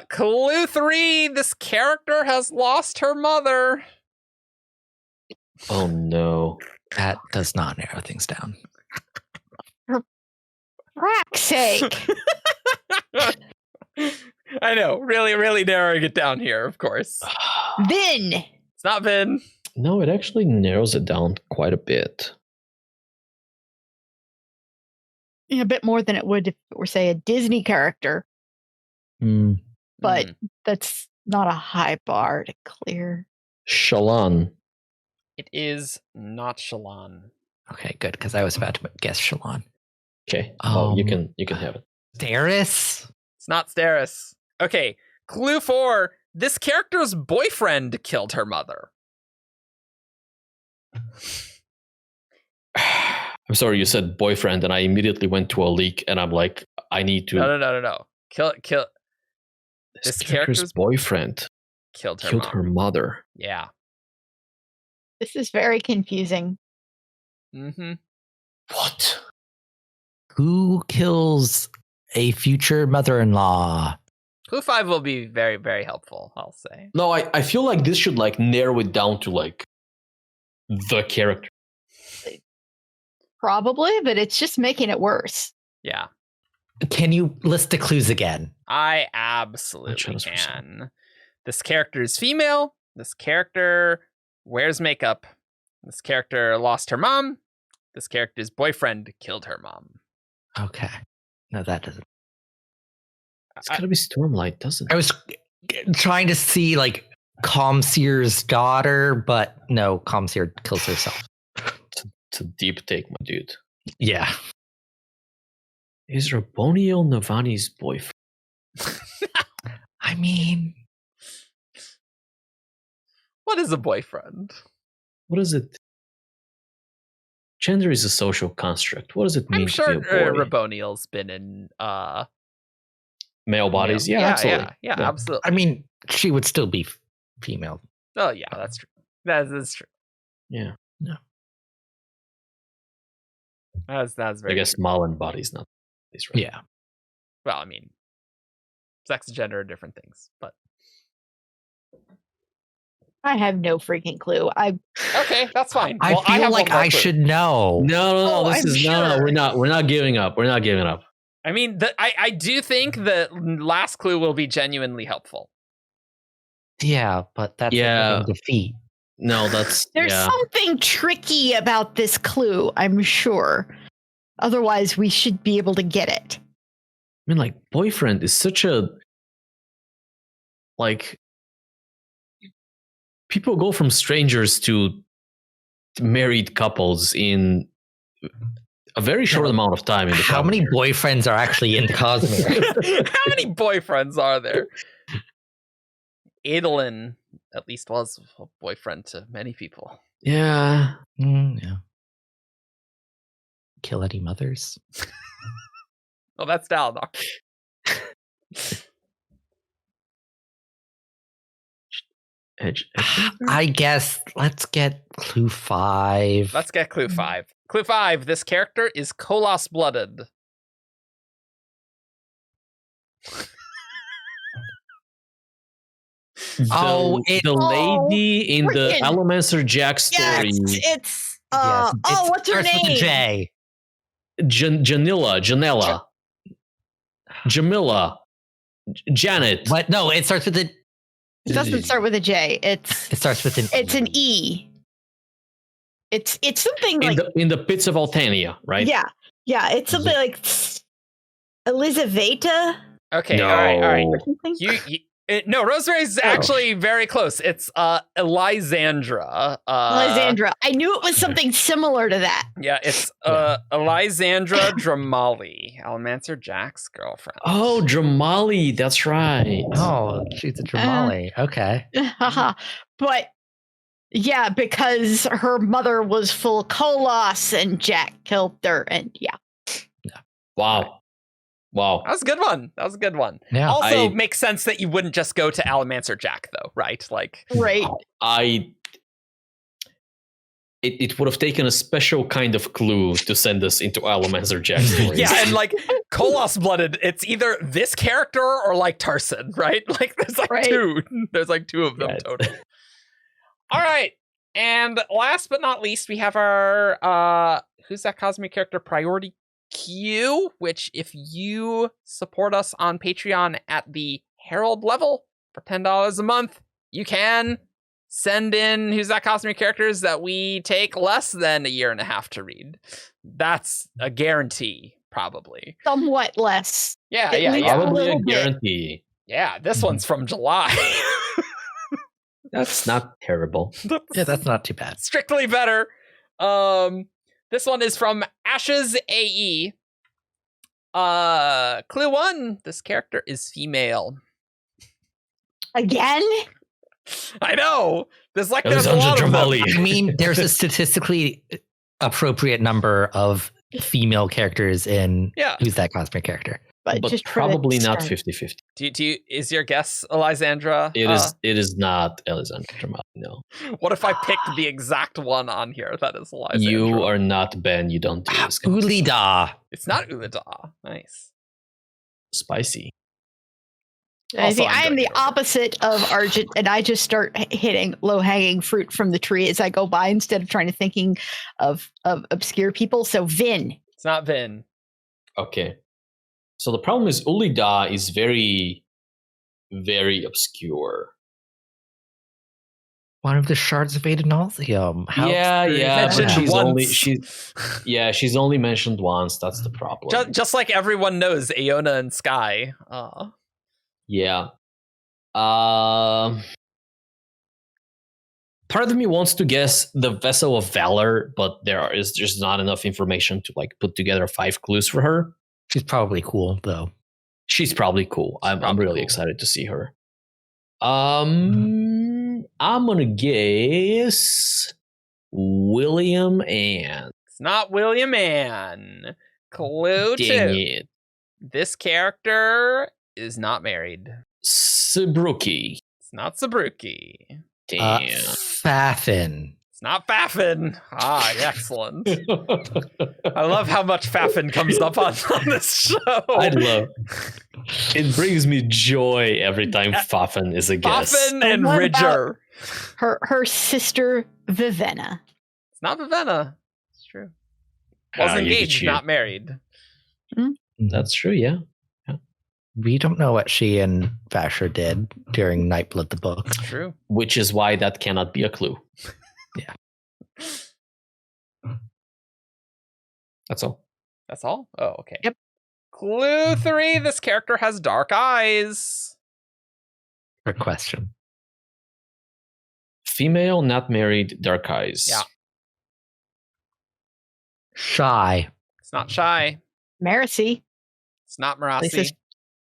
Clue 3. This character has lost her mother. Oh no. That does not narrow things down. For frack's sake. I know. Really, really narrowing it down here, of course. Vin. It's not Vin. No, it actually narrows it down quite a bit. A bit more than it would if it were, say, a Disney character. But that's not a high bar to clear. Shallan. It is not Shallan. Okay, good, because I was about to guess Shallan. Okay. You can have it. Darius? It's not Steris. Okay, clue 4. This character's boyfriend killed her mother. I'm sorry, you said boyfriend, and I immediately went to a leak, and I'm like, I need to. No. Kill. This character's boyfriend Killed her her mother. Yeah. This is very confusing. Mm-hmm. What? Who kills a future mother-in-law? Clue 5 will be very, very helpful, I'll say. No, I feel like this should like narrow it down to like the character. Probably, but it's just making it worse. Yeah. Can you list the clues again? I absolutely chose for can. This character is female. This character wears makeup. This character lost her mom. This character's boyfriend killed her mom. Okay. No, that doesn't. It's gotta be Stormlight, doesn't it? I was trying to see like Comseer's daughter, but no, Comseer kills herself. It's a deep take, my dude. Yeah. Is Raboniel Navani's boyfriend? I mean, What is a boyfriend? What is it? Gender is a social construct. What does it mean I'm sure to be a boy? Raboniel's been in Male bodies? male- Yeah, absolutely. Yeah, absolutely. I mean, she would still be female. Oh yeah, that's true. That's true. Yeah. That's I very guess true. Malin bodies, not these, right? Yeah. Well, I mean, sex and gender are different things, but I have no freaking clue. okay, that's fine. I Well, feel have like one more I clue. should know. No. Oh, This I'm is no. sure. We're not giving up. We're not giving up. I mean, I do think the last clue will be genuinely helpful. Yeah, but that's Yeah. a defeat. No, that's There's something tricky about this clue, I'm sure. Otherwise, we should be able to get it. I mean, like, boyfriend is such a like. People go from strangers to married couples in a very short amount of time. In the How many Cosmere. boyfriends are actually in Cosmere? How many boyfriends are there? Adolin at least was a boyfriend to many people. Yeah. Yeah. Kill any mothers? Oh, that's Dalinar. I guess let's get clue 5. Let's get clue 5. Clue 5. This character is Kolos blooded. The lady in the freaking- Allomancer Jack story, It's Yes, what's her starts with a name? J. Janella, Jamila, Janet. What? No, it starts with a. It doesn't start with a J. It starts with an. It's an E. It's something in like the pits of Altania, right? yeah. It's something like Elizaveta Okay, No. all right. or something. No, Rosemary's actually very close. It's Elysandra. Alexandra. I knew it was something similar to that. Yeah, it's Elysandra Dramali, Allomancer Jack's girlfriend. Oh, Dramali, that's right. Oh, she's a Dramali. Okay. But yeah, because her mother was full Kolos and Jack killed her, and yeah. Wow. That was a good one. Yeah. Also, makes sense that you wouldn't just go to Allomancer Jack, though, right? Like, Right. It would have taken a special kind of clue to send us into Allomancer Jack stories. yeah, and like Kolos blooded, it's either this character or like Tarson, right? Like, there's like Right. two. There's like two of them Right. total. All right, and last but not least, we have our who's that Cosmic character priority queue, which if you support us on Patreon at the Herald level for $10 a month, you can send in Who's That Cosmic characters that we take less than a year and a half to read. That's a guarantee, probably. Somewhat less. Yeah, At yeah, least yeah. Probably a little bit. guarantee. Yeah, this one's from July. That's not terrible. Yeah, that's not too bad. Strictly better. This one is from Ashes AE. Clue 1, this character is female. Again? I know. There's like There's there's a lot of them. Dramali. I mean, there's a statistically appropriate number of female characters in Yeah. Who's That Cosmere character. But just for the probably not start. 50-50. Do you is your guess Elisandra? It is not Elisandra Dramali, no. What if I picked the exact one on here that is Elisandra? You are not Ben, you don't do this kind of stuff. Ulida. It's not Ulida. Nice. Spicy. I Also, think I'm I am doing the it right. opposite of Argent, and I just start hitting low-hanging fruit from the tree as I go by instead of trying to thinking of obscure people. So Vin. It's not Vin. Okay. So the problem is Ulida is very, very obscure. One of the shards of Adenalthium. Yeah, Mentioned but she's once. she's only mentioned once. That's the problem. Just like everyone knows Aona and Sky. Yeah. Part of me wants to guess the Vessel of Valor, but there is just not enough information to like put together 5 clues for her. She's probably cool, though. She's probably cool. I'm probably really cool. excited to see her. I'm gonna guess William and It's not William Ann. Clue 2. dang it, This character is not married. Sabruki. It's not Sabruki. Damn. Fafin. It's not Fafin. Ah, excellent. I love how much Fafin comes up on this show. I love. It brings me joy every time Fafin is a guess. Fafin and what Ridger. Her sister Vivenna. It's not Vivenna. It's true. Was Ah, you engaged, cheat. not married. That's true. Yeah. We don't know what she and Vasher did during Nightblood the book. It's true. Which is why that cannot be a clue. Yeah. That's all. That's all? Oh, okay. Yep. Clue 3. This character has dark eyes. Her question. Female, not married, dark eyes. Yeah. Shy. It's not Shy. Marcy, It's not at least as Marasi.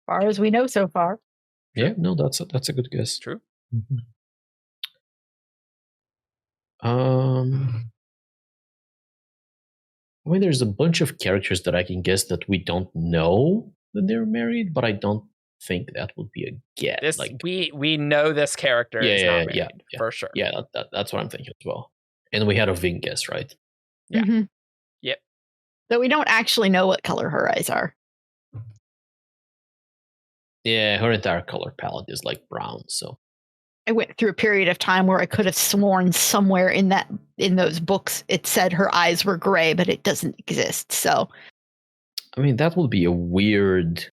far as we know so far. Yeah. No, that's a good guess. It's true. I mean, there's a bunch of characters that I can guess that we don't know that they're married, but I don't think that would be a guess. This Like, we know this character is not married for sure. yeah, that's what I'm thinking as well. And we had a Ving guess, right? Yeah. Mhm. Yep. Though we don't actually know what color her eyes are. Yeah, her entire color palette is like brown. So I went through a period of time where I could have sworn somewhere in those books it said her eyes were gray, but it doesn't exist. So I mean, that would be a weird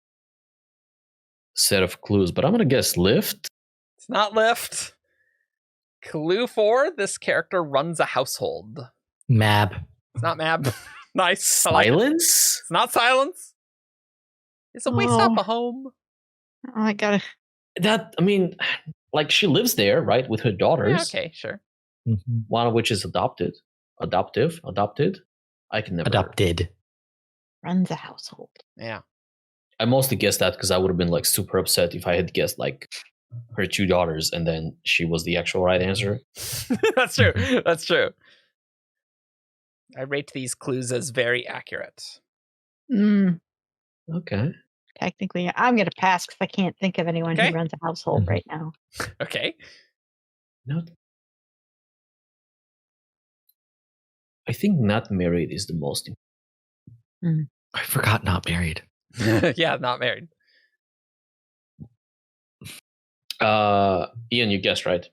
set of clues. But I'm gonna guess lift. It's not Lift. Clue 4. This character runs a household. Mab. It's not Mab. Nice. I like it. Silence. It's not Silence. It's a waste Oh. up a home. I gotta. That I mean, like she lives there, right, with her daughters. Yeah, okay, sure. One of which is adopted. I can never. Adopted. Runs a household. Yeah. I mostly guessed that because I would have been like super upset if I had guessed like her 2 daughters and then she was the actual right answer. That's true. That's true. I rate these clues as very accurate. Okay. Technically, I'm gonna pass because I can't think of anyone Okay. who runs a household Mhm. right now. Okay. No. I think not married is the most. I forgot not married. Yeah, not married. Ian, you guessed right.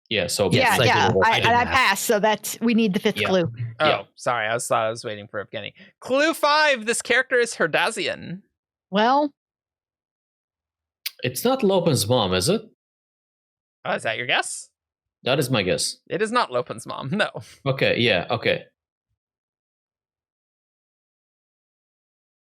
Yeah. So Yes, yeah, I yeah. did. I did I math. passed, so that's we need the 5th Yeah. clue. Oh, Yeah. sorry. I was waiting for Evgeni. Clue 5. This character is Herdazian. Well, it's not Lopin's mom, is it? Oh, is that your guess? That is my guess. It is not Lopin's mom. No. Okay. Yeah. Okay.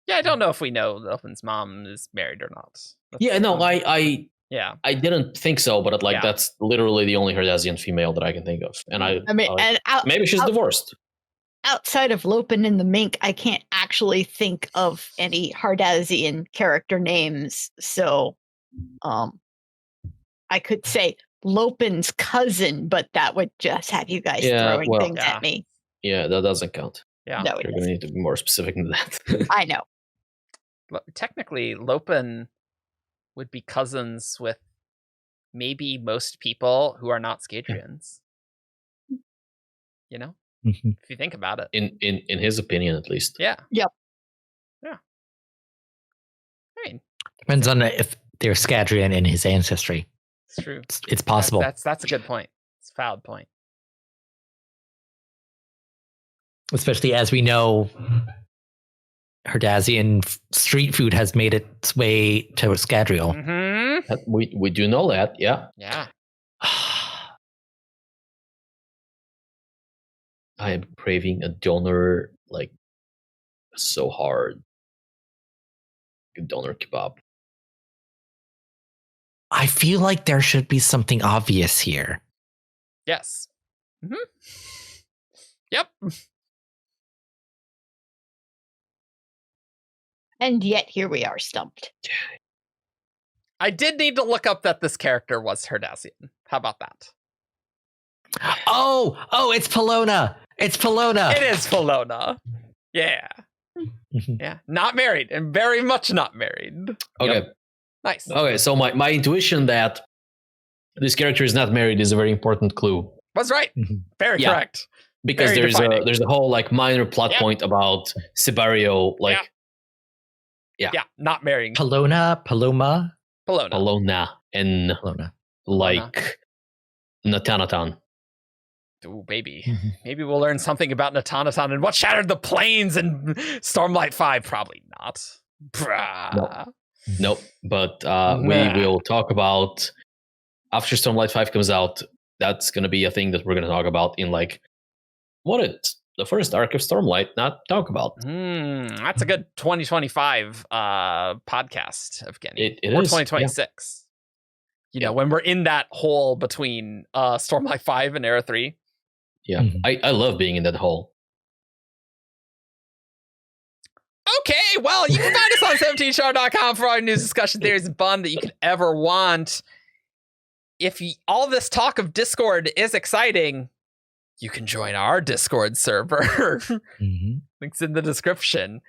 Yeah, I don't know if we know Lopin's mom is married or not. Yeah. No. I Yeah. I didn't think so, but that's literally the only Herdasian female that I can think of. And maybe she's divorced. Outside of Lopen and the Mink, I can't actually think of any Hardasian character names. So, I could say Lopen's cousin, but that would just have you guys throwing things at me. Yeah, that doesn't count. Yeah. No, You're going to need to be more specific than that. I know. Technically, Lopen would be cousins with maybe most people who are not Scadrians. You know? If you think about it. In his opinion, at least. Yeah. Yep. Yeah. I mean, depends on if they're Scadrian in his ancestry. it's true. It's possible. That's a good point. It's a valid point. Especially as we know, Herdasian street food has made its way to Scadrial. Mm-hmm. We do know that, yeah. Yeah. I am craving a doner so hard. A doner kebab. I feel like there should be something obvious here. Yes. Mm-hmm. Yep. And yet here we are stumped. I did need to look up that this character was Herdasian. How about that? Oh, it's Polona. It's Polona. It is Polona. Yeah. Yeah. Not married and very much not married. Okay. Yep. Nice. Okay, so my intuition that this character is not married is a very important clue. Was right. Very correct. Because Very defining. there's a whole minor plot point about Sibario, not marrying Polona, Polona. Polona, and Polona. Natanatan. Ooh, baby. Maybe we'll learn something about Natanatan and what shattered the plains in Stormlight 5. Probably not. Nope. But we will talk about after Stormlight 5 comes out. That's going to be a thing that we're going to talk about in what is the first arc of Stormlight not talk about. That's a good 2025 podcast, Evgeni. It or is, 2026. You know, when we're in that hole between Stormlight 5 and Era 3. Yeah, I love being in that hole. Okay, well, you can find us on 17shard.com for all your news, discussion, theories, and fun that you could ever want. If all this talk of Discord is exciting, you can join our Discord server. Links in the description.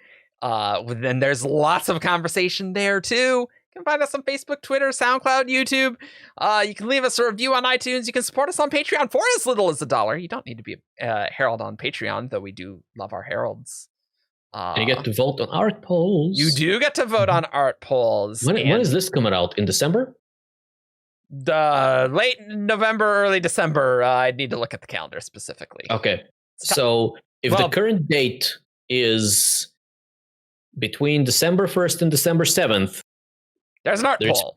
Then there's lots of conversation there too. You can find us on Facebook, Twitter, SoundCloud, YouTube. You can leave us a review on iTunes. You can support us on Patreon for as little as $1. You don't need to be a herald on Patreon, though we do love our heralds. And you get to vote on art polls. You do get to vote on art polls. When is this coming out? In December? Late November, early December. I'd need to look at the calendar specifically. Okay. So if the current date is between December 1st and December 7th, there's an art poll.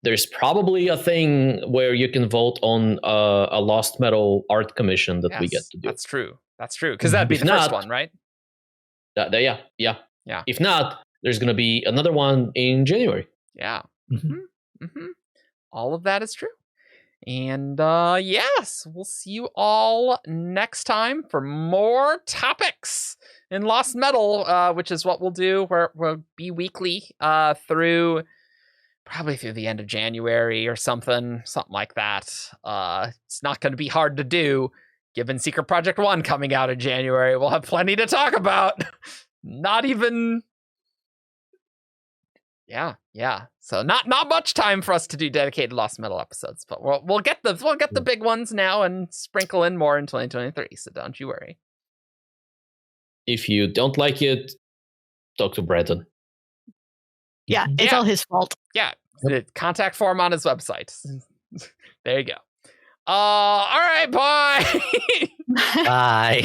There's probably a thing where you can vote on a Lost Metal art commission that we get to do. That's true. Because that'd be the first one, right? Yeah. If not, there's going to be another one in January. Yeah. All of that is true. And yes, we'll see you all next time for more topics in Lost Metal, which is what we'll do. We'll be weekly through the end of January or something like that. It's not going to be hard to do. Given Secret Project 1 coming out in January, we'll have plenty to talk about. Not even... Yeah. So not much time for us to do dedicated Lost Metal episodes, but we'll get the big ones now and sprinkle in more in 2023. So don't you worry. If you don't like it, talk to Brandon. Yeah, it's all his fault. Yeah, the contact form on his website. There you go. All right, bye. Bye.